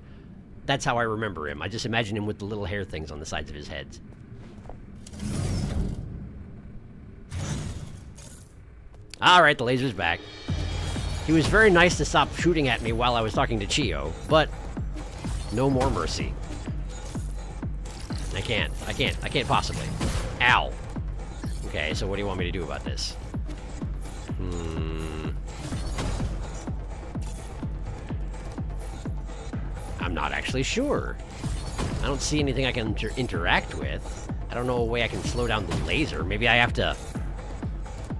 [SPEAKER 1] that's how I remember him. I just imagine him with the little hair things on the sides of his head. Alright, the laser's back. He was very nice to stop shooting at me while I was talking to Chio, but... no more mercy. I can't possibly. Ow. Okay, so what do you want me to do about this? I'm not actually sure. I don't see anything I can interact with. I don't know a way I can slow down the laser. Maybe I have to...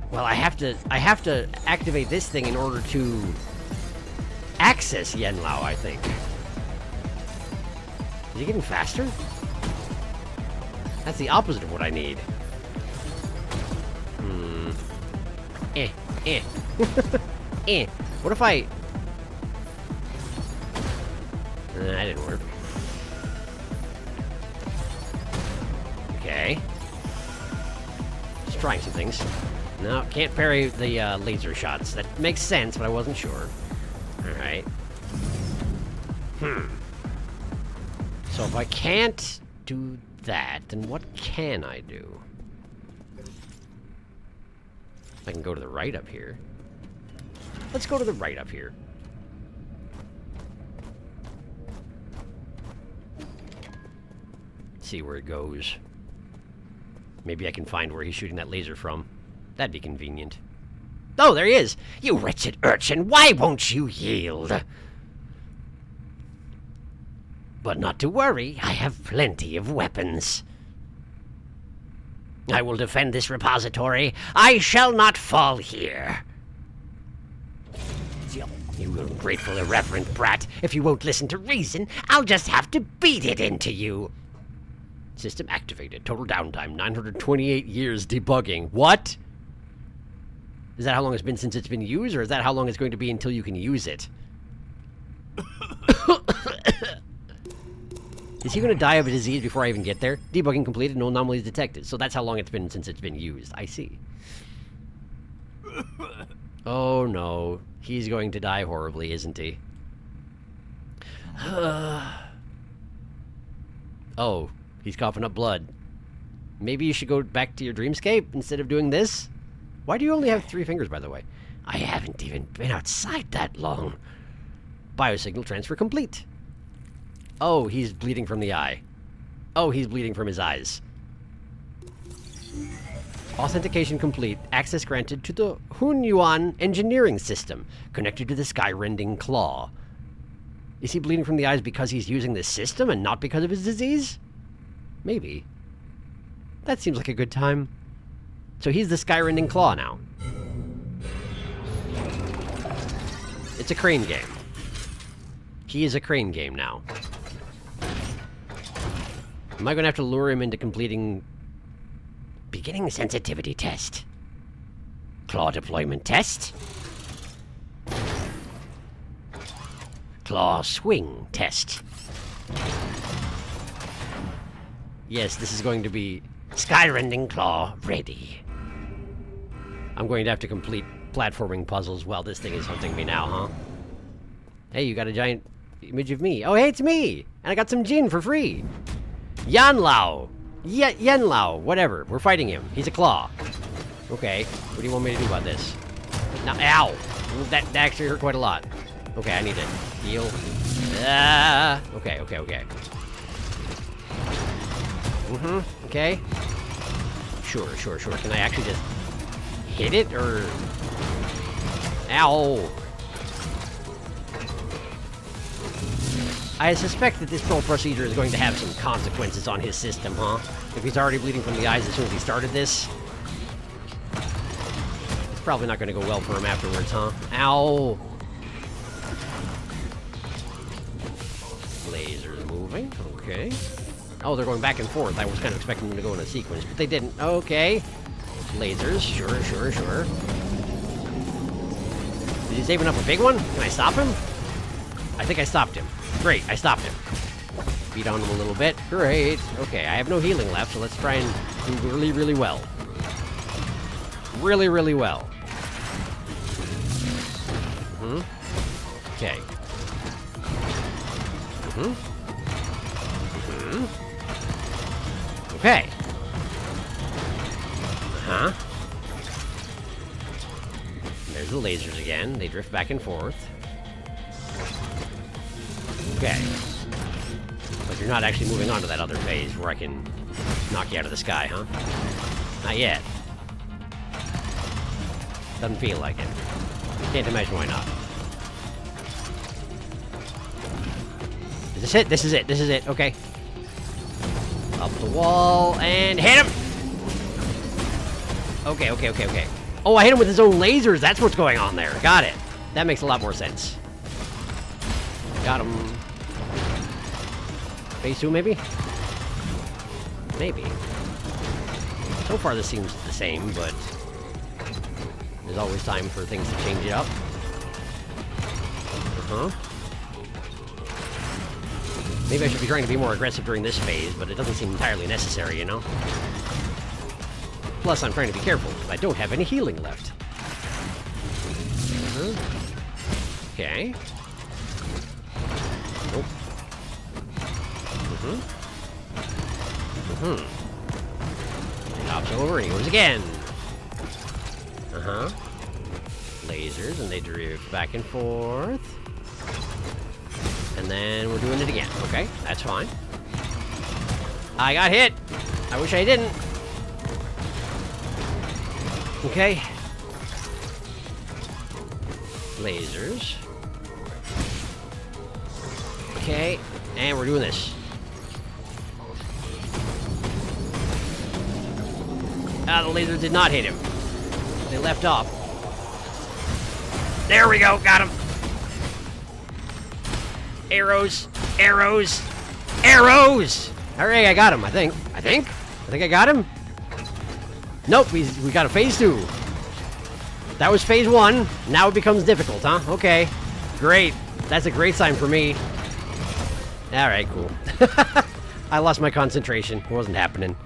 [SPEAKER 1] Well, I have to activate this thing in order to access Yenlao, I think. Is he getting faster? That's the opposite of what I need. What if I... that didn't work. Okay. Just trying some things. No, can't parry the laser shots. That makes sense, but I wasn't sure. Alright. So if I can't do that, then what can I do? I can go to the right up here. Let's go to the right up here. See where it goes. Maybe I can find where he's shooting that laser from. That'd be convenient. Oh, there he is! You wretched urchin, why won't you yield? But not to worry, I have plenty of weapons. I will defend this repository. I shall not fall here. You ungrateful, irreverent brat. If you won't listen to reason, I'll just have to beat it into you. System activated. Total downtime, 928 years debugging. What? Is that how long it's been since it's been used, or is that how long it's going to be until you can use it? Is he going to die of a disease before I even get there? Debugging completed, no anomalies detected. So that's how long it's been since it's been used. I see. Oh no. He's going to die horribly, isn't he? Oh, he's coughing up blood. Maybe you should go back to your dreamscape instead of doing this? Why do you only have 3 fingers, by the way? I haven't even been outside that long. Biosignal transfer complete. Oh, he's bleeding from the eye. Oh, he's bleeding from his eyes. Authentication complete. Access granted to the Hunyuan engineering system, connected to the Skyrending Claw. Is he bleeding from the eyes because he's using this system and not because of his disease? Maybe. That seems like a good time. So he's the Skyrending Claw now. It's a crane game. He is a crane game now. Am I going to have to lure him into completing... Beginning sensitivity test. Claw deployment test. Claw swing test. Yes, this is going to be Skyrending Claw ready. I'm going to have to complete platforming puzzles while this thing is hunting me now, huh? Hey, you got a giant image of me. Oh, hey, it's me! And I got some Jin for free! Yanlao! Yenlao, whatever. We're fighting him. He's a claw. Okay, what do you want me to do about this? Now, ow! That actually hurt quite a lot. Okay, I need to heal. Okay. Okay. Sure. Can I actually just hit it, or... Ow! I suspect that this whole procedure is going to have some consequences on his system, huh? If he's already bleeding from the eyes as soon as he started this. It's probably not going to go well for him afterwards, huh? Ow! Lasers moving, okay. Oh, they're going back and forth. I was kind of expecting them to go in a sequence, but they didn't. Okay. Lasers, sure. Did he save enough a big one? Can I stop him? I think I stopped him. Great, I stopped him. Beat on him a little bit. Great. Okay, I have no healing left, so let's try and do really well. Really well. Okay. Okay. There's the lasers again. They drift back and forth. Okay. But you're not actually moving on to that other phase where I can knock you out of the sky, huh? Not yet. Doesn't feel like it. Can't imagine why not. Is this it? This is it. Okay. Up the wall and hit him! Okay. Oh, I hit him with his own lasers. That's what's going on there. Got it. That makes a lot more sense. Got him. Phase 2, maybe? Maybe. So far, this seems the same, but there's always time for things to change it up. Maybe I should be trying to be more aggressive during this phase, but it doesn't seem entirely necessary, you know? Plus, I'm trying to be careful, because I don't have any healing left. Okay. Nope. He hops over and he goes again. Lasers, and they drift back and forth. And then we're doing it again. Okay, that's fine. I got hit. I wish I didn't. Okay. Lasers. Okay, and we're doing this. Ah, the lasers did not hit him. They left off. There we go, got him. Arrows, arrows, arrows! Alright, I got him, I think. I think I got him. Nope, we got a phase 2. That was phase 1. Now it becomes difficult, huh? Okay. Great. That's a great sign for me. Alright, cool. I lost my concentration. It wasn't happening.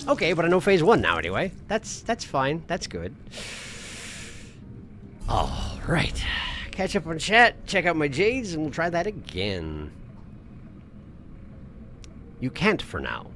[SPEAKER 1] Okay, but I know phase 1 now anyway. That's fine. That's good. Alright. Catch up on chat, check out my Jades, and we'll try that again. You can't for now.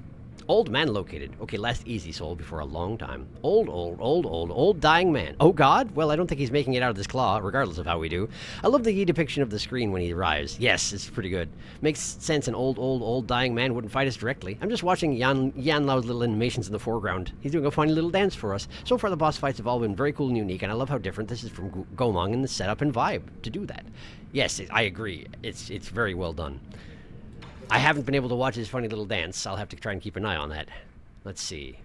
[SPEAKER 1] Old man located. Okay, last easy soul before a long time. Old dying man. Oh god? Well, I don't think he's making it out of this claw, regardless of how we do. I love the depiction of the screen when he arrives. Yes, it's pretty good. Makes sense an old dying man wouldn't fight us directly. I'm just watching Yan Lao's little animations in the foreground. He's doing a funny little dance for us. So far the boss fights have all been very cool and unique, and I love how different this is from Gomong in the setup and vibe to do that. Yes, I agree. It's very well done. I haven't been able to watch his funny little dance. I'll have to try and keep an eye on that. Let's see.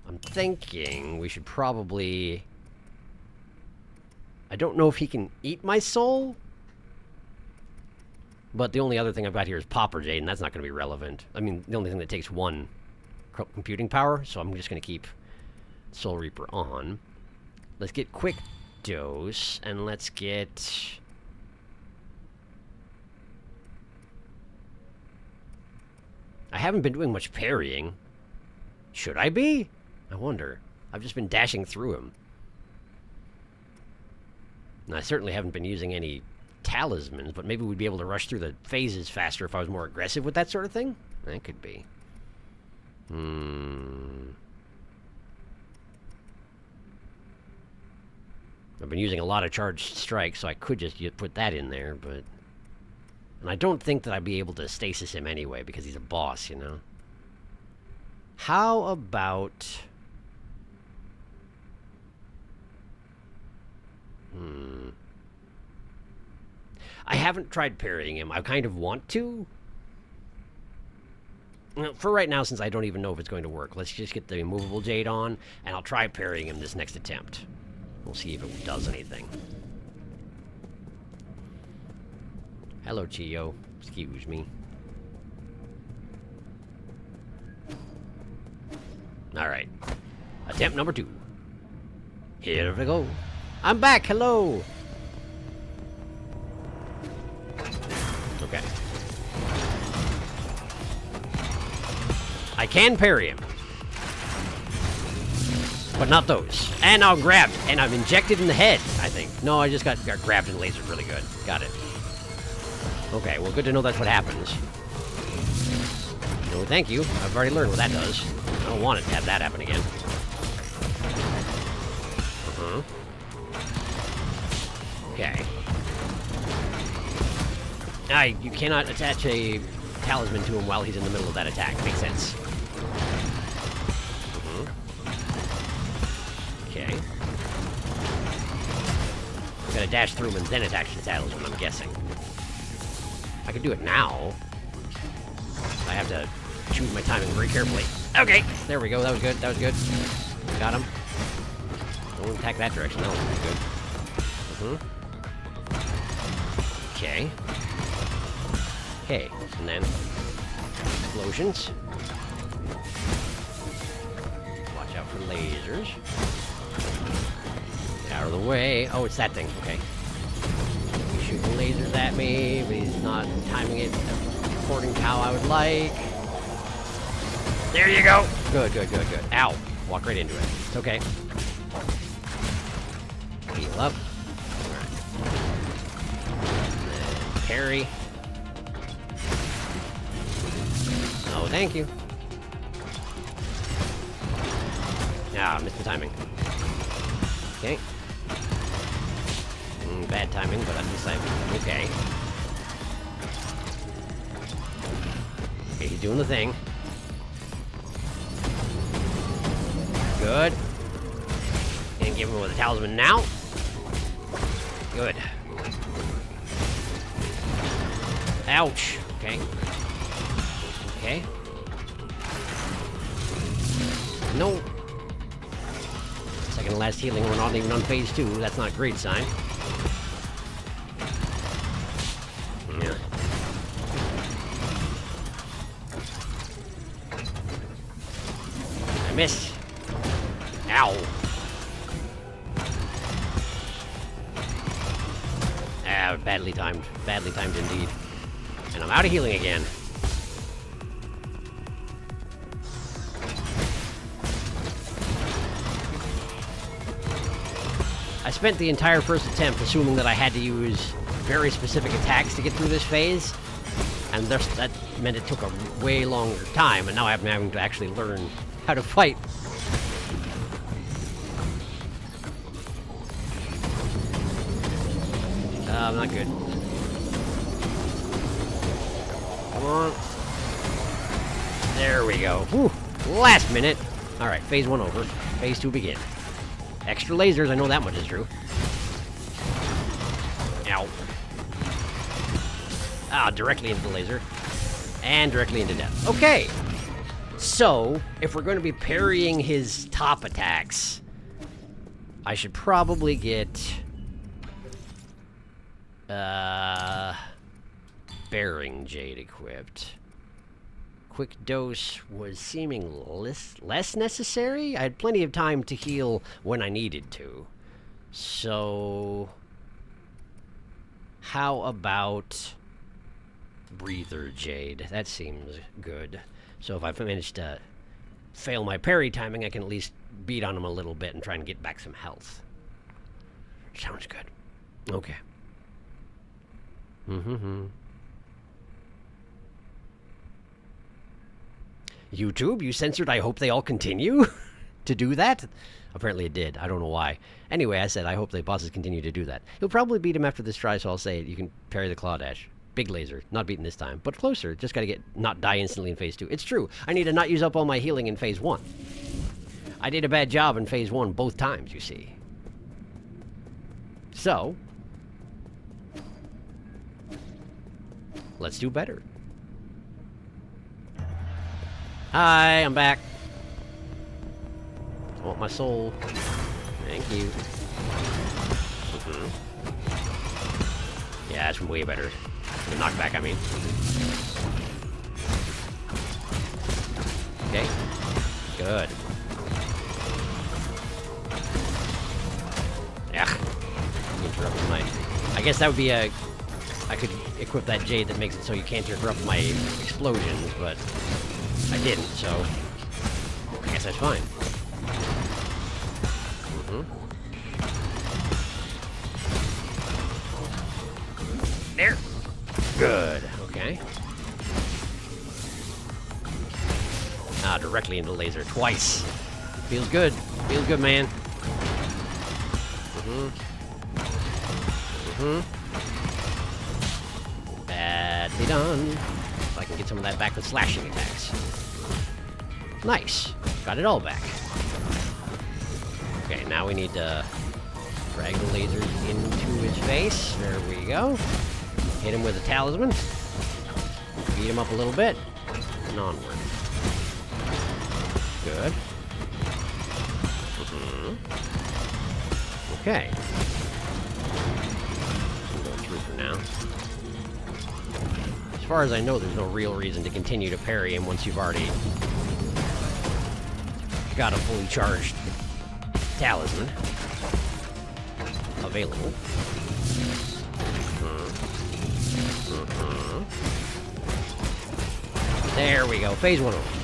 [SPEAKER 1] I'm thinking we should probably... I don't know if he can eat my soul. But the only other thing I've got here is Pauper Jade, and that's not going to be relevant. I mean, the only thing that takes 1 computing power, so I'm just going to keep Soul Reaper on. Let's get Quick Dose, and let's get... I haven't been doing much parrying. Should I be? I wonder. I've just been dashing through him. And I certainly haven't been using any talismans, but maybe we'd be able to rush through the phases faster if I was more aggressive with that sort of thing? That could be. I've been using a lot of charged strikes, so I could just put that in there, but... And I don't think that I'd be able to stasis him anyway, because he's a boss, you know? How about... I haven't tried parrying him. I kind of want to. Well, for right now, since I don't even know if it's going to work, let's just get the immovable Jade on, and I'll try parrying him this next attempt. We'll see if it does anything. Hello, Chiyo. Excuse me. Alright. Attempt number 2. Here we go. I'm back! Hello! Okay. I can parry him. But not those. And now grabbed. And I'm injected in the head, I think. No, I just got grabbed and lasered really good. Got it. Okay, well, good to know that's what happens. No, thank you. I've already learned what that does. I don't want it to have that happen again. Okay. You cannot attach a talisman to him while he's in the middle of that attack. Makes sense. Okay. Gotta dash through him and then attach the talisman, I'm guessing. I could do it now. I have to choose my timing very carefully. Okay, there we go. That was good. That was good. Got him. Don't attack that direction. That was pretty good. Okay. Okay, and then explosions. Watch out for lasers. Out of the way. Oh, it's that thing. Okay. He's shooting lasers at me, but he's not timing it according to how I would like. There you go. Good, good, good, good. Ow. Walk right into it. It's okay. Heal up. Alright. Parry. Oh, thank you. Ah, missed the timing. Okay. Bad timing, but at least I'm okay. Okay, he's doing the thing. Good. And give him with a talisman now. Good. Ouch. Okay. Okay. No. Second to last healing. We're not even on phase 2. That's not a great sign. Yeah. I missed. Ow. Ah, badly timed. Badly timed indeed. And I'm out of healing again. I spent the entire first attempt assuming that I had to use very specific attacks to get through this phase. And that meant it took a way longer time, and now I'm having to actually learn how to fight. Not good. Come on. There we go. Whew. Last minute. Alright, phase 1 over. Phase 2 begin. Extra lasers, I know that much is true. Ow. Ah, directly into the laser. And directly into death. Okay. So, if we're going to be parrying his top attacks, I should probably get... Bearing Jade equipped. Quick dose was seeming less necessary. I had plenty of time to heal when I needed to. So... how about... Breather Jade? That seems good. So if I manage to fail my parry timing, I can at least beat on him a little bit and try and get back some health. Sounds good. Okay. YouTube, you censored I hope they all continue to do that? Apparently it did. I don't know why. Anyway, I said I hope the bosses continue to do that. You'll probably beat him after this try, so I'll say it. You can parry the Claw Dash. Big laser. Not beaten this time, but closer. Just gotta not die instantly in phase 2. It's true. I need to not use up all my healing in phase 1. I did a bad job in phase 1 both times, you see. So... let's do better. Hi, I'm back. I want my soul. Thank you. Yeah, that's way better. The knockback, I mean. Okay. Good. Yeah. Interrupt my... I guess that would be a... I could equip that jade that makes it so you can't interrupt my explosions, but I didn't, so I guess that's fine. There. Good. Okay. Ah, directly into the laser twice. Feels good. Feels good, man. Badly done. If I can get some of that back with slashing attacks. Nice. Got it all back. Okay, now we need to drag the lasers into his face. There we go. Hit him with a talisman. Beat him up a little bit. and onward. Good. Okay. We'll go through for now. As far as I know, there's no real reason to continue to parry him once you've already got a fully charged talisman available. There we go. Phase 1 over.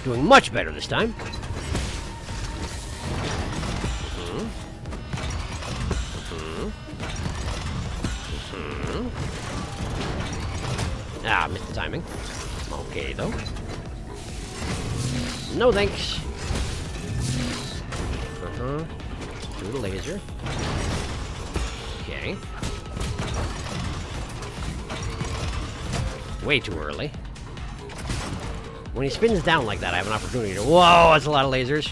[SPEAKER 1] Doing much better this time. Ah, missed the timing. Okay, though. No thanks. Through the laser. Okay. Way too early. When he spins down like that, I have an opportunity to... Whoa, that's a lot of lasers.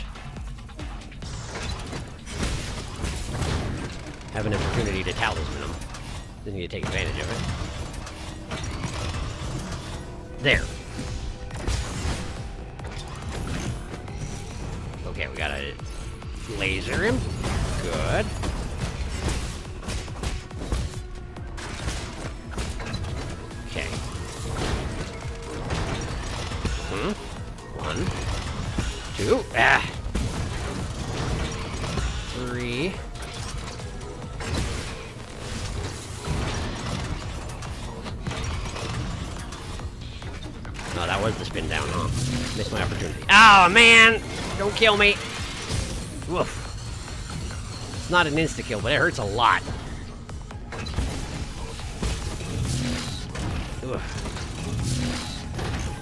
[SPEAKER 1] Have an opportunity to talisman him. Then you take advantage of it. There. Okay, we gotta laser him. Good. Okay. 1, 2, 3. Oh, that was the spin down, huh? Missed my opportunity. Oh, man! Don't kill me! Woof. It's not an insta-kill, but it hurts a lot. Ugh.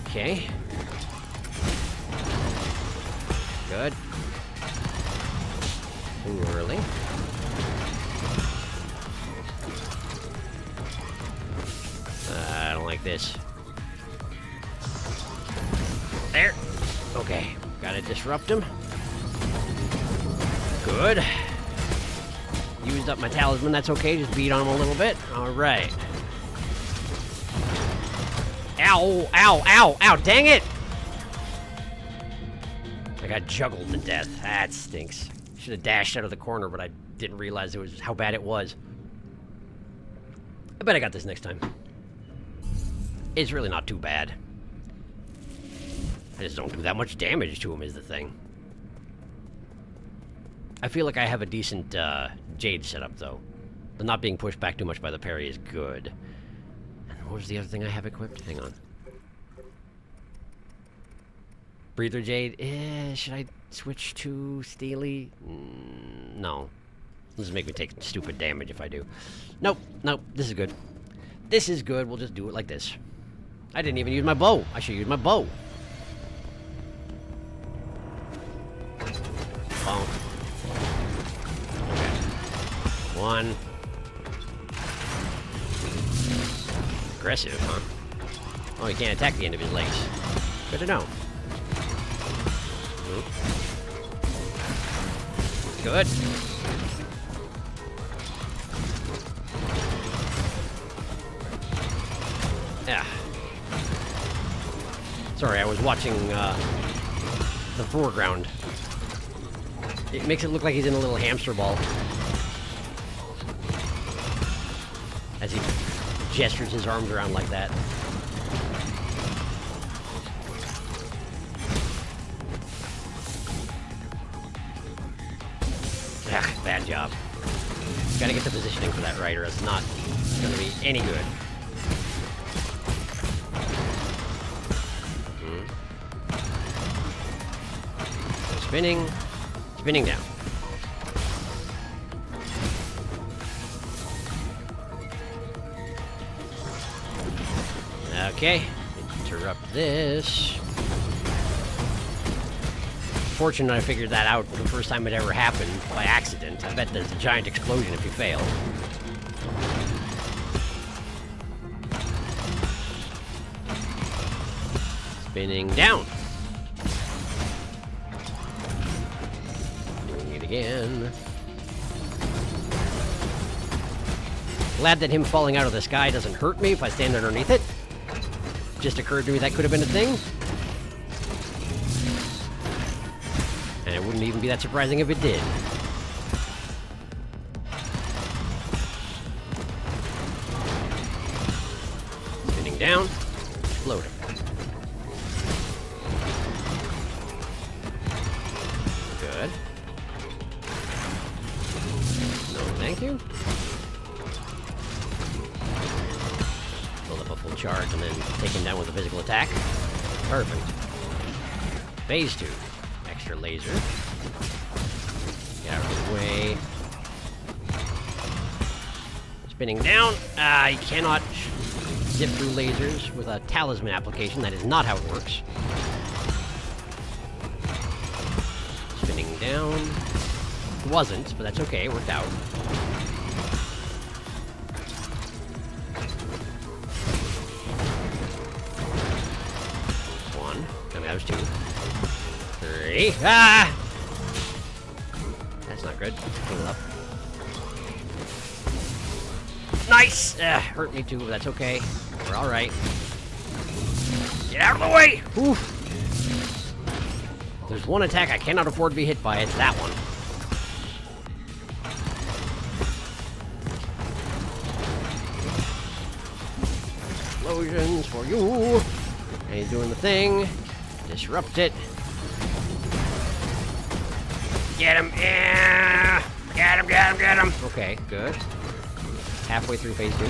[SPEAKER 1] Okay. Good. Too early. I don't like this. There. Okay. Gotta disrupt him. Good. Used up my talisman. That's okay. Just beat on him a little bit. All right. Ow! Ow! Ow! Ow! Dang it! I got juggled to death. That stinks. Should have dashed out of the corner, but I didn't realize it was how bad it was. I bet I got this next time. It's really not too bad. I just don't do that much damage to him is the thing. I feel like I have a decent Jade setup, though. The not being pushed back too much by the parry is good. And what was the other thing I have equipped? Hang on. Breather Jade. Should I switch to Steely? No. This will make me take stupid damage if I do. Nope. Nope. This is good. This is good. We'll just do it like this. I didn't even use my bow. I should use my bow. Bonk. Okay. 1. Aggressive, huh? Oh, he can't attack the end of his legs. Good to know. Good. Yeah. Sorry, I was watching the foreground. It makes it look like he's in a little hamster ball. As he gestures his arms around like that. Bad job. Gotta get the positioning for that right, or it's not gonna be any good. Spinning. Spinning down. Okay. Interrupt this. Fortunate I figured that out the first time it ever happened by accident. I bet there's a giant explosion if you fail. Spinning down. Doing it again. Glad that him falling out of the sky doesn't hurt me if I stand underneath it. just occurred to me that could have been a thing. And it wouldn't even be that surprising if it did. Spinning down, exploding. Good. No, thank you. Build up a full charge and then take him down with a physical attack. Perfect. Phase 2. Extra laser. Get out of the way. Spinning down. You cannot zip through lasers with a talisman application. That is not how it works. Spinning down. It wasn't, but that's okay. It worked out. One. I mean, that was 2. 3. Ah! That's not good. Pull it up. Nice! Hurt me too, but that's okay. We're alright. Get out of the way! Oof. There's one attack I cannot afford to be hit by. It's that one. Explosions for you! And he's doing the thing. Disrupt it. Get him! Yeah! Get him, get him, get him! Okay, good. Halfway through phase 2.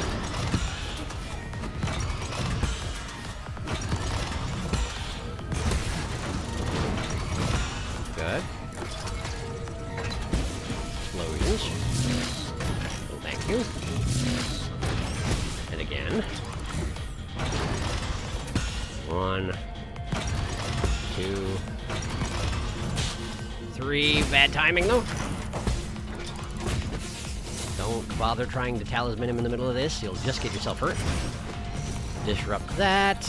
[SPEAKER 1] Good. Explosions. Oh, thank you. And again. 1, 2, 3. Bad timing, though. Don't bother trying to talisman him in the middle of this. You'll just get yourself hurt. Disrupt that.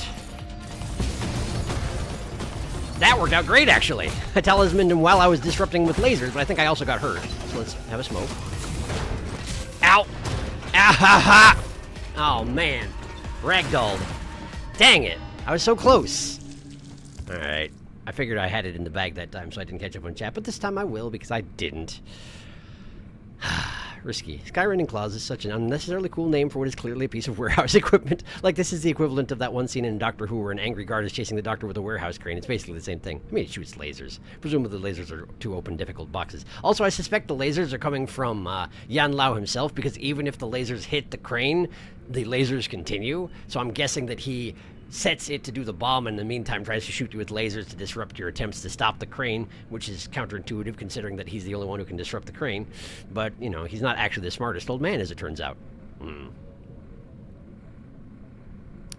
[SPEAKER 1] That worked out great, actually. I talismaned him while I was disrupting with lasers, but I think I also got hurt. So let's have a smoke. Ow! Ah ha ha! Oh, man. Ragdolled. Dang it. I was so close. Alright. I figured I had it in the bag that time, so I didn't catch up on chat, but this time I will, because I didn't. Risky. Skyrending Claws is such an unnecessarily cool name for what is clearly a piece of warehouse equipment. Like, this is the equivalent of that one scene in Doctor Who where an angry guard is chasing the Doctor with a warehouse crane. It's basically the same thing. I mean, it shoots lasers. Presumably the lasers are to open difficult boxes. Also, I suspect the lasers are coming from Yan Lao himself, because even if the lasers hit the crane, the lasers continue. So I'm guessing that he sets it to do the bomb and in the meantime tries to shoot you with lasers to disrupt your attempts to stop the crane, which is counterintuitive considering that he's the only one who can disrupt the crane. But, you know, he's not actually the smartest old man, as it turns out.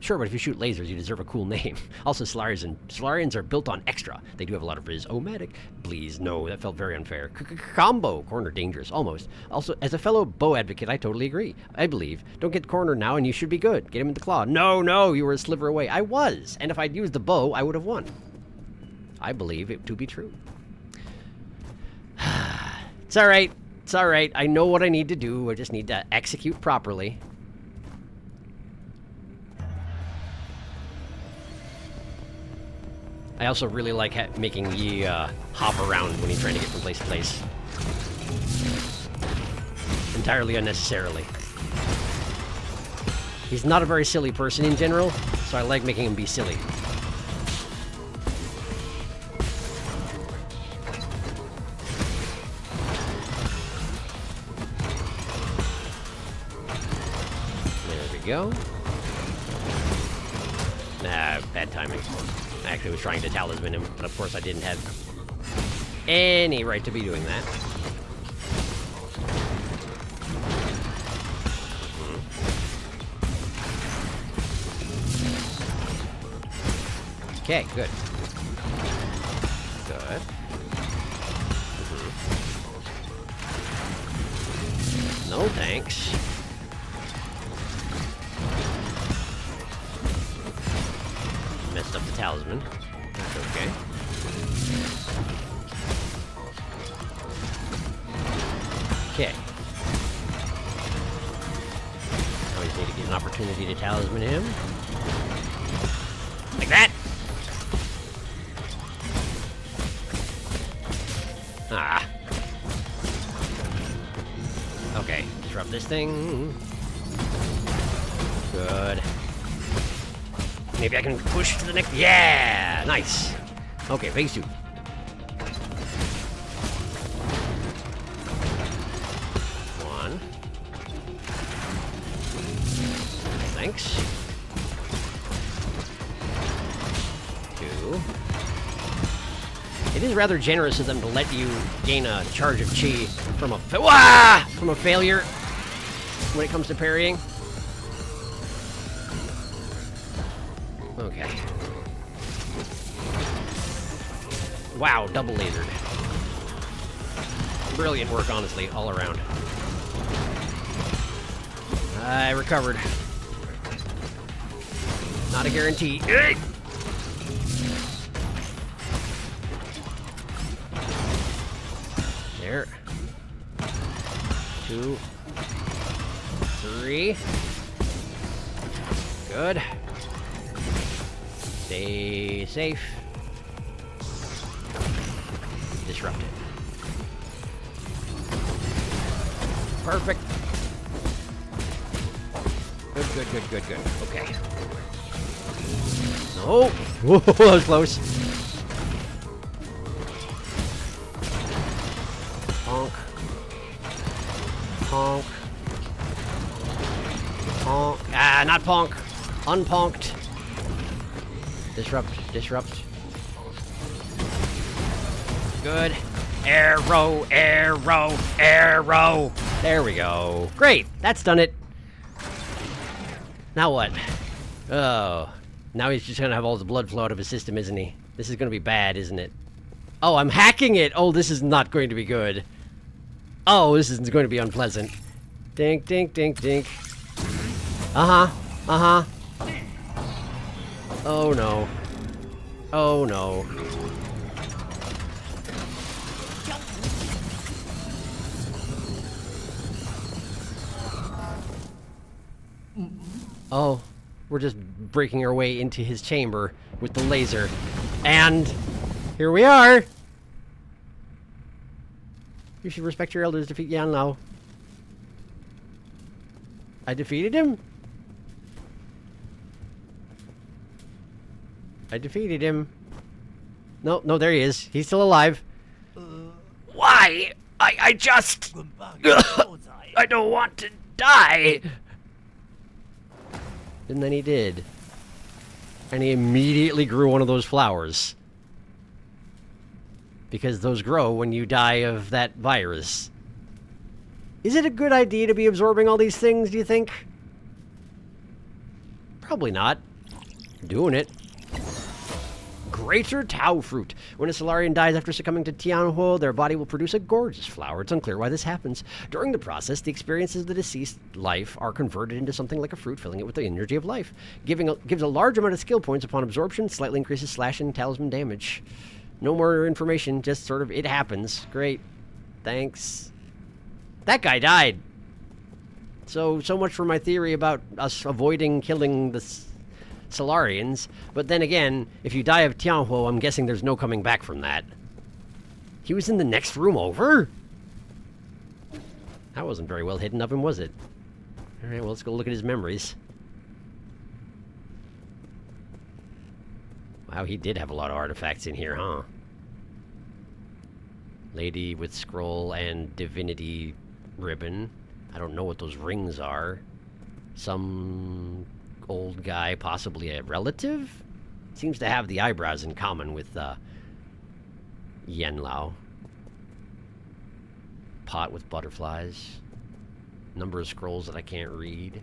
[SPEAKER 1] Sure, but if you shoot lasers, you deserve a cool name. Also, Solarians are built on extra. They do have a lot of Rizzomatic. Please, no, that felt very unfair. Combo. Corner dangerous, almost. Also, as a fellow bow advocate, I totally agree. I believe. Don't get cornered now and you should be good. Get him in the claw. No, you were a sliver away. I was. And if I'd used the bow, I would have won. I believe it to be true. It's alright. It's alright. I know what I need to do. I just need to execute properly. I also really like making Yi hop around when he's trying to get from place to place. Entirely unnecessarily. He's not a very silly person in general, so I like making him be silly. There we go. Nah, bad timing. I actually was trying to talisman him, but of course I didn't have any right to be doing that. Okay, good. Good. No thanks. Messed up the talisman. That's okay. Okay. Now we just need to get an opportunity to talisman him. that. Ah. Okay, disrupt this thing. Good. Maybe I can push to the next. Yeah! Nice. Okay, phase 2. One. Thanks. 2. It is rather generous of them to let you gain a charge of chi from a failure when it comes to parrying. Okay. Wow, double lasered. Brilliant work, honestly, all around. I recovered. Not a guarantee. There. 2. 3. Good. Stay safe. Disrupt it. Perfect. Good. Okay. No. Whoa, that was close. Honk. Honk. Honk. Ah, not ponk. Unponked. Disrupt. Good. Arrow. There we go. Great. That's done it. Now what? Oh. Now he's just gonna have all the blood flow out of his system, isn't he? This is gonna be bad, isn't it? Oh, I'm hacking it! Oh, this is not going to be good. Oh, this is going to be unpleasant. Dink. Uh-huh. Oh, no. Oh, we're just breaking our way into his chamber with the laser. And here we are! You should respect your elders. Defeat Yan Lao. I defeated him? I defeated him. No, there he is. He's still alive. Why? I just... I don't want to die. And then he did. And he immediately grew one of those flowers. Because those grow when you die of that virus. Is it a good idea to be absorbing all these things, do you think? Probably not. Doing it. Greater Tau Fruit. When a Solarian dies after succumbing to Tianhuo, their body will produce a gorgeous flower. It's unclear why this happens. During the process, the experiences of the deceased life are converted into something like a fruit, filling it with the energy of life. Gives a large amount of skill points upon absorption, slightly increases slash and talisman damage. No more information, just sort of, it happens. Great. Thanks. That guy died. So much for my theory about us avoiding killing the Solarians. But then again, if you die of Tianhuo, I'm guessing there's no coming back from that. He was in the next room over? That wasn't very well hidden of him, was it? Alright, well, let's go look at his memories. Wow, he did have a lot of artifacts in here, huh? Lady with scroll and divinity ribbon. I don't know what those rings are. Some old guy, possibly a relative? Seems to have the eyebrows in common with Yan Lao. Pot with butterflies. Number of scrolls that I can't read.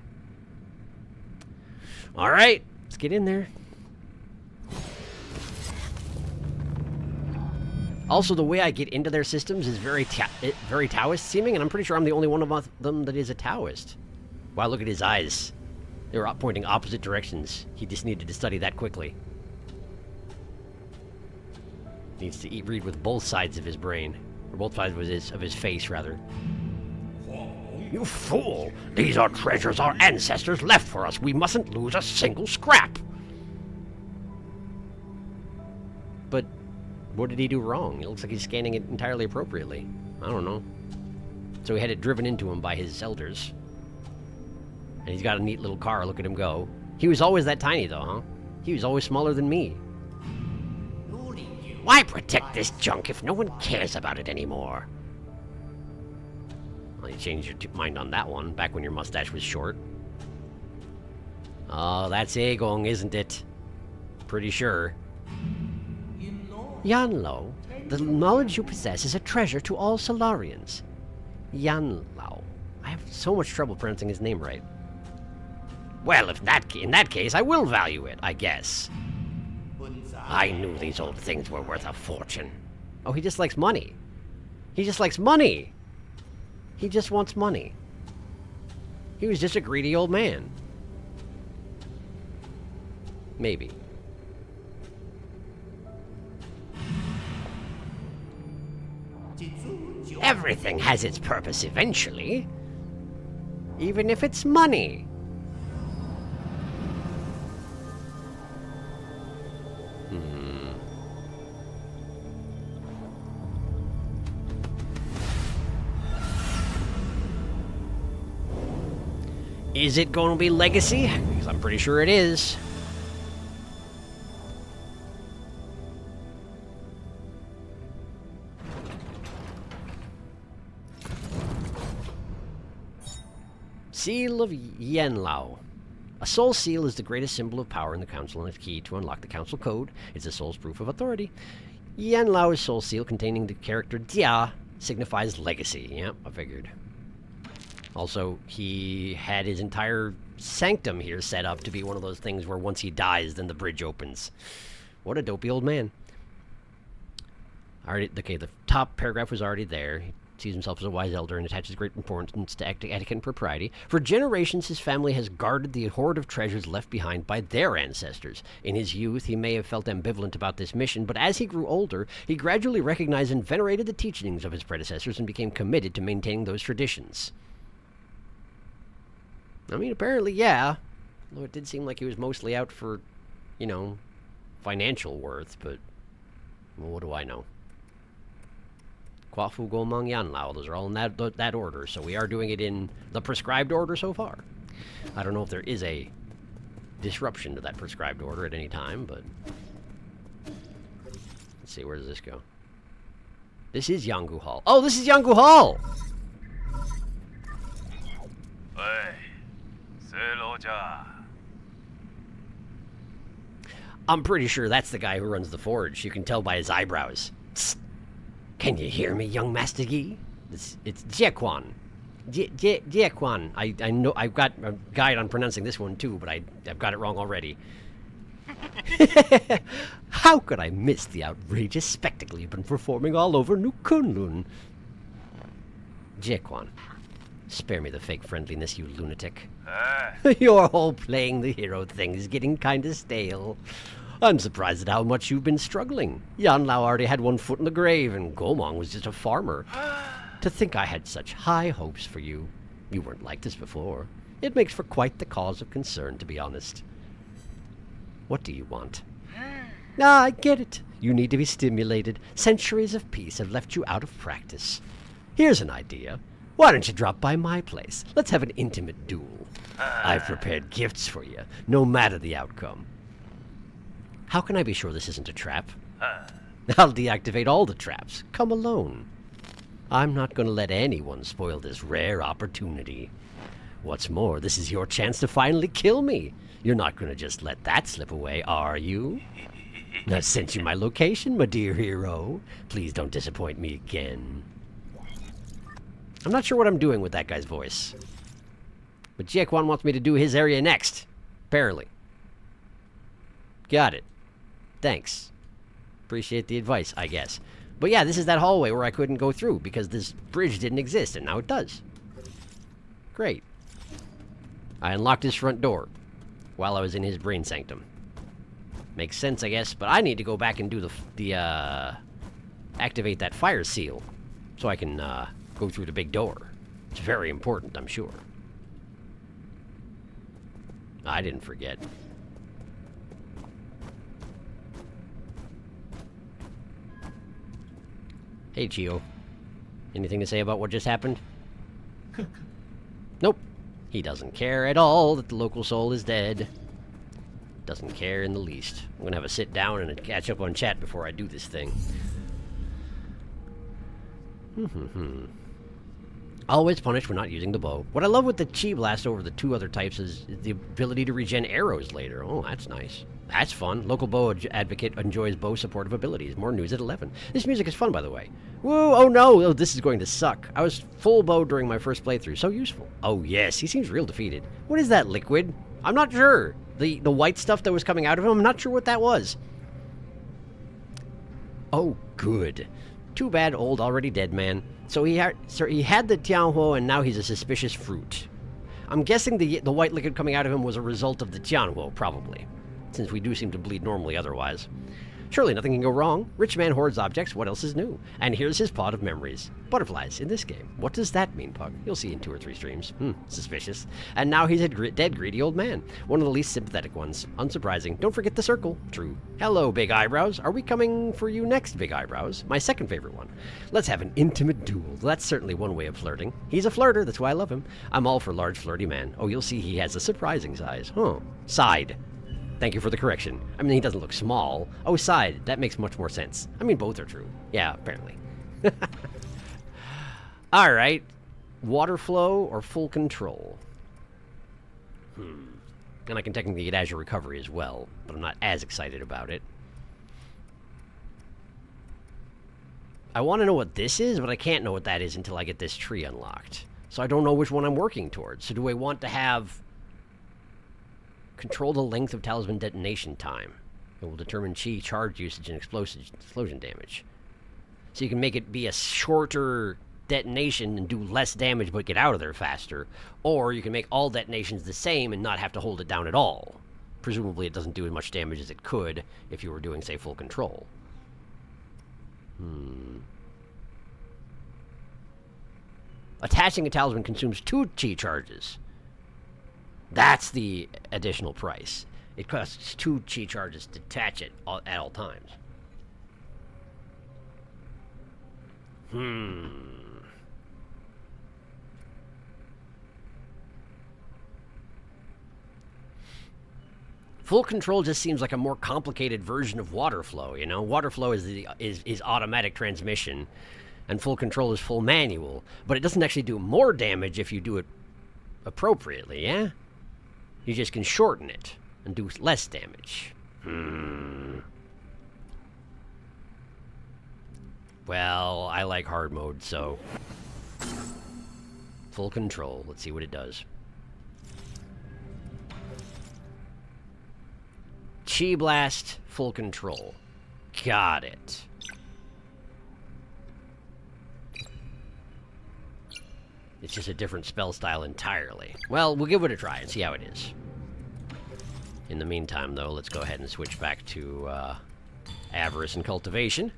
[SPEAKER 1] Alright, let's get in there. Also, the way I get into their systems is very Taoist seeming, and I'm pretty sure I'm the only one of them that is a Taoist. Wow, look at his eyes. They were pointing opposite directions. He just needed to study that quickly. Needs to read with both sides of his brain. Or both sides of his face, rather. You fool! These are treasures our ancestors left for us. We mustn't lose a single scrap. But what did he do wrong? It looks like he's scanning it entirely appropriately. I don't know. So he had it driven into him by his elders. And he's got a neat little car. Look at him go. He was always that tiny, though, huh? He was always smaller than me. Why protect this junk if no one cares about it anymore? Well, you changed your mind on that one, back when your mustache was short. Oh, that's Aegong, isn't it? Pretty sure. Yanlo, the knowledge you possess is a treasure to all Solarians. Yanlo. I have so much trouble pronouncing his name right. Well, if in that case, I will value it, I guess. I knew these old things were worth a fortune. Oh, he just likes money. He just likes money. He just wants money. He was just a greedy old man. Maybe. Everything has its purpose eventually. Even if it's money. Is it going to be legacy? Because I'm pretty sure it is. Seal of Yanlao. A soul seal is the greatest symbol of power in the council and a key to unlock the council code. It's a soul's proof of authority. Yanlao's soul seal containing the character Dia signifies legacy. Yep, I figured. Also, he had his entire sanctum here set up to be one of those things where once he dies, then the bridge opens. What a dopey old man. Already, okay, the top paragraph was already there. He sees himself as a wise elder and attaches great importance to etiquette and propriety. For generations, his family has guarded the hoard of treasures left behind by their ancestors. In his youth, he may have felt ambivalent about this mission, but as he grew older, he gradually recognized and venerated the teachings of his predecessors and became committed to maintaining those traditions. I mean, apparently, yeah. Although it did seem like he was mostly out for, you know, financial worth, but, well, what do I know? Kwafu Gomang Yanlao, those are all in that order, so we are doing it in the prescribed order so far. I don't know if there is a disruption to that prescribed order at any time, but... Let's see, where does this go? This is Yangu Hall. Oh, this is Yangu Hall! I'm pretty sure that's the guy who runs the forge. You can tell by his eyebrows. Tsk. Can you hear me, young Master Yi? It's Jiequan. Jiequan. I know I've got a guide on pronouncing this one too, but I've got it wrong already. How could I miss the outrageous spectacle you've been performing all over New Kunlun? Jiequan. Spare me the fake friendliness, you lunatic. Your whole playing the hero thing is getting kinda stale. I'm surprised at how much you've been struggling. Yanlao already had one foot in the grave, and Gomang was just a farmer. To think I had such high hopes for you. You weren't like this before. It makes for quite the cause of concern, to be honest. What do you want? Ah, I get it. You need to be stimulated. Centuries of peace have left you out of practice. Here's an idea. Why don't you drop by my place? Let's have an intimate duel. I've prepared gifts for you, no matter the outcome. How can I be sure this isn't a trap? I'll deactivate all the traps. Come alone. I'm not going to let anyone spoil this rare opportunity. What's more, this is your chance to finally kill me. You're not going to just let that slip away, are you? I've sent you my location, my dear hero. Please don't disappoint me again. I'm not sure what I'm doing with that guy's voice. But Jiequan wants me to do his area next. Apparently. Got it. Thanks. Appreciate the advice, I guess. But yeah, this is that hallway where I couldn't go through because this bridge didn't exist, and now it does. Great. I unlocked his front door while I was in his brain sanctum. Makes sense, I guess, but I need to go back and do activate that fire seal so I can go through the big door. It's very important, I'm sure. I didn't forget. Hey, Chio. Anything to say about what just happened? Nope. He doesn't care at all that the local soul is dead. Doesn't care in the least. I'm gonna have a sit down and catch up on chat before I do this thing. Always punished for not using the bow. What I love with the Chi Blast over the two other types is the ability to regen arrows later. Oh, that's nice. That's fun. Local bow advocate enjoys bow supportive abilities. More news at 11. This music is fun, by the way. Whoa, oh no, oh, this is going to suck. I was full bow during my first playthrough. So useful. Oh yes, he seems real defeated. What is that liquid? I'm not sure. The white stuff that was coming out of him, I'm not sure what that was. Oh, good. Too bad, old, already dead man. So he had the Tianhuo, and now he's a suspicious fruit. I'm guessing the white liquid coming out of him was a result of the Tianhuo, probably. Since we do seem to bleed normally otherwise. Surely nothing can go wrong. Rich man hoards objects, what else is new? And here's his pot of memories. Butterflies in this game. What does that mean, Pug? You'll see in 2 or 3 streams. Suspicious. And now he's a dead, greedy old man. One of the least sympathetic ones. Unsurprising. Don't forget the circle. True. Hello, Big Eyebrows. Are we coming for you next, Big Eyebrows? My second favorite one. Let's have an intimate duel. That's certainly one way of flirting. He's a flirter, that's why I love him. I'm all for large, flirty man. Oh, you'll see he has a surprising size. Side. Thank you for the correction. I mean, he doesn't look small. Oh, side. That makes much more sense. I mean, both are true. Yeah, apparently. All right. Water flow or full control? And I can technically get Azure Recovery as well, but I'm not as excited about it. I want to know what this is, but I can't know what that is until I get this tree unlocked. So I don't know which one I'm working towards. So do I want to have... Control the length of talisman detonation time. It will determine chi charge usage and explosion damage. So you can make it be a shorter detonation and do less damage but get out of there faster. Or you can make all detonations the same and not have to hold it down at all. Presumably it doesn't do as much damage as it could if you were doing, say, full control. Attaching a talisman consumes 2 chi charges. That's the additional price. It costs 2 chi charges to attach it at all times. Full control just seems like a more complicated version of water flow, you know? Water flow is automatic transmission, and full control is full manual. But it doesn't actually do more damage if you do it appropriately, yeah? You just can shorten it and do less damage. Well, I like hard mode, so... Full control. Let's see what it does. Chi Blast, full control. Got it. It's just a different spell style entirely. Well, we'll give it a try and see how it is. In the meantime, though, let's go ahead and switch back to Avarice and Cultivation.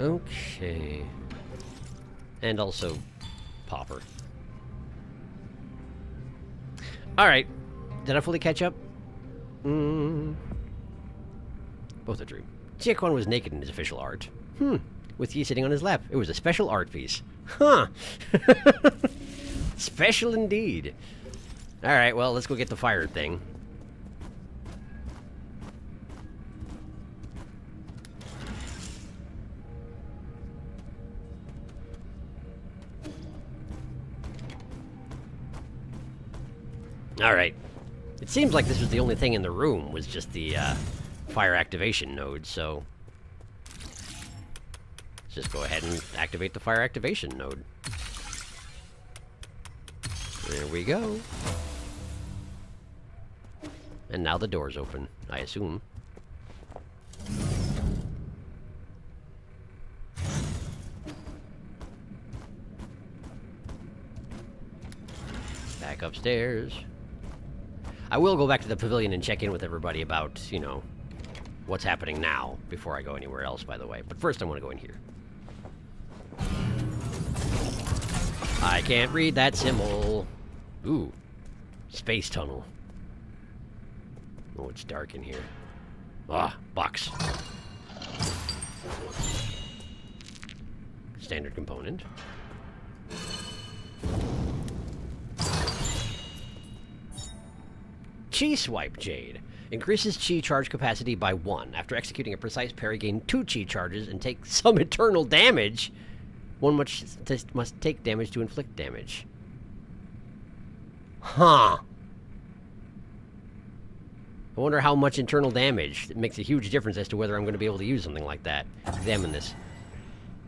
[SPEAKER 1] Okay. And also Pauper. Alright. Did I fully catch up? Both are true. Jiaquan was naked in his official art. With Yi sitting on his lap. It was a special art piece. Huh. Special indeed. Alright, well, let's go get the fire thing. Alright. It seems like this was the only thing in the room, was just the fire activation node, so... Let's just go ahead and activate the fire activation node. There we go. And now the door's open, I assume. Back upstairs. I will go back to the pavilion and check in with everybody about, you know, what's happening now before I go anywhere else, by the way. But first I want to go in here. I can't read that symbol. Ooh. Space tunnel. Oh, it's dark in here. Ah, box. Standard component. Chi Swipe Jade. Increases chi charge capacity by 1. After executing a precise parry, gain 2 chi charges and take some eternal damage. One must take damage to inflict damage. Huh. I wonder how much internal damage. It makes a huge difference as to whether I'm going to be able to use something like that. Examine this.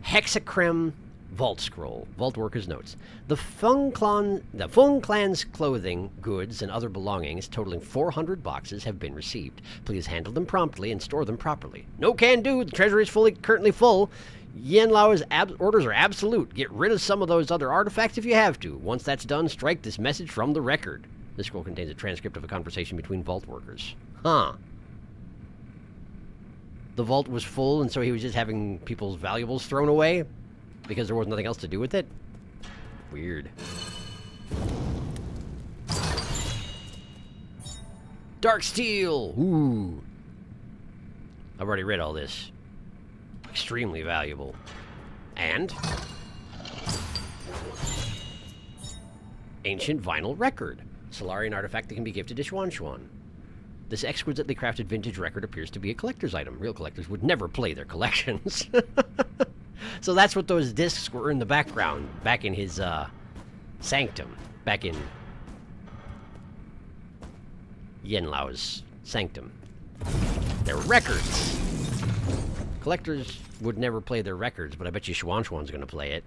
[SPEAKER 1] Hexacrem Vault Scroll. Vault Workers Notes. The Feng Clan's clothing, goods, and other belongings totaling 400 boxes have been received. Please handle them promptly and store them properly. No can do. The treasury is currently full. Yen Lao's orders are absolute. Get rid of some of those other artifacts if you have to. Once that's done, strike this message from the record. This scroll contains a transcript of a conversation between vault workers. Huh. The vault was full, and so he was just having people's valuables thrown away because there was nothing else to do with it? Weird. Dark Steel! Ooh. I've already read all this. Extremely valuable. And Ancient Vinyl Record. Solarian artifact that can be gifted to Xuan Xuan. This exquisitely crafted vintage record appears to be a collector's item. Real collectors would never play their collections. So that's what those discs were in the background, back in his sanctum. Back in Yen Lao's sanctum. They were records. Collectors would never play their records, but I bet you Xuan Xuan's gonna play it.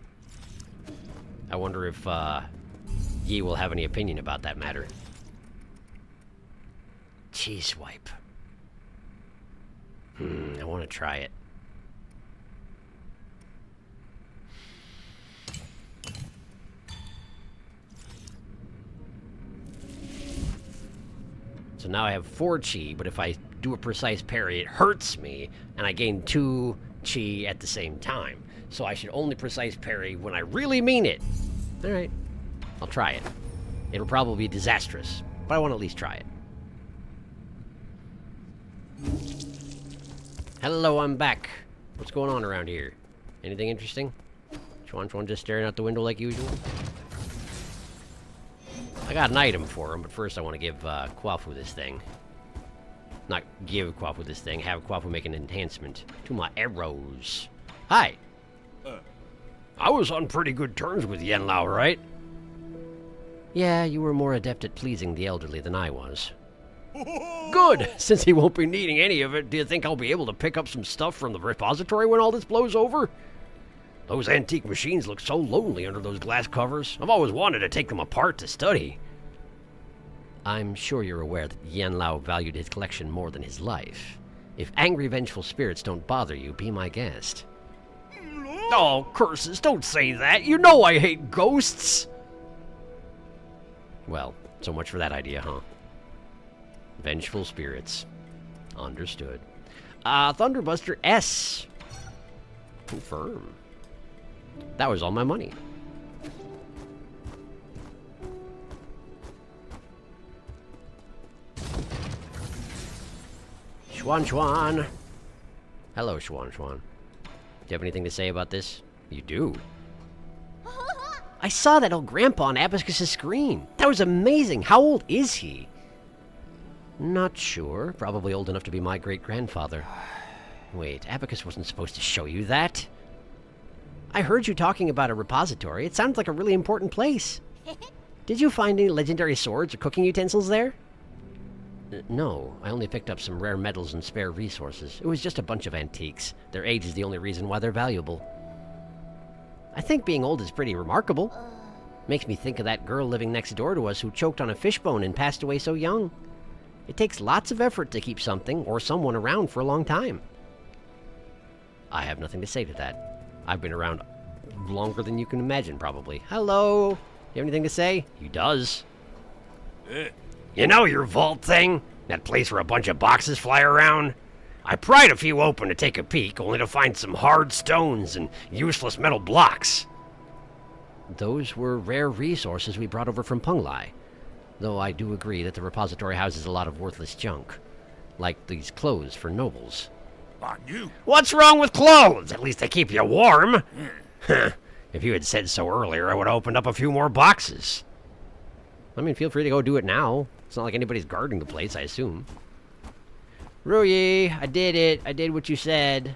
[SPEAKER 1] I wonder if Yi will have any opinion about that matter. Chi Swipe. I want to try it. So now I have 4 chi, but if I do a precise parry, it hurts me, and I gain 2 chi at the same time. So I should only precise parry when I really mean it. Alright. I'll try it. It'll probably be disastrous, but I want to at least try it. Hello, I'm back. What's going on around here? Anything interesting? Xuan Xuan just staring out the window like usual? I got an item for him, but first I want to give Kwafu this thing. Not give Kwafu this thing, have Kwafu make an enhancement to my arrows. Hi! I was on pretty good terms with Yen Lao, right? Yeah, you were more adept at pleasing the elderly than I was. Good! Since he won't be needing any of it, do you think I'll be able to pick up some stuff from the repository when all this blows over? Those antique machines look so lonely under those glass covers. I've always wanted to take them apart to study. I'm sure you're aware that Yen Lao valued his collection more than his life. If angry, vengeful spirits don't bother you, be my guest. Oh, curses, don't say that. You know I hate ghosts. Well, so much for that idea, huh? Vengeful spirits. Understood. Thunderbuster S. Confirm. That was all my money. Xuan Xuan. Hello, Xuan Xuan. Do you have anything to say about this? You do. I saw that old grandpa on Abacus's screen. That was amazing. How old is he? Not sure. Probably old enough to be my great-grandfather. Wait, Abacus wasn't supposed to show you that. I heard you talking about a repository. It sounds like a really important place. Did you find any legendary swords or cooking utensils there? No, I only picked up some rare metals and spare resources. It was just a bunch of antiques. Their age is the only reason why they're valuable. I think being old is pretty remarkable. Makes me think of that girl living next door to us who choked on a fishbone and passed away so young. It takes lots of effort to keep something or someone around for a long time. I have nothing to say to that. I've been around longer than you can imagine, probably. Hello? You have anything to say? He does. You know your vault thing? That place where a bunch of boxes fly around? I pried a few open to take a peek, only to find some hard stones and useless metal blocks. Those were rare resources we brought over from Penglai. Though I do agree that the repository houses a lot of worthless junk. Like these clothes for nobles.
[SPEAKER 2] On you.
[SPEAKER 1] What's wrong with clothes? At least they keep you warm. If you had said so earlier, I would have opened up a few more boxes. I mean, feel free to go do it now. It's not like anybody's guarding the place, I assume. Ruyi, I did it. I did what you said.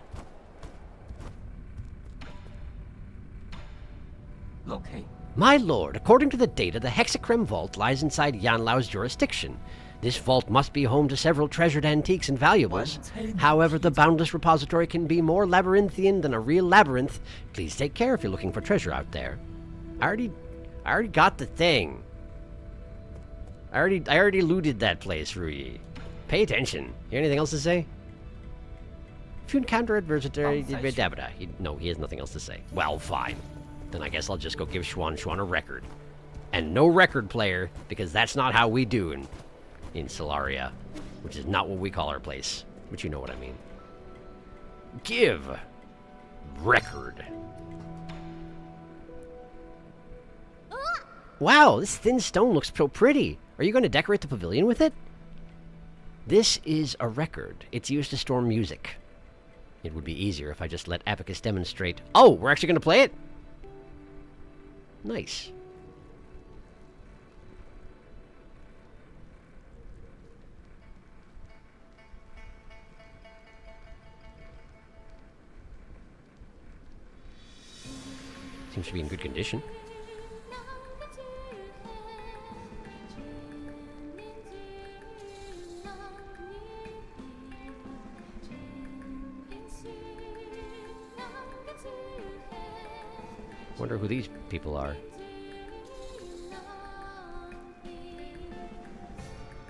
[SPEAKER 2] Locate.
[SPEAKER 1] My lord, according to the data, the Hexachrome Vault lies inside Yanlao's jurisdiction. This vault must be home to several treasured antiques and valuables. However, the boundless repository can be more labyrinthian than a real labyrinth. Please take care if you're looking for treasure out there. I already got the thing. I already looted that place, Ruyi. Pay attention. You anything else to say? If you encounter adversary, no, he has nothing else to say. Well, fine. Then I guess I'll just go give Xuan a record. And no record player, because that's not how we do in Solaria, which is not what we call our place. But you know what I mean. Give record. Wow, this thin stone looks so pretty. Are you going to decorate the pavilion with it? This is a record. It's used to store music. It would be easier if I just let Abacus demonstrate. Oh, we're actually going to play it? Nice. Seems to be in good condition. Wonder who these people are.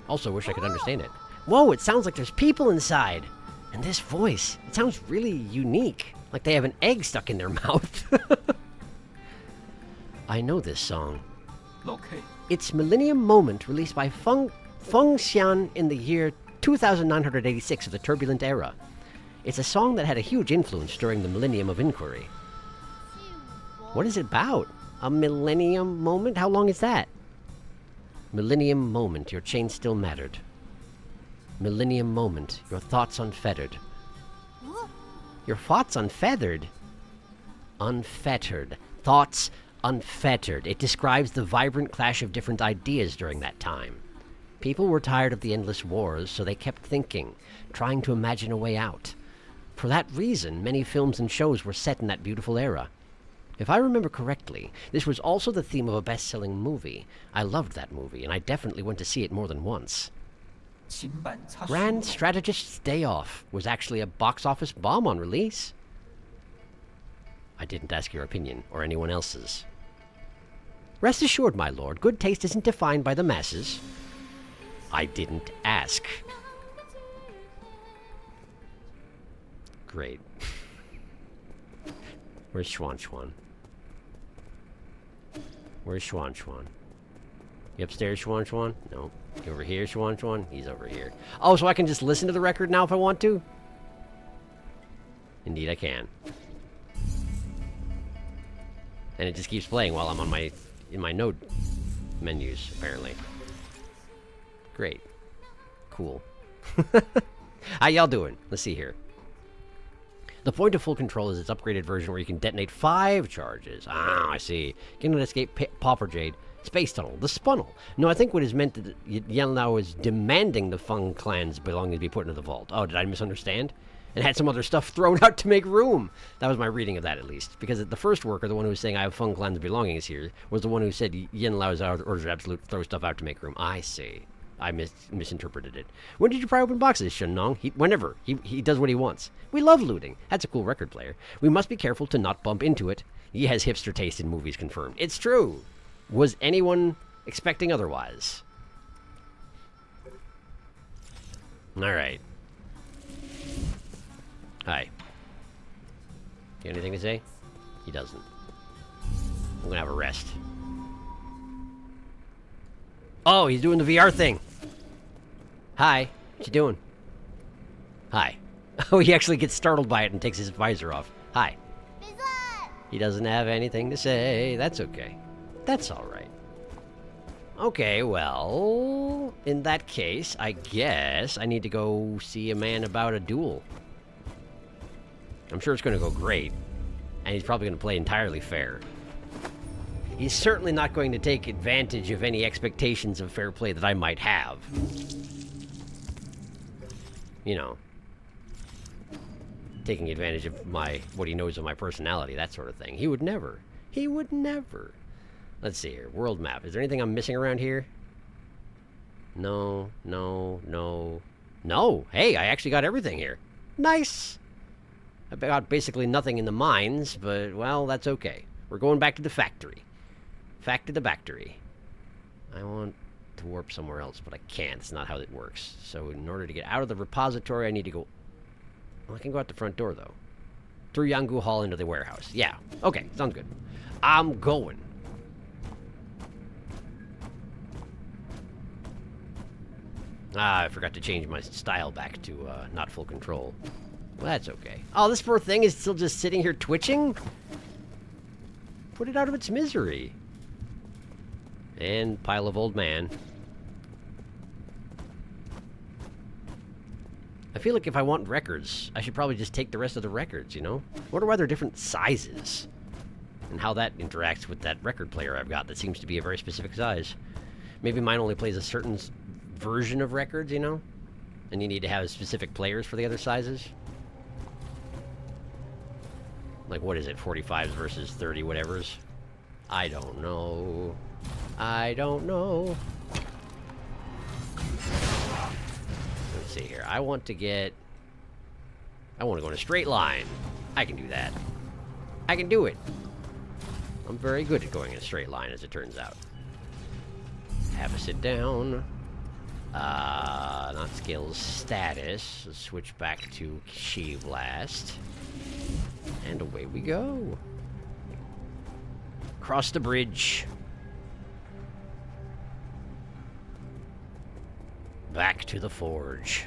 [SPEAKER 1] Also, wish I could understand it. Whoa, it sounds like there's people inside. And this voice, it sounds really unique. Like they have an egg stuck in their mouth. I know this song.
[SPEAKER 2] Locate.
[SPEAKER 1] It's Millennium Moment, released by Feng Xian in the year 2986 of the Turbulent Era. It's a song that had a huge influence during the Millennium of Inquiry. What is it about? A millennium moment? How long is that? Millennium moment, your chain still mattered. Millennium moment, your thoughts unfettered. Your thoughts unfeathered? Unfettered. Thoughts unfettered. It describes the vibrant clash of different ideas during that time. People were tired of the endless wars, so they kept thinking, trying to imagine a way out. For that reason, many films and shows were set in that beautiful era. If I remember correctly, this was also the theme of a best-selling movie. I loved that movie, and I definitely went to see it more than once. Grand Strategist's Day Off was actually a box office bomb on release. I didn't ask your opinion, or anyone else's. Rest assured, my lord, good taste isn't defined by the masses. I didn't ask. Great. Where's Xuan? Where's Xuan? You upstairs, Xuan? No. You over here, Xuan? He's over here. Oh, so I can just listen to the record now if I want to? Indeed I can. And it just keeps playing while I'm on in my node menus, apparently. Great. Cool. How y'all doing? Let's see here. The point of full control is its upgraded version where you can detonate 5 charges. Ah, I see. Cannot escape Pauper Jade. Space Tunnel. The Spunnel. No, I think what is meant that Yanlao is demanding the Feng clan's belongings be put into the vault. Oh, did I misunderstand? And had some other stuff thrown out to make room. That was my reading of that, at least. Because the first worker, the one who was saying I have Feng clan's belongings here, was the one who said Yanlao's ordered absolute throw stuff out to make room. I see. I misinterpreted it. When did you pry open boxes, Shunnong? Whenever. He does what he wants. We love looting. That's a cool record player. We must be careful to not bump into it. He has hipster taste in movies confirmed. It's true. Was anyone expecting otherwise? Alright. Hi. You got anything to say? He doesn't. I'm gonna have a rest. Oh, he's doing the VR thing. Hi. What you doing? Hi. Oh, he actually gets startled by it and takes his visor off. Hi. He doesn't have anything to say. That's okay. That's alright. Okay, well, in that case, I guess I need to go see a man about a duel. I'm sure it's going to go great. And he's probably going to play entirely fair. He's certainly not going to take advantage of any expectations of fair play that I might have. You know, taking advantage of what he knows of my personality, that sort of thing. He would never. He would never. Let's see here. World map. Is there anything I'm missing around here? No, no, no. No! Hey, I actually got everything here. Nice! I got basically nothing in the mines, but, well, that's okay. We're going back to the factory. Back to the factory. I want to warp somewhere else, but I can't. It's not how it works. So in order to get out of the repository, I need to go... Well, I can go out the front door, though. Through Yangu Hall into the warehouse. Yeah. Okay, sounds good. I'm going. I forgot to change my style back to not full control. Well, that's okay. Oh, this poor thing is still just sitting here twitching? Put it out of its misery. And pile of old man. I feel like if I want records, I should probably just take the rest of the records, you know? I wonder why they're different sizes. And how that interacts with that record player I've got that seems to be a very specific size. Maybe mine only plays a certain version of records, you know? And you need to have specific players for the other sizes. Like, what is it, 45s versus 30 whatevers? I don't know. I don't know. Let's see here. I want to go in a straight line. I can do that. I can do it. I'm very good at going in a straight line, as it turns out. Have a sit down. Not skills, status. Let's switch back to Chi Blast. And away we go. Cross the bridge. Back to the forge.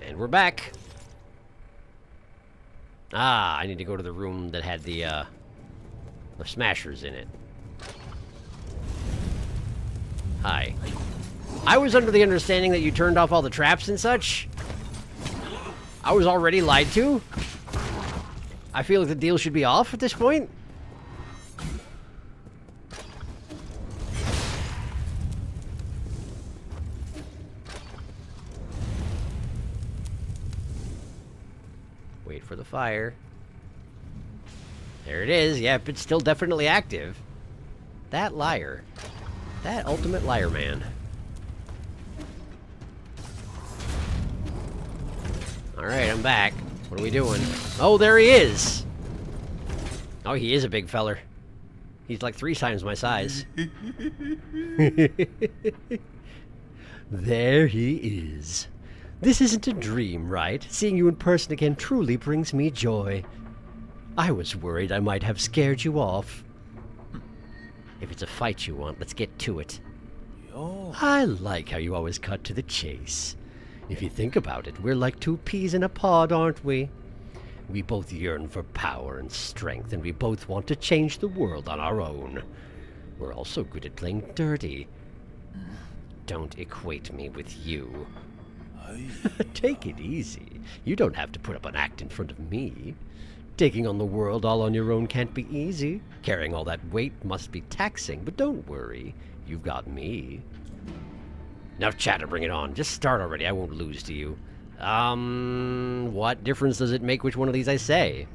[SPEAKER 1] And we're back. Ah, I need to go to the room that had the smashers in it. Hi. I was under the understanding that you turned off all the traps and such. I was already lied to. I feel like the deal should be off at this point. Wait for the fire. There it is. Yep, it's still definitely active. That liar. That ultimate liar man. Alright, I'm back. What are we doing? Oh, there he is! Oh, he is a big feller. He's like 3 times my size. There he is. This isn't a dream, right? Seeing you in person again truly brings me joy. I was worried I might have scared you off. If it's a fight you want, let's get to it. I like how you always cut to the chase. If you think about it, we're like 2 peas in a pod, aren't we? We both yearn for power and strength, and we both want to change the world on our own. We're also good at playing dirty. Don't equate me with you. Take it easy. You don't have to put up an act in front of me. Taking on the world all on your own can't be easy. Carrying all that weight must be taxing, but don't worry. You've got me. Enough chatter, bring it on. Just start already, I won't lose to you. What difference does it make which one of these I say?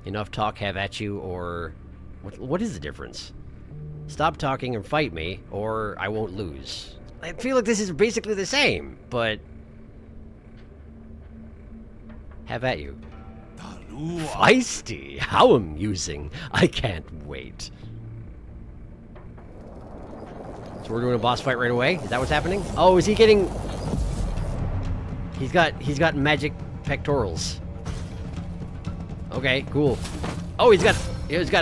[SPEAKER 1] Enough talk, have at you, or... What is the difference? Stop talking and fight me, or I won't lose. I feel like this is basically the same, but... Have at you. Feisty! How amusing. I can't wait. So we're doing a boss fight right away? Is that what's happening? Oh, is he getting... He's got magic pectorals. Okay, cool. Oh, he's got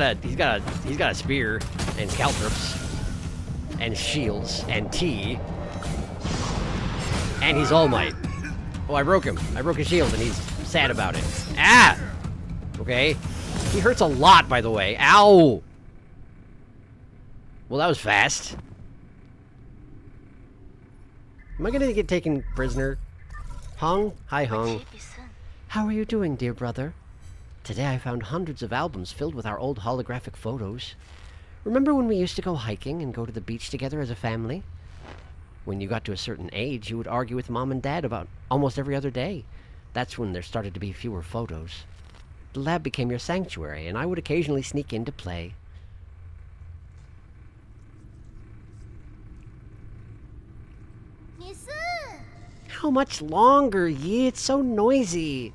[SPEAKER 1] a spear and caltrops and shields and tea. And he's All Might. Oh, I broke him. I broke his shield and he's sad about it. Ah! Okay. He hurts a lot, by the way. Ow! Well, that was fast. Am I gonna get taken prisoner? Hung? Hi, Hung. How are you doing, dear brother? Today I found hundreds of albums filled with our old holographic photos. Remember when we used to go hiking and go to the beach together as a family? When you got to a certain age, you would argue with Mom and Dad about almost every other day. That's when there started to be fewer photos. The lab became your sanctuary, and I would occasionally sneak in to play. How much longer, Yi? It's so noisy.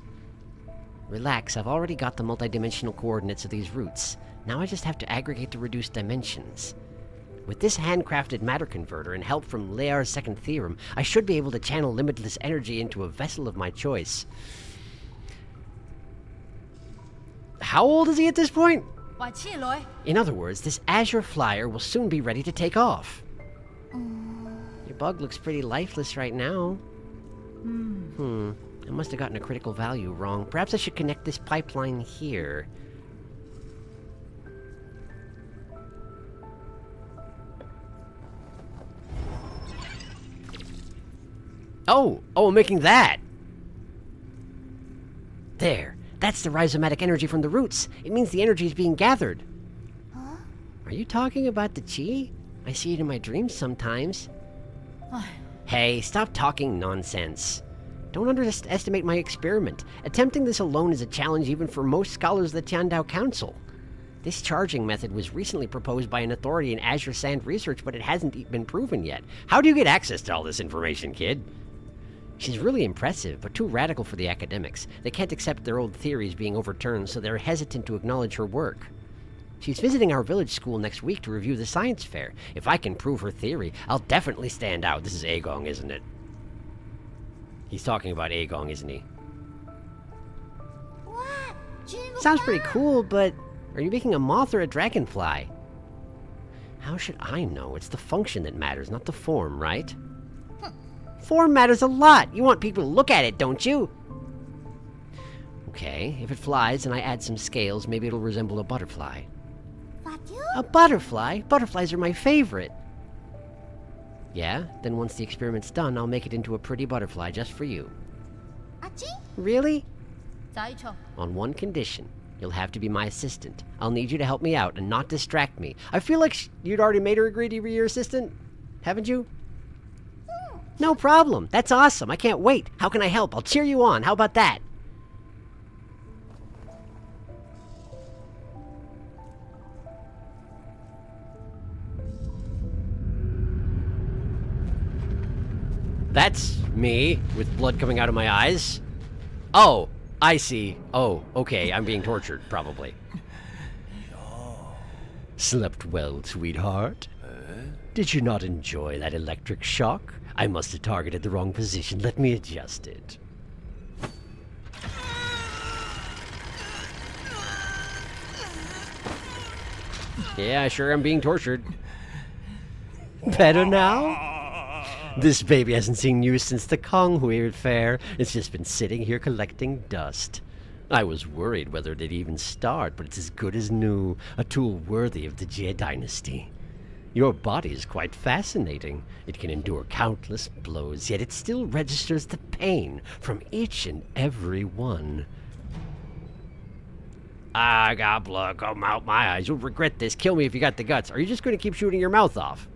[SPEAKER 1] Relax, I've already got the multidimensional coordinates of these routes. Now I just have to aggregate the reduced dimensions. With this handcrafted matter converter and help from Lear's second theorem, I should be able to channel limitless energy into a vessel of my choice. How old is he at this point? In other words, this Azure Flyer will soon be ready to take off. Your bug looks pretty lifeless right now. I must have gotten a critical value wrong. Perhaps I should connect this pipeline here. Oh, I'm making that! There. That's the rhizomatic energy from the roots. It means the energy is being gathered. Huh? Are you talking about the chi? I see it in my dreams sometimes. Hey, stop talking nonsense. Don't underestimate my experiment. Attempting this alone is a challenge even for most scholars of the Tiandao Council. This charging method was recently proposed by an authority in Azure Sand research, but it hasn't been proven yet. How do you get access to all this information, kid? She's really impressive, but too radical for the academics. They can't accept their old theories being overturned, so they're hesitant to acknowledge her work. She's visiting our village school next week to review the science fair. If I can prove her theory, I'll definitely stand out. This is Agong, isn't it? He's talking about Agong, isn't he? Sounds pretty cool, but are you making a moth or a dragonfly? How should I know? It's the function that matters, not the form, right? Form matters a lot. You want people to look at it, don't you? Okay, if it flies and I add some scales, maybe it'll resemble a butterfly. A butterfly? Butterflies are my favorite. Yeah, then once the experiment's done, I'll make it into a pretty butterfly just for you. Really? On one condition. You'll have to be my assistant. I'll need you to help me out and not distract me. I feel like you'd already made her agree to be your assistant, haven't you? No problem. That's awesome. I can't wait. How can I help? I'll cheer you on. How about that? That's me, with blood coming out of my eyes. Oh, I see. Oh, okay, I'm being tortured, probably. Slept well, sweetheart? Did you not enjoy that electric shock? I must have targeted the wrong position. Let me adjust it. Yeah, sure, I'm being tortured. Better now? This baby hasn't seen you since the Konghui fair. It's just been sitting here collecting dust. I was worried whether it'd even start, but it's as good as new. A tool worthy of the Jie dynasty. Your body is quite fascinating. It can endure countless blows, yet it still registers the pain from each and every one. I got blood come out my eyes. You'll regret this. Kill me if you got the guts. Are you just going to keep shooting your mouth off?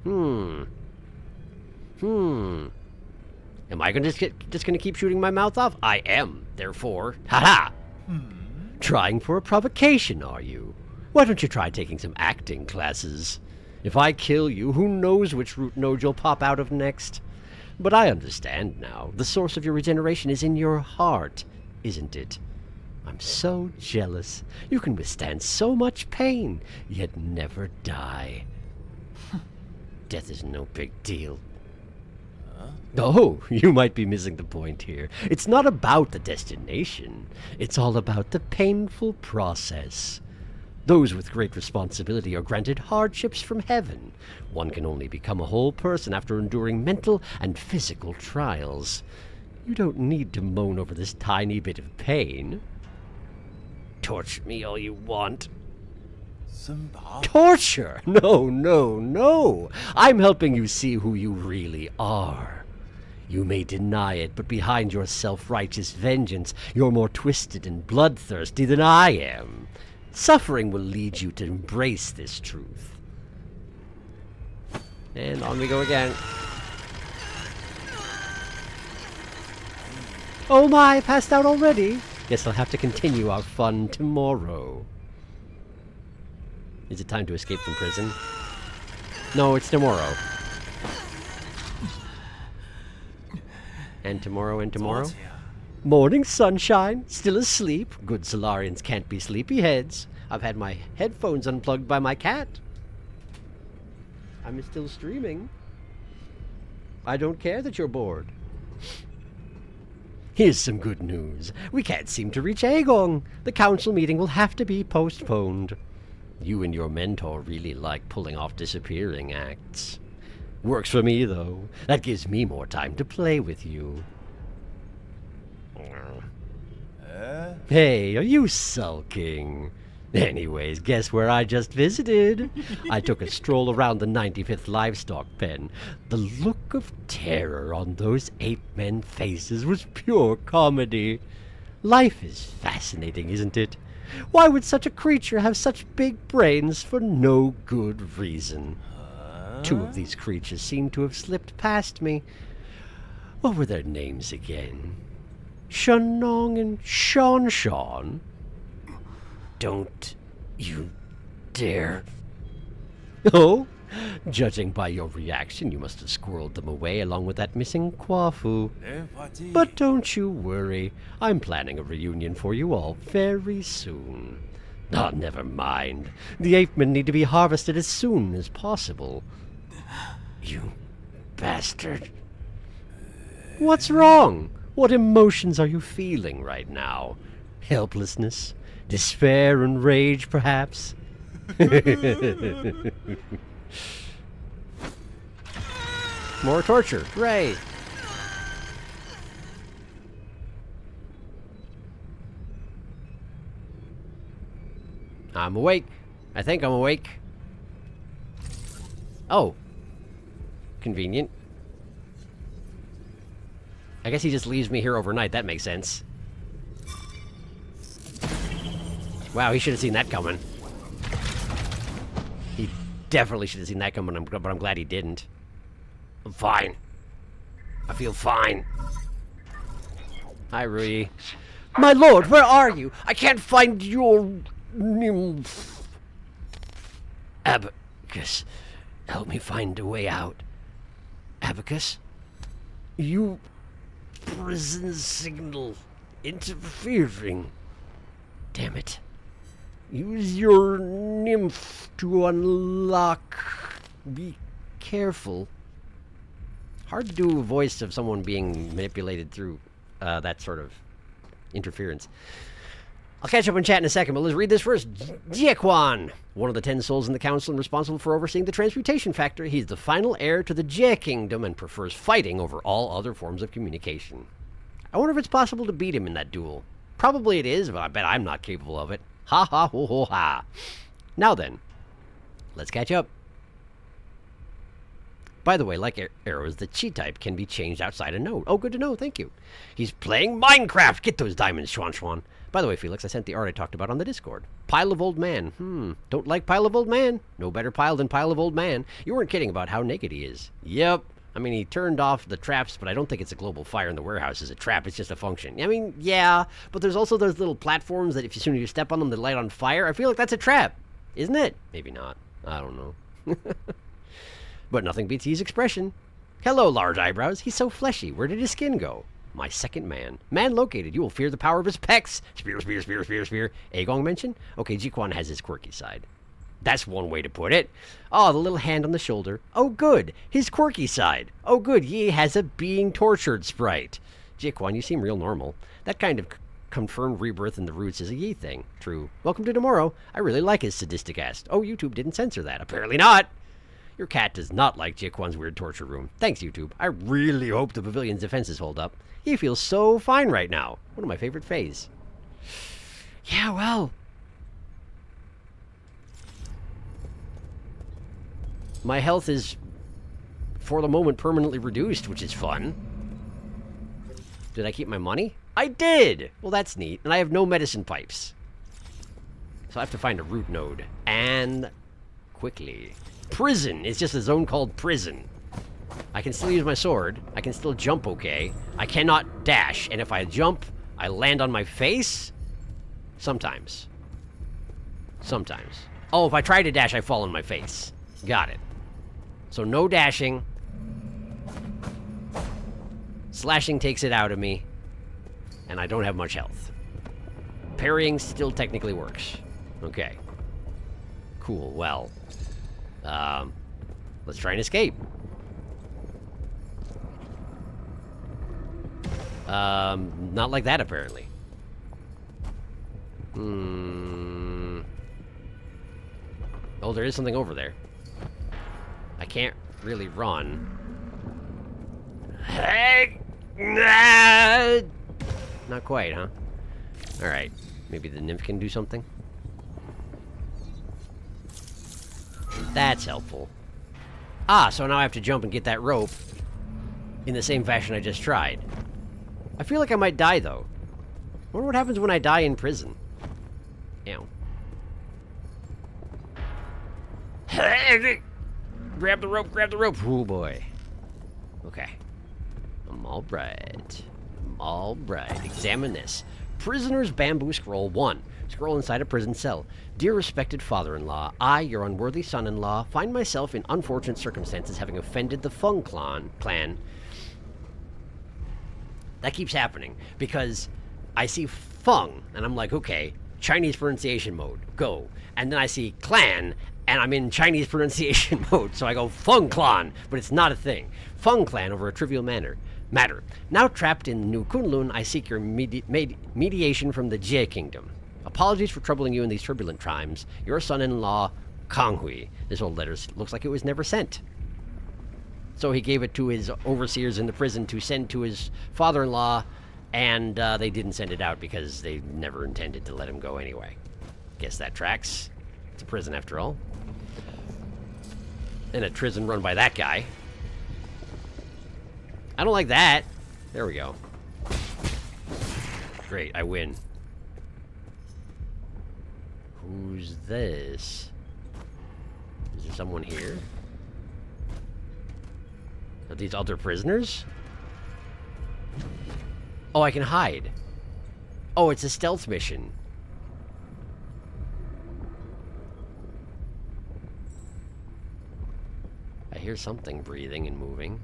[SPEAKER 1] Am I just going to keep shooting my mouth off? I am, therefore. Ha-ha! Trying for a provocation, are you? Why don't you try taking some acting classes? If I kill you, who knows which root node you'll pop out of next? But I understand now. The source of your regeneration is in your heart, isn't it? I'm so jealous. You can withstand so much pain, yet never die. Death is no big deal. Oh, you might be missing the point here. It's not about the destination. It's all about the painful process. Those with great responsibility are granted hardships from heaven. One can only become a whole person after enduring mental and physical trials. You don't need to moan over this tiny bit of pain. Torture me all you want.
[SPEAKER 3] 森达，
[SPEAKER 1] Torture? No, no, no. I'm helping you see who you really are. You may deny it, but behind your self-righteous vengeance, you're more twisted and bloodthirsty than I am. Suffering will lead you to embrace this truth. And on we go again. Oh my, passed out already? Guess I'll have to continue our fun tomorrow. Is it time to escape from prison? No, it's tomorrow. And tomorrow and tomorrow? Morning sunshine, still asleep. Good Solarians can't be sleepyheads. I've had my headphones unplugged by my cat. I'm still streaming. I don't care that you're bored. Here's some good news. We can't seem to reach Aegong. The council meeting will have to be postponed. You and your mentor really like pulling off disappearing acts. Works for me, though. That gives me more time to play with you.
[SPEAKER 3] 哎，
[SPEAKER 1] Hey, are you sulking? Anyways, guess where I just visited? I took a stroll around the 95th livestock pen. The look of terror on those ape men faces was pure comedy. Life is fascinating, isn't it? Why would such a creature have such big brains for no good reason? Two of these creatures seem to have slipped past me. What were their names again? Shanong and Shawn? Don't you dare. Oh? Judging by your reaction, you must have squirreled them away along with that missing Kwafu.
[SPEAKER 3] 连发机，
[SPEAKER 1] But don't you worry. I'm planning a reunion for you all very soon. Oh, never mind. The ape men need to be harvested as soon as possible. You bastard. What's wrong? What emotions are you feeling right now? Helplessness? Despair and rage, perhaps? More torture. Hooray! I'm awake. I think I'm awake. Oh. Convenient. I guess he just leaves me here overnight. That makes sense. Wow, he should have seen that coming. He definitely should have seen that coming, but I'm glad he didn't. I'm fine. I feel fine. Hi, Rui. My lord, where are you? I can't find your nymph. Abacus, help me find a way out. Abacus? You prison signal interfering. Damn it. Use your nymph to unlock. Be careful. Hard to do a voice of someone being manipulated through that sort of interference. I'll catch up on chat in a second, but let's read this first. Jiequan, one of the 10 souls in the council and responsible for overseeing the transmutation factory. He's the final heir to the Jie Kingdom and prefers fighting over all other forms of communication. I wonder if it's possible to beat him in that duel. Probably it is, but I bet I'm not capable of it. Ha ha ho ho ha. Now then, let's catch up. By the way, like arrows, the chi type can be changed outside a node. Oh, good to know, thank you. He's playing Minecraft! Get those diamonds, Schwan. By the way, Felix, I sent the art I talked about on the Discord. Pile of old man. Don't like pile of old man? No better pile than pile of old man. You weren't kidding about how naked he is. Yep. I mean, he turned off the traps, but I don't think it's a global fire in the warehouse is a trap. It's just a function. I mean, yeah, but there's also those little platforms that as soon as you step on them, they light on fire. I feel like that's a trap, isn't it? Maybe not. I don't know. But nothing beats his expression. Hello, large eyebrows. He's so fleshy. Where did his skin go? My second man. Man located. You will fear the power of his pecs. Spear. Aegong mention? Okay, Jiquan has his quirky side. That's one way to put it. Oh, the little hand on the shoulder. Oh, good. His quirky side. Oh, good. He has a being tortured sprite. Jiquan, you seem real normal. That kind of confirmed rebirth in the roots is a Yi thing. True. Welcome to tomorrow. I really like his sadistic ass. Oh, YouTube didn't censor that. Apparently not. Your cat does not like Jiquan's weird torture room. Thanks, YouTube. I really hope the pavilion's defenses hold up. He feels so fine right now. One of my favorite fays. Yeah, well. My health is, for the moment, permanently reduced, which is fun. Did I keep my money? I did! Well, that's neat. And I have no medicine pipes. So I have to find a root node. And quickly. Prison is just a zone called prison. I can still use my sword. I can still jump okay. I cannot dash. And if I jump, I land on my face? Sometimes. Sometimes. Oh, if I try to dash, I fall on my face. Got it. So no dashing. Slashing takes it out of me. And I don't have much health. Parrying still technically works. Okay. Cool, well. Let's try and escape. Not like that, apparently. Oh, there is something over there. I can't really run. Hey! Not quite, huh? Alright. Maybe the nymph can do something? That's helpful. Ah, so now I have to jump and get that rope in the same fashion I just tried. I feel like I might die, though. I wonder what happens when I die in prison. Ew. Grab the rope, grab the rope. Oh, boy. Okay. I'm all right. I'm all right. Examine this. Prisoner's Bamboo Scroll 1. Scroll inside a prison cell. Dear respected father-in-law, I, your unworthy son-in-law, find myself in unfortunate circumstances having offended the Fung clan. That keeps happening because I see Fung and I'm like, okay, Chinese pronunciation mode, go. And then I see clan and I'm in Chinese pronunciation mode, so I go Fung clan, but it's not a thing. Fung clan over a trivial matter. Now trapped in New Kunlun, I seek your mediation from the Jie Kingdom. Apologies for troubling you in these turbulent times. Your son-in-law, Kang Hui. This old letter looks like it was never sent. So he gave it to his overseers in the prison to send to his father-in-law, and they didn't send it out because they never intended to let him go anyway. Guess that tracks. It's a prison after all. And a prison run by that guy. I don't like that. There we go. Great, I win. Who's this? Is there someone here? Are these other prisoners? Oh, I can hide. Oh, it's a stealth mission. I hear something breathing and moving.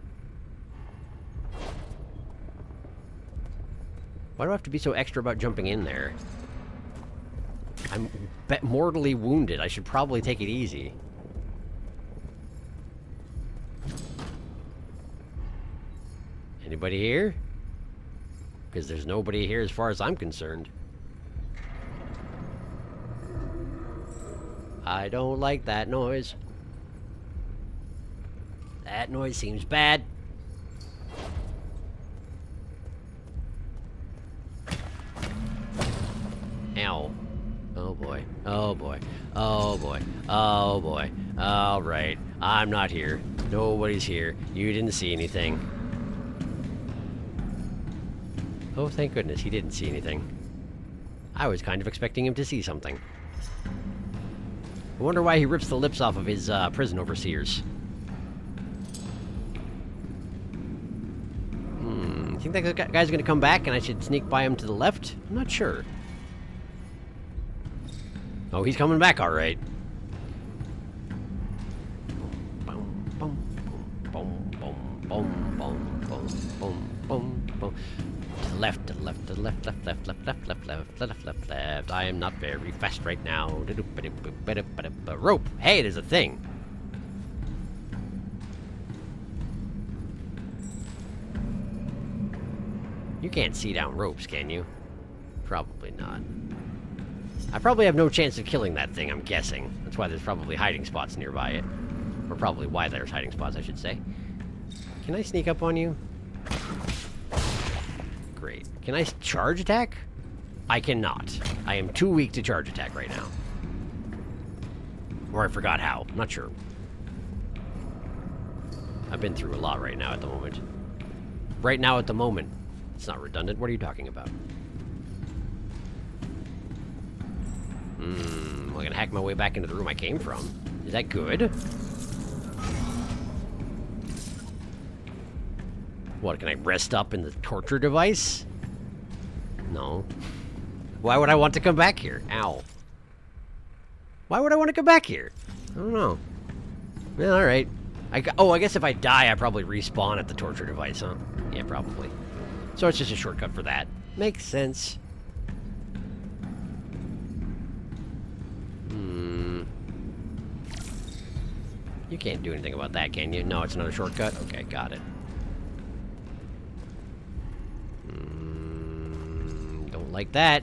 [SPEAKER 1] Why do I have to be so extra about jumping in there? I'm mortally wounded. I should probably take it easy. Anybody here? Because there's nobody here as far as I'm concerned. I don't like that noise. That noise seems bad. Ow. Oh boy. Oh boy. Oh boy. Oh boy. Alright. I'm not here. Nobody's here. You didn't see anything. Oh, thank goodness, he didn't see anything. I was kind of expecting him to see something. I wonder why he rips the lips off of his prison overseers. Think that guy's gonna come back and I should sneak by him to the left? I'm not sure. Oh, he's coming back, alright. To the left, to the left, to the left, left, left, left, left, left, left, left, left, left. I am not very fast right now. Rope! Hey, there's a thing! You can't see down ropes, can you? Probably not. I probably have no chance of killing that thing, I'm guessing. That's why there's probably hiding spots nearby it. Or probably why there's hiding spots, I should say. Can I sneak up on you? Great. Can I charge attack? I cannot. I am too weak to charge attack right now. Or I forgot how. I'm not sure. I've been through a lot right now at the moment. Right now at the moment. It's not redundant. What are you talking about? I'm gonna hack my way back into the room I came from. Is that good? What, can I rest up in the torture device? No. Why would I want to come back here? Ow. Why would I want to come back here? I don't know. Well, alright. I guess if I die, I probably respawn at the torture device, huh? Yeah, probably. So it's just a shortcut for that. Makes sense. You can't do anything about that, can you? No, it's another shortcut? Okay, got it. Don't like that.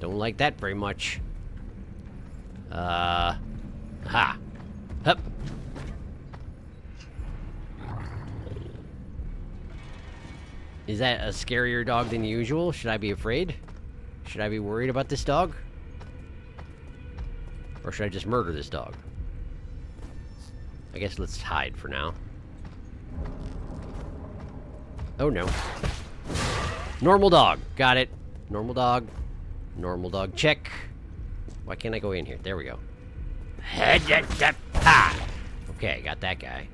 [SPEAKER 1] Don't like that very much. Ha. Hup. Is that a scarier dog than usual? Should I be afraid? Should I be worried about this dog? Or should I just murder this dog? I guess let's hide for now. Oh no. Normal dog. Got it. Normal dog. Normal dog. Check. Why can't I go in here? There we go. Okay, got that guy.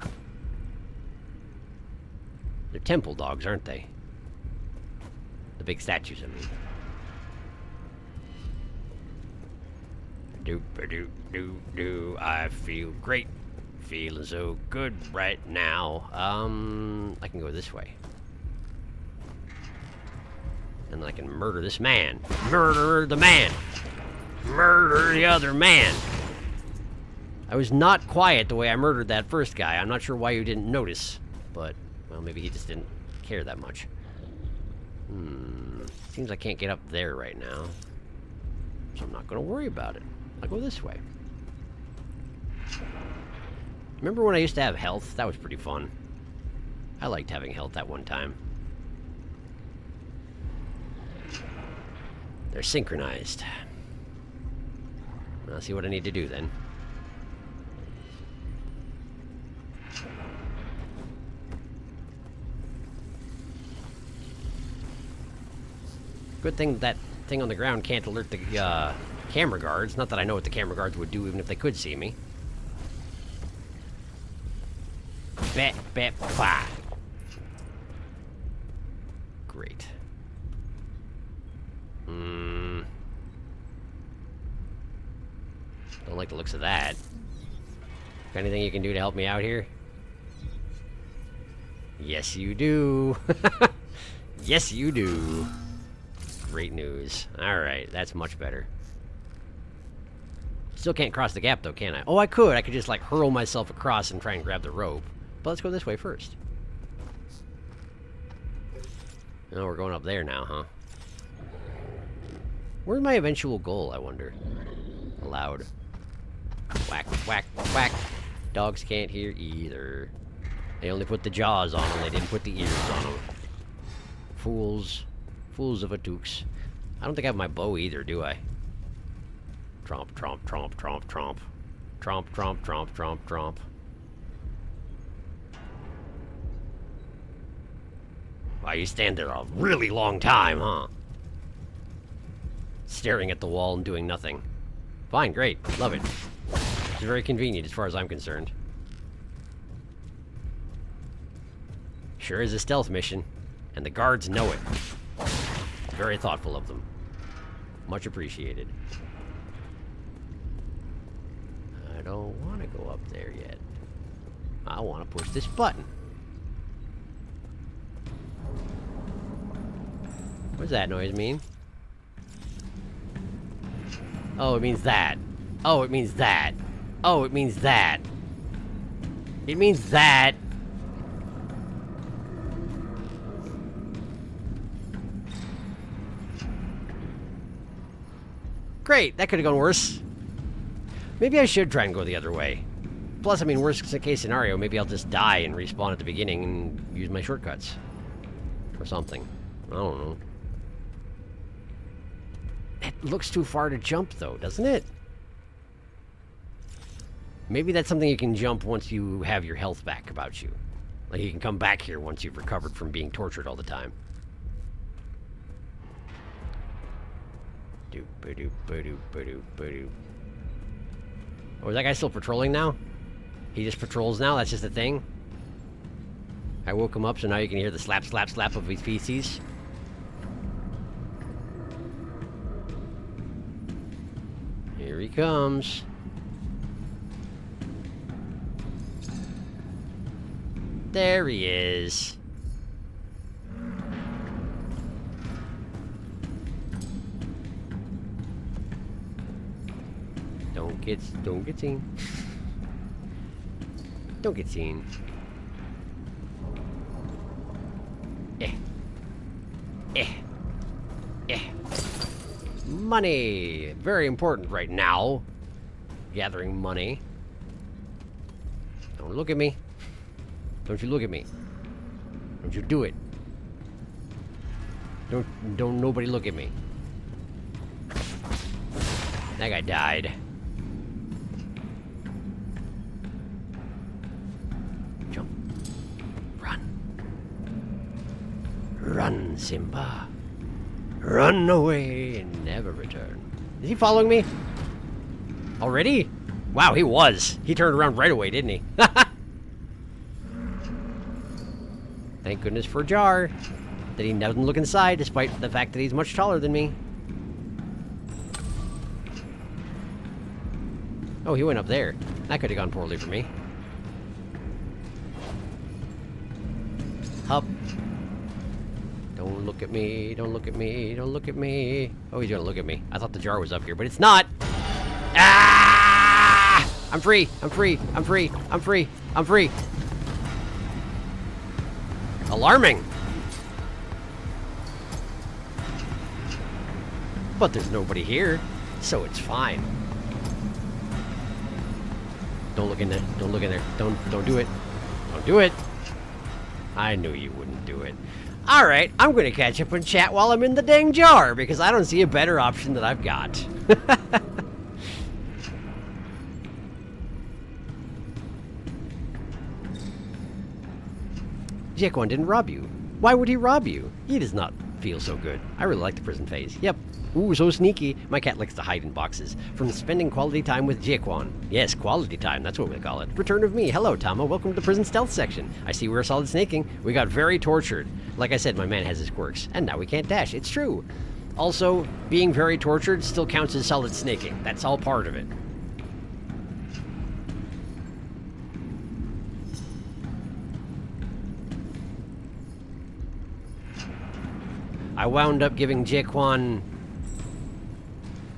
[SPEAKER 1] They're temple dogs, aren't they? The big statues, I mean. Do. I feel great. Feeling so good right now. I can go this way. And then I can murder this man. Murder the man. Murder the other man. I was not quiet the way I murdered that first guy. I'm not sure why you didn't notice. But, well, maybe he just didn't care that much. Seems I can't get up there right now. So I'm not going to worry about it. I'll go this way. Remember when I used to have health? That was pretty fun. I liked having health that one time. They're synchronized. I'll see what I need to do then. Good thing that thing on the ground can't alert the camera guards. Not that I know what the camera guards would do even if they could see me. Bet, bah. Great. Don't like the looks of that. Anything you can do to help me out here? Yes, you do. Yes, you do. Great news. Alright, that's much better. Still can't cross the gap, though, can I? Oh, I could. I could just, like, hurl myself across and try and grab the rope. But let's go this way first. Oh, we're going up there now, huh? Where's my eventual goal, I wonder? Loud. Whack, whack, whack. Dogs can't hear either. They only put the jaws on them. They didn't put the ears on them. Fools. Fools of a dukes. I don't think I have my bow either, do I? Tromp, tromp, tromp, tromp, tromp. Tromp, tromp, tromp, tromp, tromp. Wow, you stand there a really long time, huh? Staring at the wall and doing nothing. Fine, great. Love it. It's very convenient as far as I'm concerned. Sure is a stealth mission, and the guards know it. Very thoughtful of them. Much appreciated. I don't want to go up there yet. I want to push this button. What does that noise mean? Oh, it means that. Oh, it means that. Oh, it means that. It means that. Great, that could have gone worse. Maybe I should try and go the other way. Plus, I mean, worst case scenario, maybe I'll just die and respawn at the beginning and use my shortcuts. Or something. I don't know. It looks too far to jump, though, doesn't it? Maybe that's something you can jump once you have your health back about you. Like, you can come back here once you've recovered from being tortured all the time. Oh, is that guy still patrolling now? He just patrols now? That's just a thing? I woke him up, so now you can hear the slap, slap, slap of his feces. Here he comes. There he is. Don't get seen. Don't get seen. Money! Very important right now. Gathering money. Don't look at me. Don't you look at me. Don't you do it. Don't nobody look at me. That guy died. Jump. Run. Run, Simba. Run away and never return. Is he following me? Already? Wow, he was. He turned around right away, didn't he? Thank goodness for Jar. That he doesn't look inside, despite the fact that he's much taller than me. Oh, he went up there. That could have gone poorly for me. Hup. Don't look at me, don't look at me, don't look at me. Oh, he's gonna look at me. I thought the jar was up here, but it's not. Ah! I'm free, I'm free, I'm free, I'm free, I'm free. Alarming. But there's nobody here, so it's fine. Don't look in there, don't look in there. Don't do it. Don't do it. I knew you wouldn't do it. Alright, I'm gonna catch up and chat while I'm in the dang jar, because I don't see a better option that I've got. Jaquan didn't rob you. Why would he rob you? He does not feel so good. I really like the prison phase. Yep. Ooh, so sneaky. My cat likes to hide in boxes. From spending quality time with Jaquan. Yes, quality time. That's what we call it. Return of me. Hello, Tama. Welcome to the prison stealth section. I see we're solid snaking. We got very tortured. Like I said, my man has his quirks. And now we can't dash. It's true. Also, being very tortured still counts as solid snaking. That's all part of it. I wound up giving Jaquan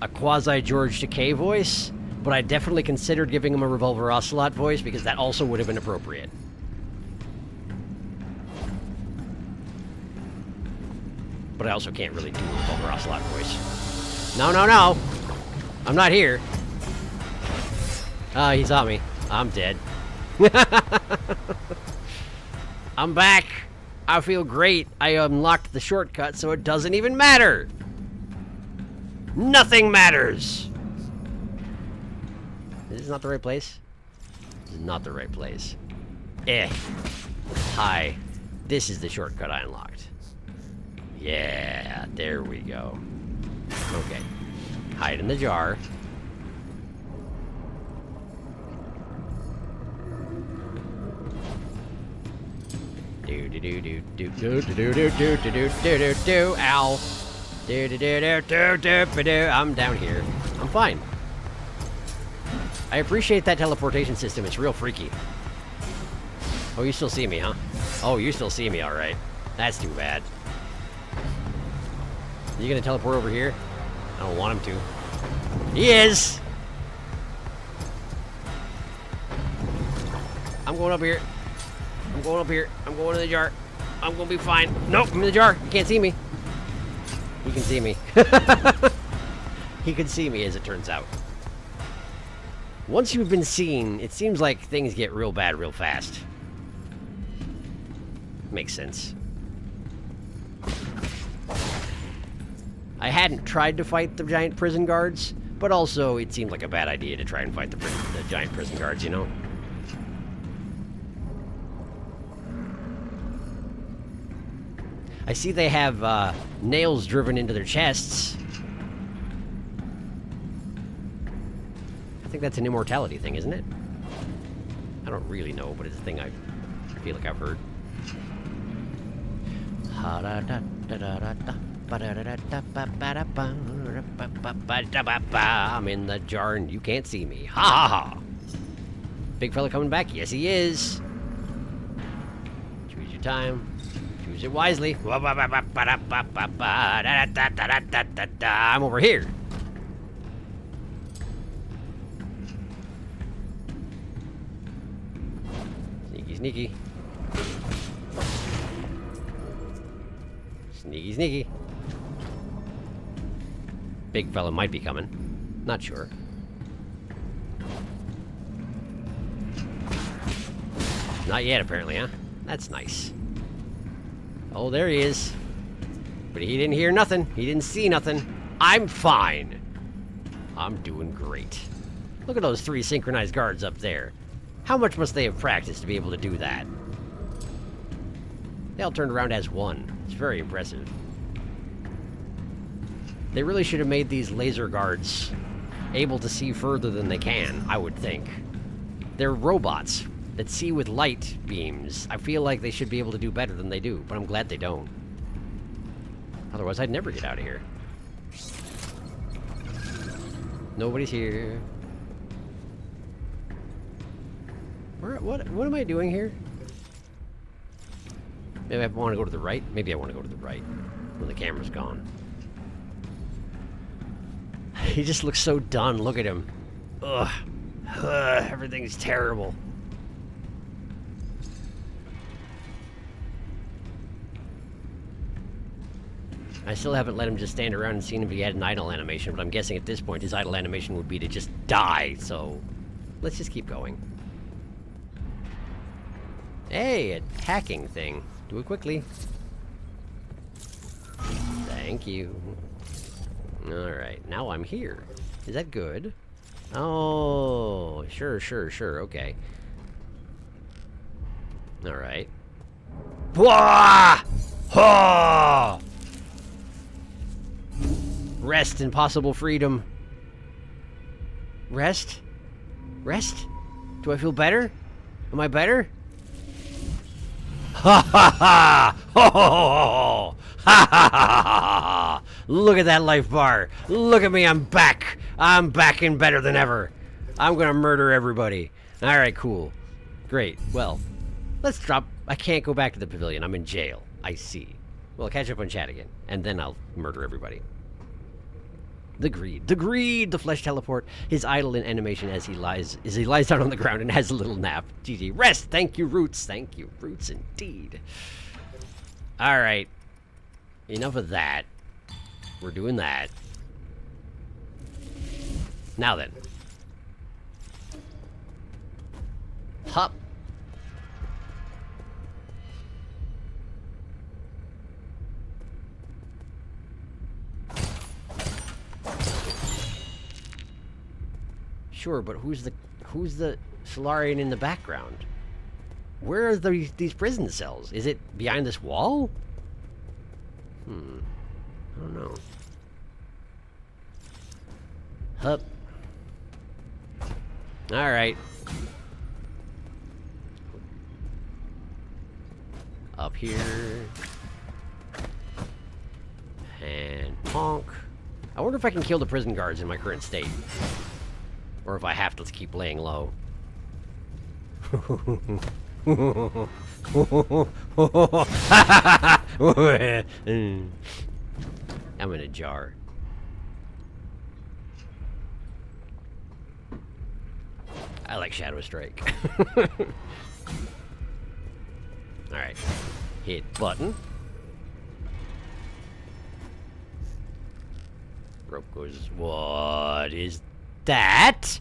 [SPEAKER 1] a quasi-George Takei voice, but I definitely considered giving him a Revolver Ocelot voice because that also would have been appropriate. But I also can't really do a Revolver Ocelot voice. No, no, no! I'm not here. He saw me. I'm dead. I'm back! I feel great. I unlocked the shortcut, so it doesn't even matter. Nothing matters. Is this not the right place? This is not the right place. Hi. This is the shortcut I unlocked. Yeah, there we go. Okay. Hide in the jar. Do do do do do do do do do do do do do do. Ow. Do do do do do do do. I'm down here. I'm fine. I appreciate that teleportation system. It's real freaky. Oh, you still see me, huh? Oh, you still see me, all right. That's too bad. Are you gonna teleport over here? I don't want him to. He is. I'm going up here. I'm going up here. I'm going in the jar. I'm gonna be fine. Nope, I'm in the jar. You can't see me. He can see me. He can see me, as it turns out. Once you've been seen, it seems like things get real bad real fast. Makes sense. I hadn't tried to fight the giant prison guards, but also it seemed like a bad idea to try and fight the giant prison guards, you know? I see they have nails driven into their chests. I think that's an immortality thing, isn't it? I don't really know, but it's a thing I feel like I've heard. I'm in the jar and you can't see me. Ha ha ha! Big fella coming back? Yes, he is. Choose your time. Choose it wisely. I'm over here. Sneaky, sneaky. Sneaky, sneaky. Big fella might be coming. Not sure. Not yet, apparently, huh? That's nice. Oh, there he is. But he didn't hear nothing. He didn't see nothing. I'm fine. I'm doing great. Look at those 3 synchronized guards up there. How much must they have practiced to be able to do that? They all turned around as one. It's very impressive. They really should have made these laser guards able to see further than they can, I would think. They're robots that see with light beams. I feel like they should be able to do better than they do, but I'm glad they don't. Otherwise, I'd never get out of here. Nobody's here. What am I doing here? Maybe I want to go to the right? Maybe I want to go to the right when the camera's gone. He just looks so done. Look at him. Ugh. Everything's terrible. I still haven't let him just stand around and seen if he had an idle animation, but I'm guessing at this point his idle animation would be to just die, so let's just keep going. Hey, a hacking thing. Do it quickly. Thank you. Alright, now I'm here. Is that good? Oh, sure, okay. Alright. Rest and possible freedom. Rest? Rest? Do I feel better? Am I better? Ha ha ha! Ho ho ho! Ha ha ha ha! Look at that life bar! Look at me, I'm back! I'm back and better than ever! I'm gonna murder everybody. Alright, cool. Great. Well, let's drop... I can't go back to the pavilion. I'm in jail. I see. Well, I'll catch up on chat again. And then I'll murder everybody. The greed. The greed! The flesh teleport. His idle in animation as he lies down on the ground and has a little nap. GG. Rest! Thank you, Roots. Thank you, Roots, indeed. Alright. Enough of that. We're doing that. Now then. Hop. Sure, but who's the Solarian in the background? Where are these prison cells? Is it behind this wall? I don't know. Hup. Alright. Up here. And honk. I wonder if I can kill the prison guards in my current state. Or if I have to keep laying low. I'm in a jar. I like Shadow Strike. Alright. Hit button. Rope goes. What is that?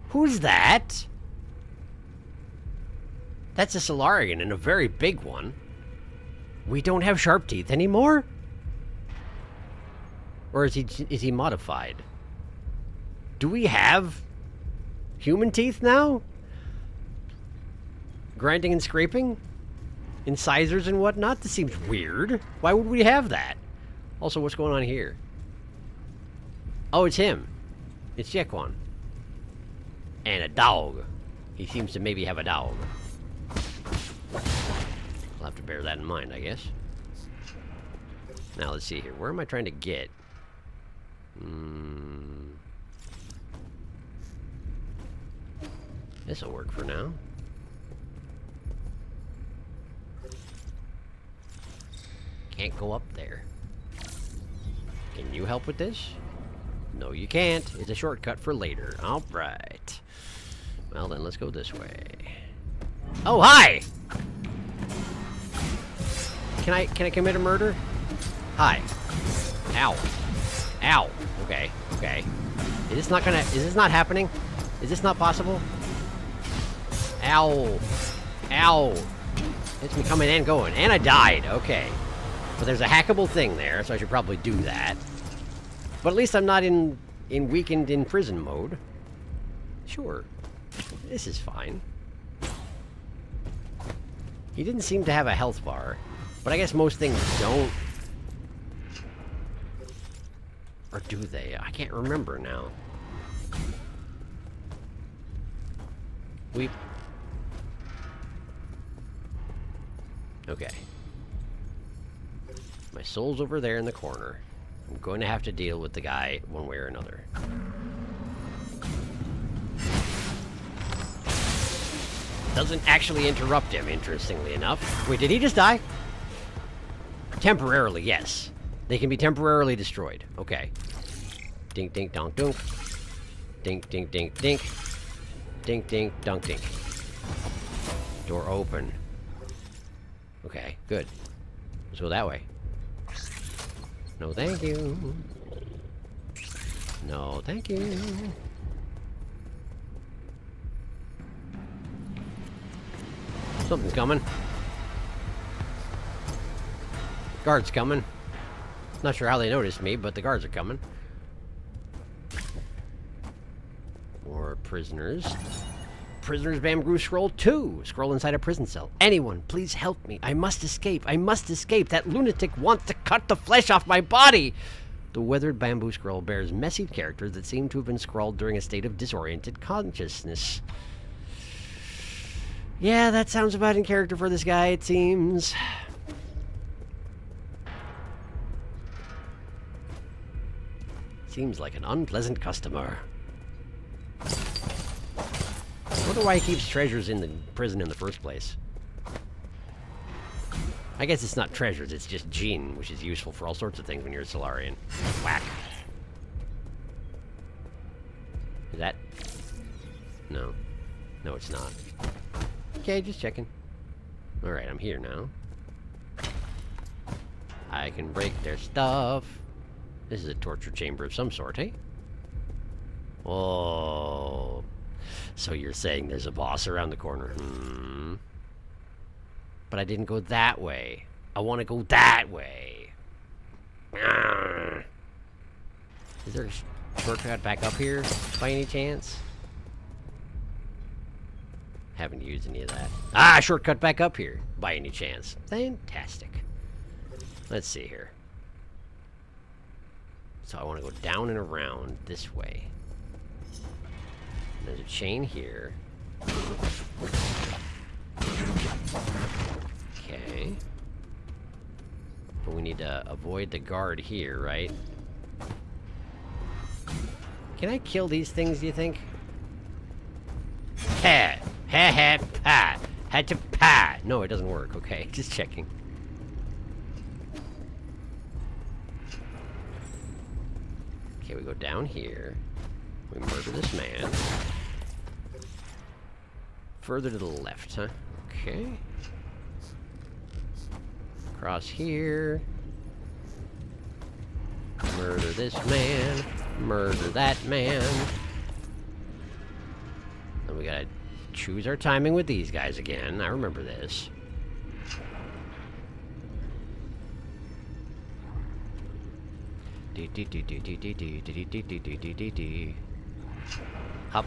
[SPEAKER 1] Who's that? That's a Solarian, and a very big one. We don't have sharp teeth anymore? Or is he modified? Do we have human teeth now? Grinding and scraping? Incisors and whatnot? This seems weird. Why would we have that? Also, what's going on here? Oh, it's him. It's Jekwon. And a dog. He seems to maybe have a dog. I'll have to bear that in mind, I guess. Now, let's see here. Where am I trying to get? This'll work for now. Can't go up there. Can you help with this? No, you can't. It's a shortcut for later. Alright. Well, then let's go this way. Oh, hi! Can I commit a murder? Hi. Ow. Ow. Okay, okay. Is this not happening? Is this not possible? Ow. Ow. It's me coming and going. And I died. Okay. But there's a hackable thing there, so I should probably do that. But at least I'm not in weakened in prison mode. Sure. This is fine. He didn't seem to have a health bar. But I guess most things don't. Or do they? I can't remember now. Okay. My soul's over there in the corner. I'm going to have to deal with the guy one way or another. Doesn't actually interrupt him, interestingly enough. Wait, did he just die? Temporarily, yes. They can be temporarily destroyed. Okay. Dink, dink, donk, dunk. Dink, dink, dink, dink. Dink, dink, dunk, dink. Door open. Okay, good. Let's go that way. No, thank you. No, thank you. Something's coming. Guards coming. Not sure how they noticed me, but the guards are coming. More prisoners. Prisoner's bamboo scroll 2. Scroll inside a prison cell. Anyone, please help me. I must escape. I must escape. That lunatic wants to cut the flesh off my body. The weathered bamboo scroll bears messy characters that seem to have been scrawled during a state of disoriented consciousness. Yeah, that sounds about in character for this guy, it seems. Seems like an unpleasant customer. I wonder why he keeps treasures in the prison in the first place. I guess it's not treasures, it's just gene, which is useful for all sorts of things when you're a Solarian. Whack. Is that... No. No, it's not. Okay, just checking. Alright, I'm here now. I can break their stuff. This is a torture chamber of some sort, eh? Oh... So you're saying there's a boss around the corner? Hmm. But I didn't go that way. I want to go that way. Is there a shortcut back up here, by any chance? Haven't used any of that. Ah, shortcut back up here, by any chance. Fantastic. Let's see here. So I want to go down and around this way. There's a chain here. Okay. But we need to avoid the guard here, right? Can I kill these things, do you think? Ha! Ha ha pa! Had to pa! No, it doesn't work. Okay, just checking. Okay, we go down here. We murder this man. Further to the left, huh? Okay. Across here. Murder this man. Murder that man. we gotta choose our timing with these guys again. I remember this. Hop.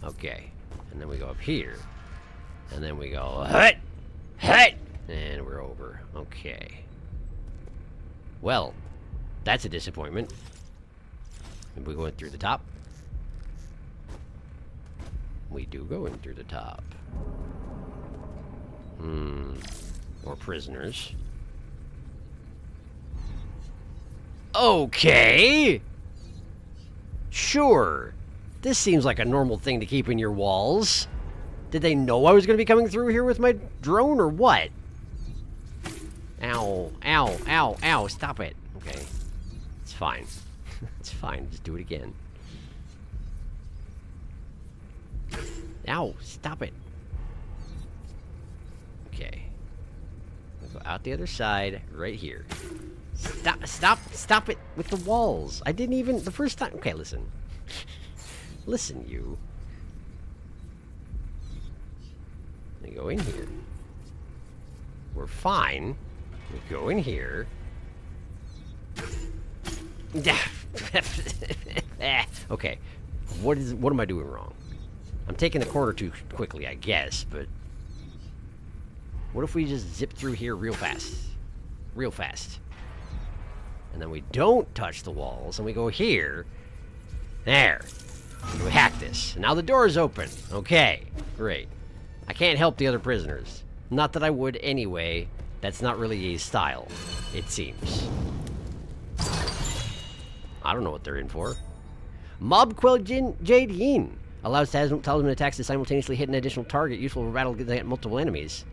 [SPEAKER 1] Okay, and then we go up here, and then we go hut, and we're over. Okay. Well, that's a disappointment. And we're going through the top. We do go in through the top. Or prisoners. Okay. Sure. This seems like a normal thing to keep in your walls. Did they know I was going to be coming through here with my drone or what? Ow, ow, ow, ow. Stop it. Okay. It's fine. It's fine. Just do it again. Ow, stop it. Okay. We'll go out the other side, right here. Stop it with the walls. I didn't even, the first time. Okay, listen. Listen, you. We go in here. We're fine. We go in here. Okay. What am I doing wrong? I'm taking the corner too quickly, I guess, but what if we just zip through here real fast? Real fast. And then we don't touch the walls, and we go here. There. And we hack this. And now the door is open. Okay. Great. I can't help the other prisoners. Not that I would anyway. That's not really a style, it seems. I don't know what they're in for. MacLeod Jade Yin allows talisman attacks to simultaneously hit an additional target, useful for battle against multiple enemies.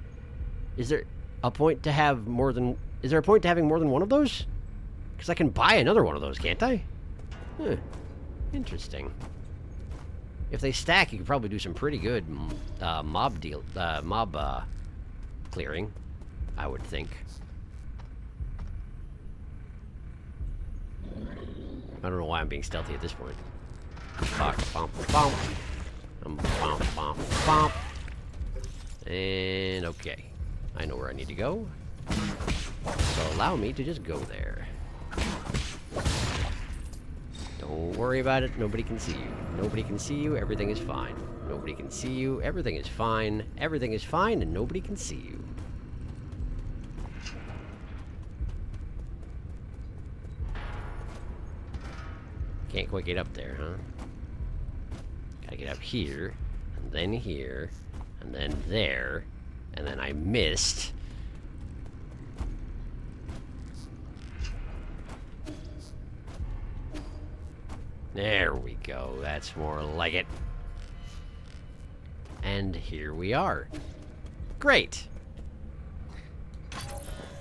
[SPEAKER 1] Is there a point to have more than? Is there a point to having more than one of those? Because I can buy another one of those, can't I? Huh. Interesting. If they stack, you could probably do some pretty good mob clearing, I would think. I don't know why I'm being stealthy at this point. And okay. I know where I need to go. So allow me to just go there. Don't worry about it. Nobody can see you. Nobody can see you. Everything is fine. Nobody can see you. Everything is fine. Everything is fine, and nobody can see you. Can't quite get up there, huh? Gotta get up here, and then there, and then I missed. There we go. That's more like it. And here we are. Great.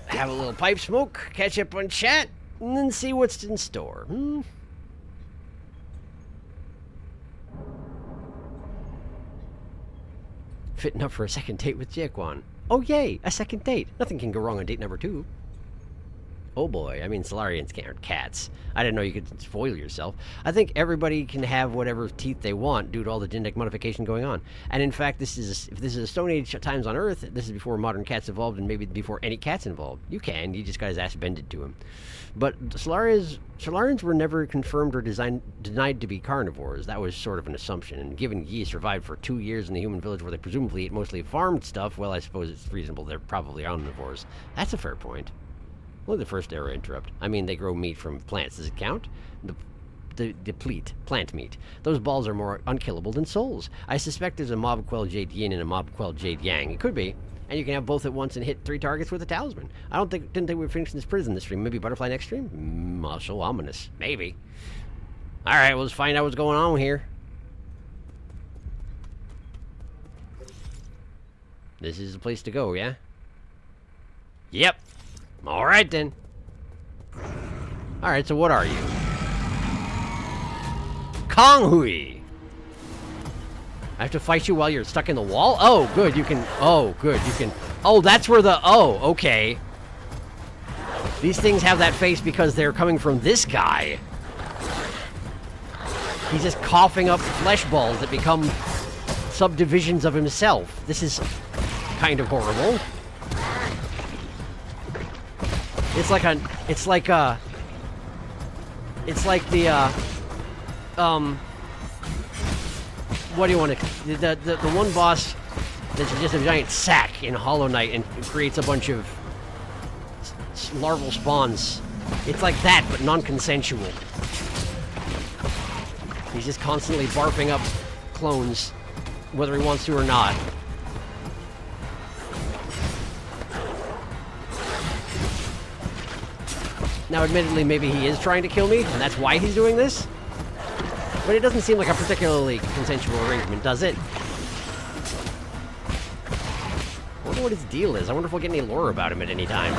[SPEAKER 1] Have a little pipe smoke, catch up on chat, and then see what's in store. Fit enough for a second date with Jaquan. Oh yay, a second date. Nothing can go wrong on date number 2. Oh boy, I mean Solarians aren't cats. I didn't know you could spoil yourself. I think everybody can have whatever teeth they want due to all the genetic modification going on. And in fact, if this is a Stone Age times on Earth, this is before modern cats evolved and maybe before any cats involved. You just got his ass bended to him. But Solarians were never confirmed or denied to be carnivores. That was sort of an assumption. And given Yi survived for 2 years in the human village where they presumably ate mostly farmed stuff, well, I suppose it's reasonable they're probably omnivores. That's a fair point. Only the first era interrupt. I mean, they grow meat from plants. Does it count? Deplete plant meat. Those balls are more unkillable than souls. I suspect there's a MacLeod Jade Yin and a MacLeod Jade Yang. It could be. And you can have both at once and hit 3 targets with a talisman. Didn't think we were finishing this prison this stream. Maybe butterfly next stream? So ominous. Maybe. Alright, we'll just find out what's going on here. This is the place to go, yeah? Yep. Alright then. Alright, so what are you? Kong Hui! I have to fight you while you're stuck in the wall? Oh, good, you can... Oh, good, you can... Oh, that's where the... Oh, okay. These things have that face because they're coming from this guy. He's just coughing up flesh balls that become subdivisions of himself. This is kind of horrible. It's like a... It's like a... It's like the, what do you want to... The one boss that's just a giant sack in Hollow Knight and creates a bunch of larval spawns. It's like that, but non-consensual. He's just constantly barfing up clones, whether he wants to or not. Now, admittedly, maybe he is trying to kill me, and that's why he's doing this. But it doesn't seem like a particularly consensual arrangement, does it? I wonder what his deal is. I wonder if we'll get any lore about him at any time.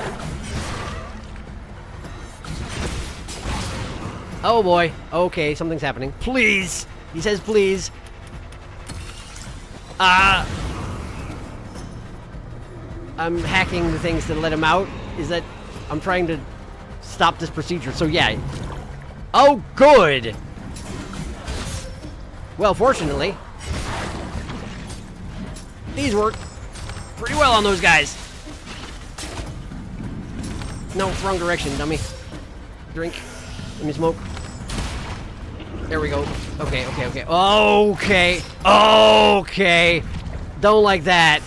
[SPEAKER 1] Oh boy. Okay, something's happening. Please! He says please. I'm hacking the things to let him out. Is that... I'm trying to stop this procedure, so yeah. Oh, good! Well, fortunately, these work pretty well on those guys. No, wrong direction, dummy. Drink. Let me smoke. There we go. Okay, okay, okay. Okay. Okay. Don't like that.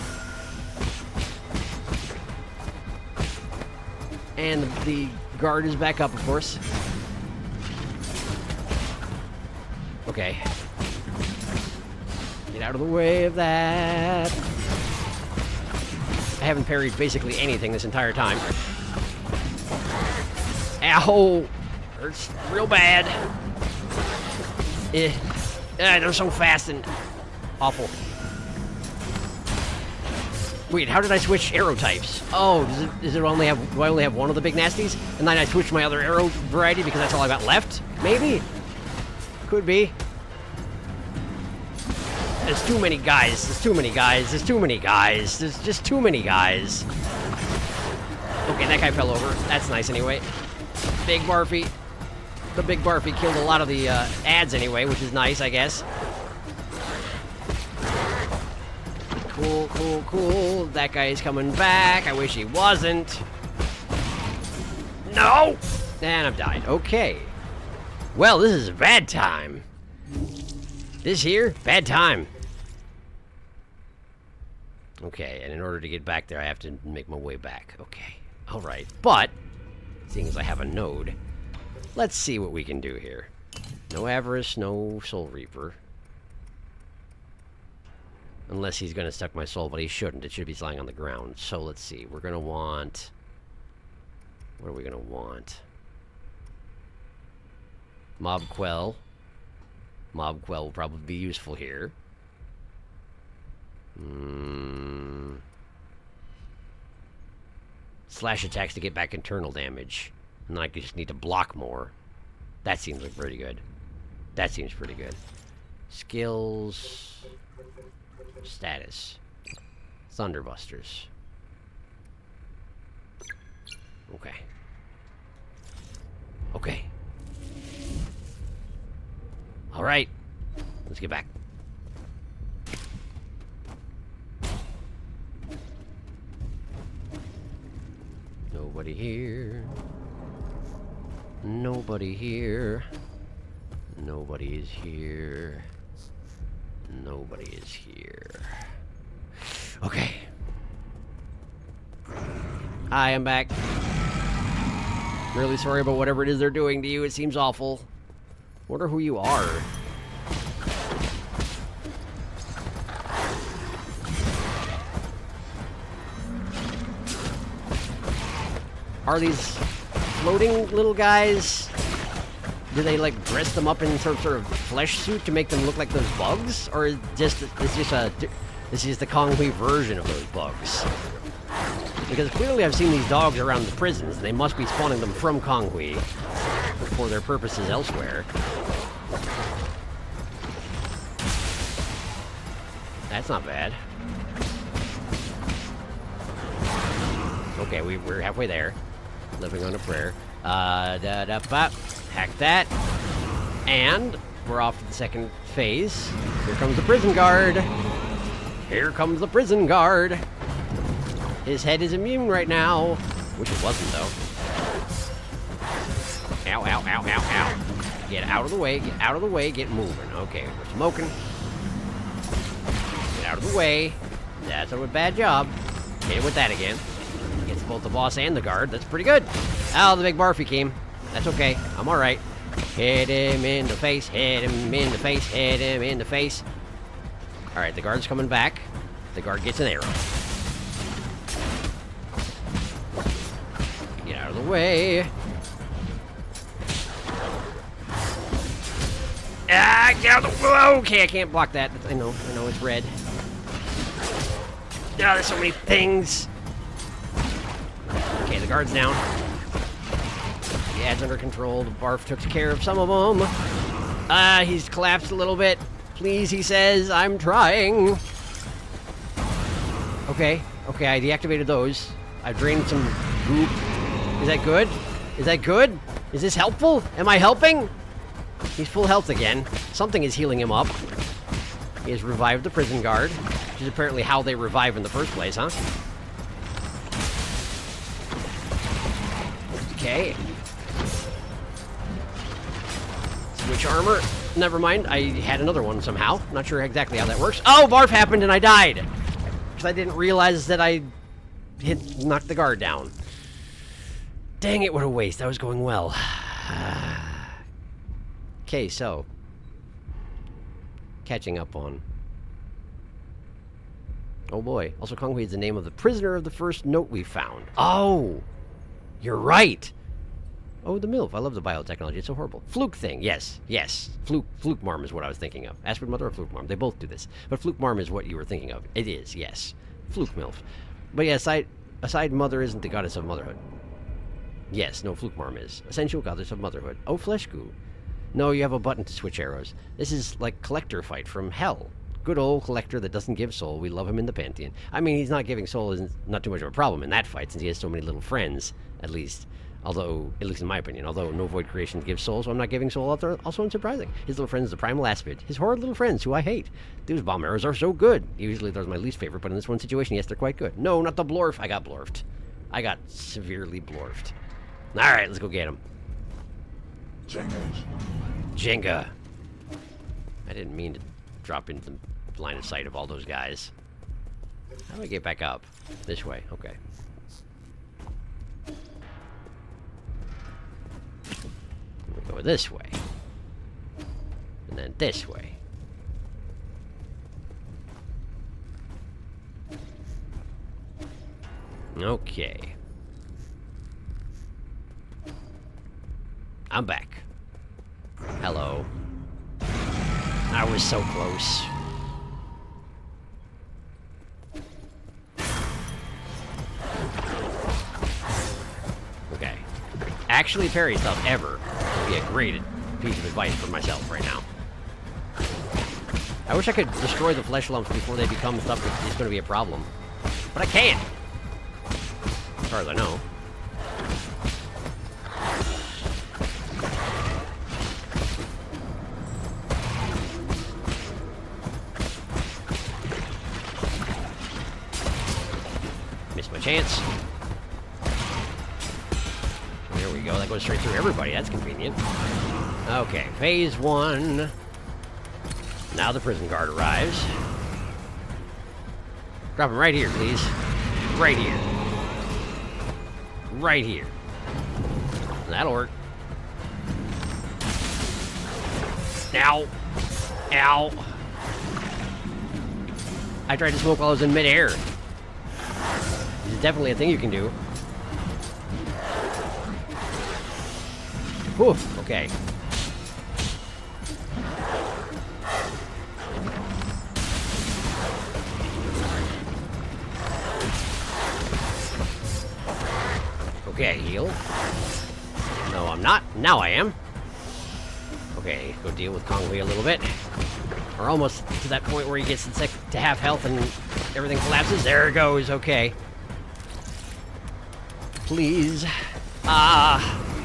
[SPEAKER 1] And the guard is back up, of course. Okay. Get out of the way of that. I haven't parried basically anything this entire time. Ow! Hurts real bad. They're so fast and awful. Wait, how did I switch arrow types? Oh, does it only have... Do I only have one of the big nasties? And then I switched my other arrow variety because that's all I got left? Maybe? Could be. There's too many guys. There's too many guys. There's too many guys. There's just too many guys. Okay, that guy fell over. That's nice anyway. Big Barfy. The Big Barfy killed a lot of the ads anyway, which is nice, I guess. Cool, cool, cool. That guy is coming back. I wish he wasn't. No! And I've died. Okay. Well, this is a bad time. This here, bad time. Okay, and in order to get back there, I have to make my way back. Okay. Alright. But, seeing as I have a node, let's see what we can do here. No Avarice, no Soul Reaper. Unless he's going to suck my soul, but he shouldn't. It should be lying on the ground. So let's see. We're going to want... What are we going to want? Mob Quell. Mob Quell will probably be useful here. Slash attacks to get back internal damage. And then I just need to block more. That seems like pretty good. That seems pretty good. Skills... Status. Thunderbusters. Okay. Okay. Alright. Let's get back. Nobody here. Nobody here. Nobody is here. Nobody is here. Okay. I am back. Really sorry about whatever it is they're doing to you. It seems awful. Wonder who you are. Are these floating little guys? Do they like dress them up in some sort of flesh suit to make them look like those bugs, or is this just the Konghui version of those bugs? Because clearly I've seen these dogs around the prisons, and they must be spawning them from Konghui for their purposes elsewhere. That's not bad. Okay, we're halfway there. Living on a prayer. Hack that. And we're off to the second phase. Here comes the prison guard. Here comes the prison guard. His head is immune right now. Which it wasn't, though. Ow, ow, ow, ow, ow. Get out of the way, get out of the way, get moving. Okay, we're smoking. Get out of the way. That's a bad job. Hit it with that again. Gets both the boss and the guard. That's pretty good. Oh, the big barfy came. That's okay. I'm alright. Hit him in the face, hit him in the face, hit him in the face. Alright, the guard's coming back. The guard gets an arrow. Get out of the way. Ah, get out of the way. Okay, I can't block that. I know, it's red. Oh, there's so many things. Okay, the guard's down. The ad's under control. The barf took care of some of them. He's collapsed a little bit. Please, he says, I'm trying. Okay, I deactivated those. I've drained some goop. Is that good? Is that good? Is this helpful? Am I helping? He's full health again. Something is healing him up. He has revived the prison guard, which is apparently how they revive in the first place, huh? Okay. Switch armor. Never mind. I had another one somehow. Not sure exactly how that works. Oh, barf happened and I died. Because I didn't realize that I knocked the guard down. Dang it, what a waste. That was going well. Okay, so. Catching up on. Oh boy. Also, Crunk is the name of the prisoner of the first note we found. Oh! You're right! Oh, the MILF. I love the biotechnology. It's so horrible. Fluke thing. Yes. Fluke marm is what I was thinking of. Aspirin mother or fluke marm. They both do this. But fluke marm is what you were thinking of. It is, yes. Fluke MILF. But yeah, aside mother isn't the goddess of motherhood. Yes, no, fluke marm is. Essential goddess of motherhood. Oh, flesh goo. No, you have a button to switch arrows. This is like collector fight from hell. Good old collector that doesn't give soul. We love him in the Pantheon. I mean, he's not giving soul is not too much of a problem in that fight since he has so many little friends, at least. Although, at least in my opinion, although no void creation gives soul, so I'm not giving soul also unsurprising. His little friends, the primal aspid. His horrid little friends, who I hate. Those bomb arrows are so good. Usually those are my least favorite, but in this one situation, yes, they're quite good. No, not the blorf. I got blorfed. I got severely blorfed. Alright, let's go get him. Jenga. I didn't mean to drop into the line of sight of all those guys. How do I get back up? This way. Okay. We go this way. And then this way. Okay. I'm back. Hello. I was so close. Okay. Actually parry stuff ever would be a great piece of advice for myself right now. I wish I could destroy the flesh lumps before they become stuff that's going to be a problem. But I can't. As far as I know. Missed my chance. There we go. That goes straight through everybody. That's convenient. Okay, phase 1. Now the prison guard arrives. Drop him right here, please. Right here. Right here. That'll work. Ow. Ow. I tried to smoke while I was in midair. This is definitely a thing you can do. Whew. Okay. Okay, heal. No, I'm not. Now I am. Okay, go deal with Kong Hui a little bit. Or almost to that point where he gets to half health and everything collapses. There it goes. Okay. Please.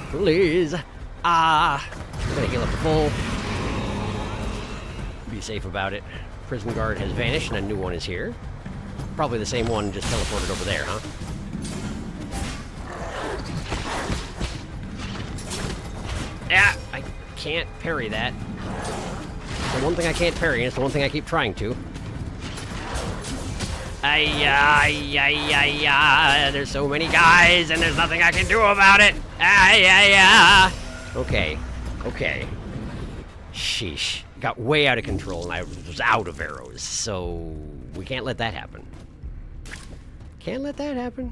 [SPEAKER 1] Please. We're gonna heal up to full. Be safe about it. Prison guard has vanished and a new one is here. Probably the same one, just teleported over there, huh? Yeah, I can't parry that. It's the one thing I can't parry, and it's the one thing I keep trying to. There's so many guys, and there's nothing I can do about it. Okay. Okay. Sheesh. Got way out of control, and I was out of arrows, so we can't let that happen. Can't let that happen.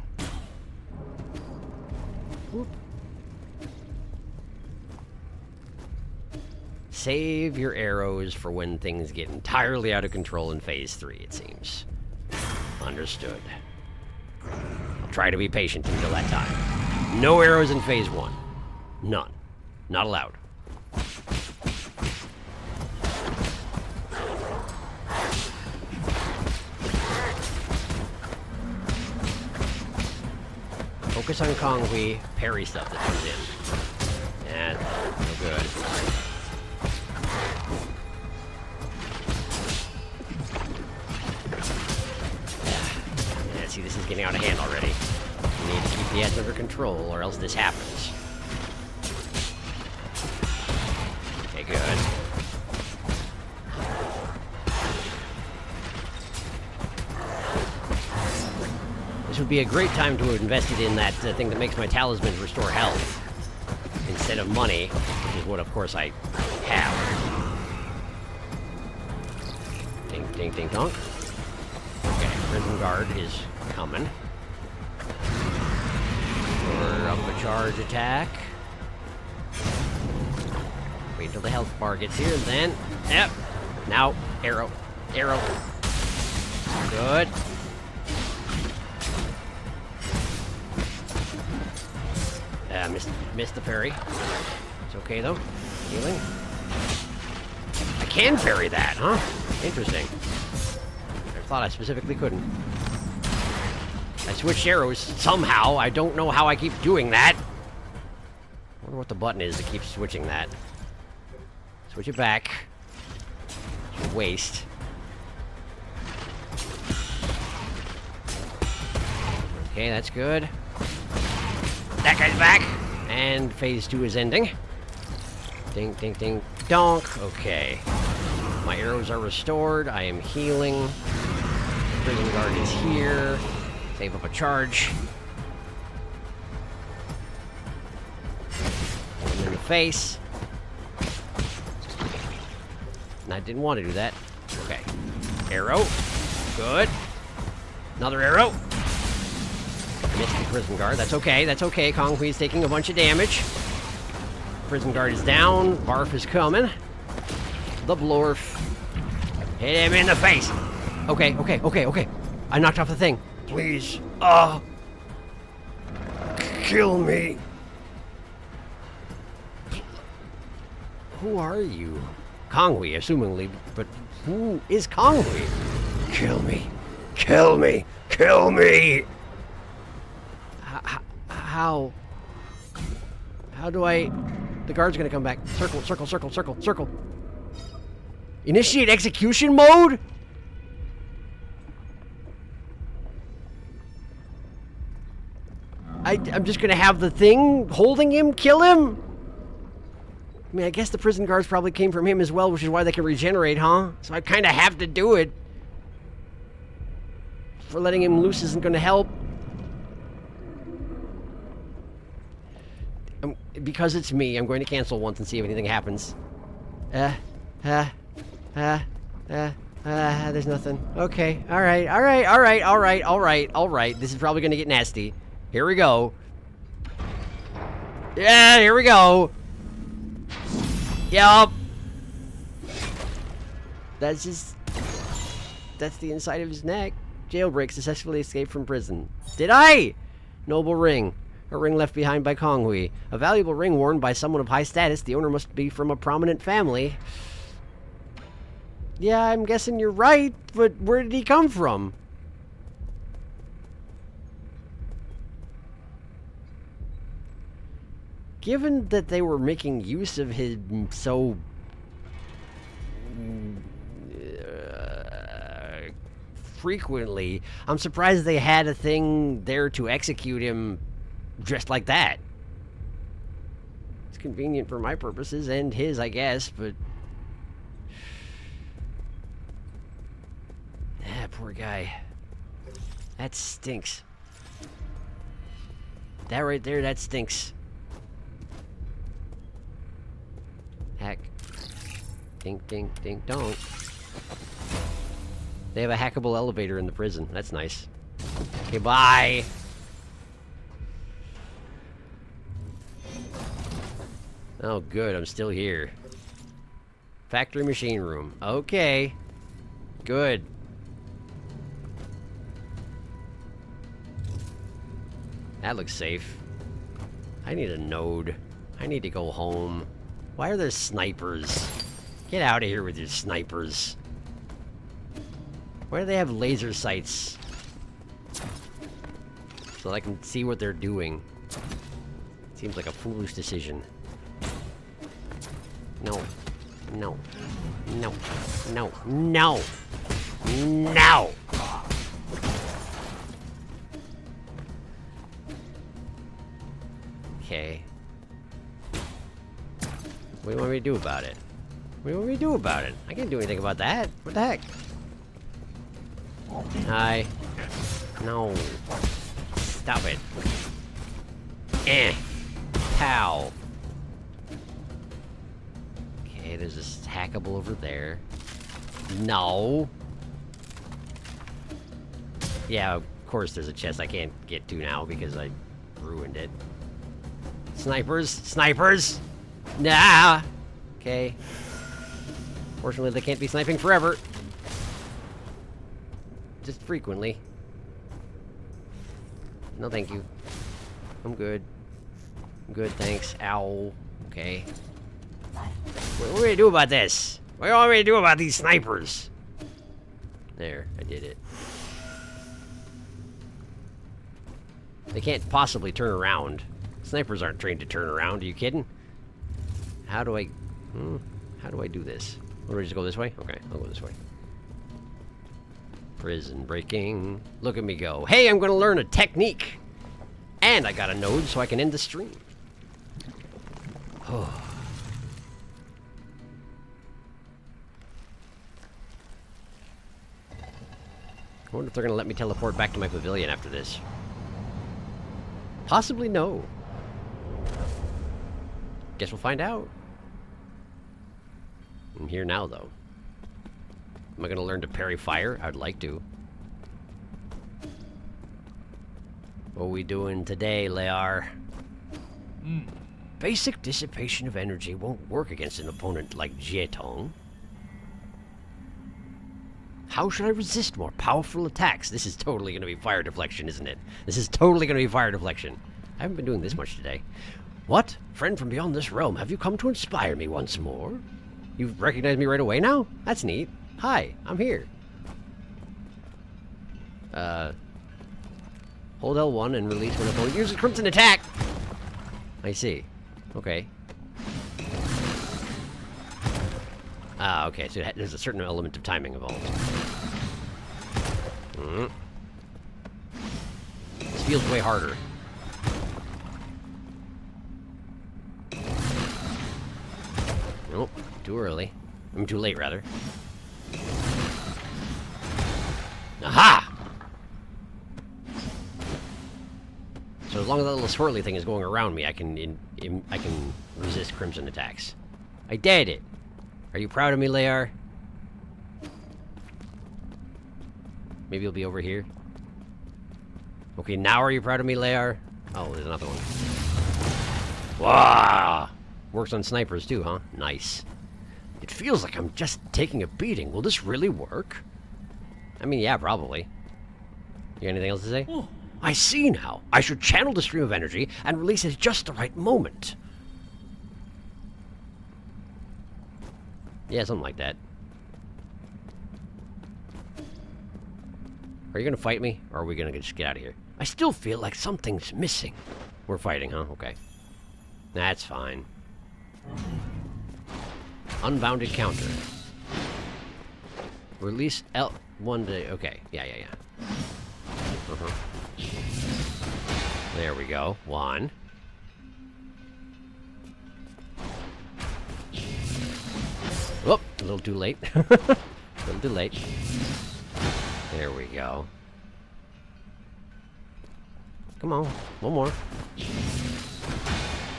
[SPEAKER 1] Whoop. Save your arrows for when things get entirely out of control in Phase 3, it seems. Understood. I'll try to be patient until that time. No arrows in Phase 1. None. Not allowed. Focus on Kong Hui, parry stuff that comes in. Yeah, no good. Yeah, see, this is getting out of hand already. We need to keep the ads under control, or else this happens. Okay, good. This would be a great time to have invested in that thing that makes my talismans restore health instead of money, which is what, of course, I have. Ding, ding, ding, donk. Okay, prison guard is coming. Or up a charge attack. Wait until the health bar gets here, and then, yep. Now, arrow, arrow. Good. Missed the parry. It's okay, though. Healing. I can parry that, huh? Interesting. I thought I specifically couldn't. I switched arrows somehow. I don't know how I keep doing that. I wonder what the button is that keeps switching that. Switch it back. It's a waste. Okay, that's good. That guy's back. And Phase 2 is ending. Ding, ding, ding, donk. Okay. My arrows are restored. I am healing. Prison guard is here. Save up a charge. Hit him in the face. And I didn't want to do that. Okay. Arrow. Good. Another arrow. Missed the prison guard. That's okay. That's okay. Kong Hui's taking a bunch of damage. Prison guard is down. Barf is coming. The Blorf. Hit him in the face. Okay, okay, okay, okay. I knocked off the thing. Please. Kill me. Who are you? Kong Hui, assumingly, but who is Kong Hui? Kill me. Kill me. Kill me. How do I... The guard's gonna come back. Circle, circle, circle, circle, circle. Initiate execution mode? I'm just gonna have the thing holding him kill him? I mean, I guess the prison guards probably came from him as well, which is why they can regenerate, huh? So I kinda have to do it. For letting him loose isn't gonna help. Because it's me, I'm going to cancel once and see if anything happens. There's nothing. Okay, alright. This is probably gonna get nasty. Here we go. Yeah, here we go. Yup. That's the inside of his neck. Jailbreak, successfully escaped from prison. Did I? Noble ring. A ring left behind by Kong Hui. A valuable ring worn by someone of high status. The owner must be from a prominent family. Yeah, I'm guessing you're right, but where did he come from? Given that they were making use of him so frequently, I'm surprised they had a thing there to execute him dressed like that. It's convenient for my purposes and his, I guess, but... Ah, poor guy. That stinks. That right there, that stinks. Hack. Dink, dink, dink, donk. They have a hackable elevator in the prison. That's nice. Okay, bye! Oh, good. I'm still here. Factory machine room. Okay. Good. That looks safe. I need a node. I need to go home. Why are there snipers? Get out of here with your snipers. Why do they have laser sights? So that I can see what they're doing. Seems like a foolish decision. No. No. No. No. No. No! Okay. What do you want me to do about it? What do you want me to do about it? I can't do anything about that. What the heck? Hi. No. Stop it. Eh. Pow. Okay, there's this hackable over there. No. Yeah, of course there's a chest I can't get to now because I ruined it. Snipers! Snipers! Nah! Okay. Fortunately, they can't be sniping forever. Just frequently. No, thank you. I'm good. I'm good, thanks. Ow. Okay. What do we gonna do about this? What do you want me to do about these snipers? There, I did it. They can't possibly turn around. Snipers aren't trained to turn around. Are you kidding? How do I... how do I do this? What, do I just go this way? Okay, I'll go this way. Prison breaking. Look at me go. Hey, I'm gonna learn a technique! And I got a node so I can end the stream. Oh. I wonder if they're gonna let me teleport back to my pavilion after this. Possibly no. Guess we'll find out. I'm here now, though. Am I gonna learn to parry fire? I'd like to. What are we doing today, Lear? Basic dissipation of energy won't work against an opponent like Jietong. How should I resist more powerful attacks? This is totally gonna be fire deflection, isn't it? This is totally gonna be fire deflection. I haven't been doing this much today. What? Friend from beyond this realm, have you come to inspire me once more? You've recognized me right away now? That's neat. Hi, I'm here. Hold L1 and release when opponent uses Crimson Attack! I see. Okay. Ah, okay, so there's a certain element of timing involved. This feels way harder. Nope, too early. I mean, too late, rather. Aha! So as long as that little swirly thing is going around me, I can resist Crimson attacks. I did it! Are you proud of me, Lear? Maybe you'll be over here. Okay, now are you proud of me, Lear? Oh, there's another one. Wow! Works on snipers too, huh? Nice. It feels like I'm just taking a beating. Will this really work? I mean, yeah, probably. You got anything else to say? Oh. I see now. I should channel the stream of energy and release it at just the right moment. Yeah, something like that. Are you gonna fight me, or are we gonna just get out of here? I still feel like something's missing. We're fighting, huh? Okay. That's fine. Unbounded counter. Release L1 to... Okay. Yeah. Uh-huh. There we go. 1. Whoop! A little too late. A little too late. There we go. Come on. One more.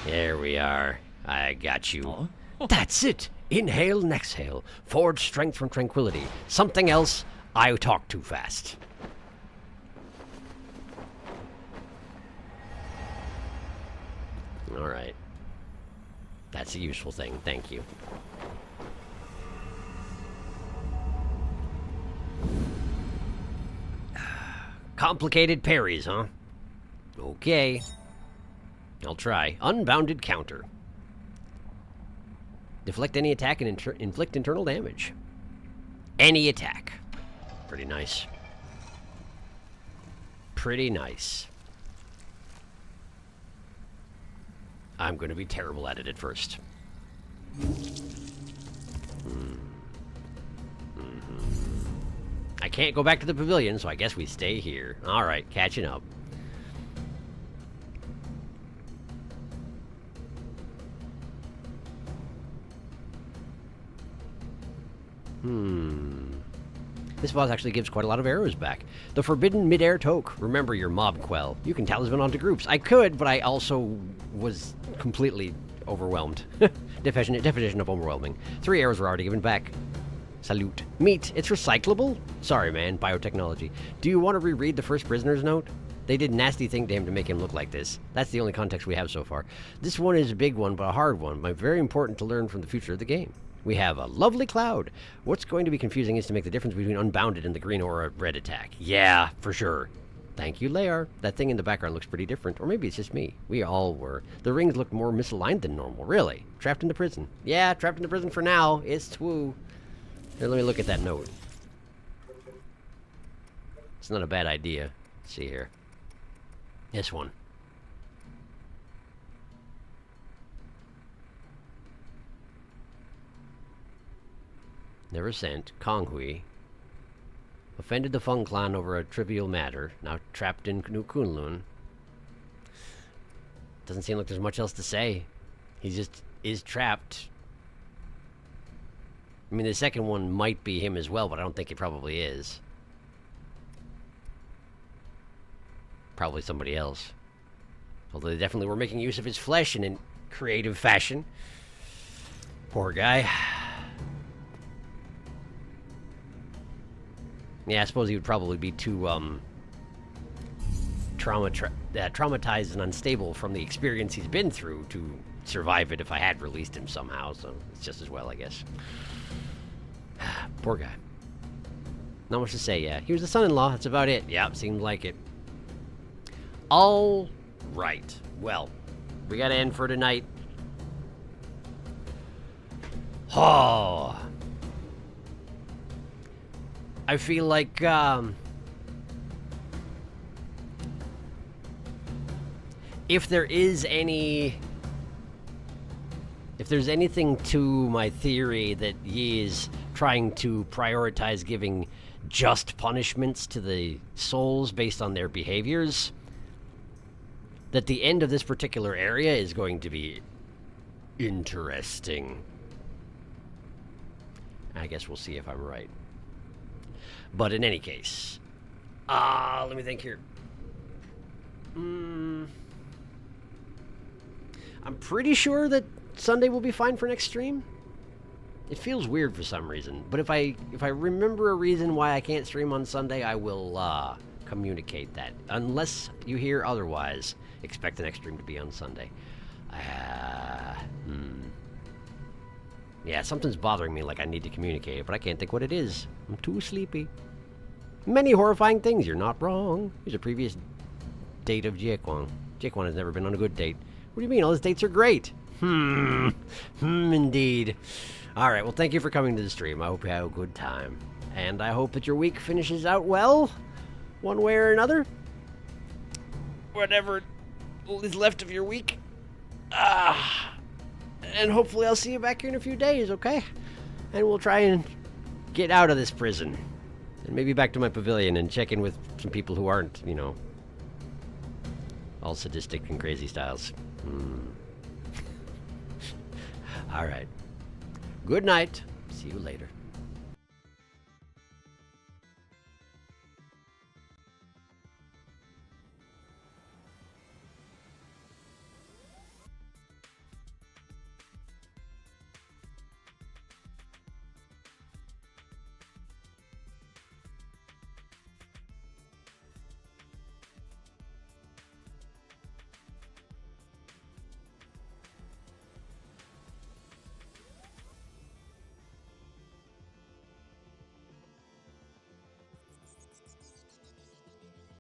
[SPEAKER 1] There we are. I got you. That's it! Inhale and exhale. Forge strength from tranquility. Something else, I talk too fast. Alright. That's a useful thing, thank you. Complicated parries, huh? Okay. I'll try. Unbounded counter. Deflect any attack and inflict internal damage. Any attack. Pretty nice. Pretty nice. I'm going to be terrible at it at first. I can't go back to the pavilion, so I guess we stay here. Alright, catching up. This boss actually gives quite a lot of arrows back. The Forbidden Mid-Air Toke. Remember your mob quell. You can talisman onto groups. I could, but I also was completely overwhelmed. Definition of overwhelming. 3 arrows were already given back. Salute. Meat. It's recyclable? Sorry, man. Biotechnology. Do you want to reread the first prisoner's note? They did nasty thing to him to make him look like this. That's the only context we have so far. This one is a big one, but a hard one. But very important to learn from the future of the game. We have a lovely cloud. What's going to be confusing is to make the difference between unbounded and the green or a red attack. Yeah, for sure. Thank you, Layar. That thing in the background looks pretty different. Or maybe it's just me. We all were. The rings look more misaligned than normal. Really? Trapped in the prison. Yeah, trapped in the prison for now. It's twoo. Here, let me look at that note. It's not a bad idea. Let's see here. This one. Never sent. Konghui. Offended the Feng clan over a trivial matter. Now trapped in Kunlun. Doesn't seem like there's much else to say. He just is trapped. I mean, the second one might be him as well, but I don't think it probably is. Probably somebody else. Although they definitely were making use of his flesh in a creative fashion. Poor guy. Yeah, I suppose he would probably be too, traumatized and unstable from the experience he's been through to survive it if I had released him somehow, so it's just as well, I guess. Poor guy. Not much to say, yeah. He was the son-in-law, that's about it. Yeah, seemed like it. All right. Well, we gotta end for tonight. Oh. I feel like, if there's anything to my theory that he is trying to prioritize giving just punishments to the souls based on their behaviors, that the end of this particular area is going to be interesting. I guess we'll see if I'm right. But in any case, let me think here. I'm pretty sure that Sunday will be fine for next stream. It feels weird for some reason, but if I remember a reason why I can't stream on Sunday, I will communicate that. Unless you hear otherwise, expect the next stream to be on Sunday. Yeah, something's bothering me like I need to communicate it, but I can't think what it is. I'm too sleepy. Many horrifying things, you're not wrong. Here's a previous date of Jiequan. Jiequan has never been on a good date. What do you mean? All his dates are great. Indeed. Alright, well, thank you for coming to the stream. I hope you had a good time. And I hope that your week finishes out well. one way or another. Whatever is left of your week. And hopefully I'll see you back here in a few days, okay? And we'll try and get out of this prison. And maybe back to my pavilion and check in with some people who aren't, you know, all sadistic and crazy styles. All right. Good night. See you later.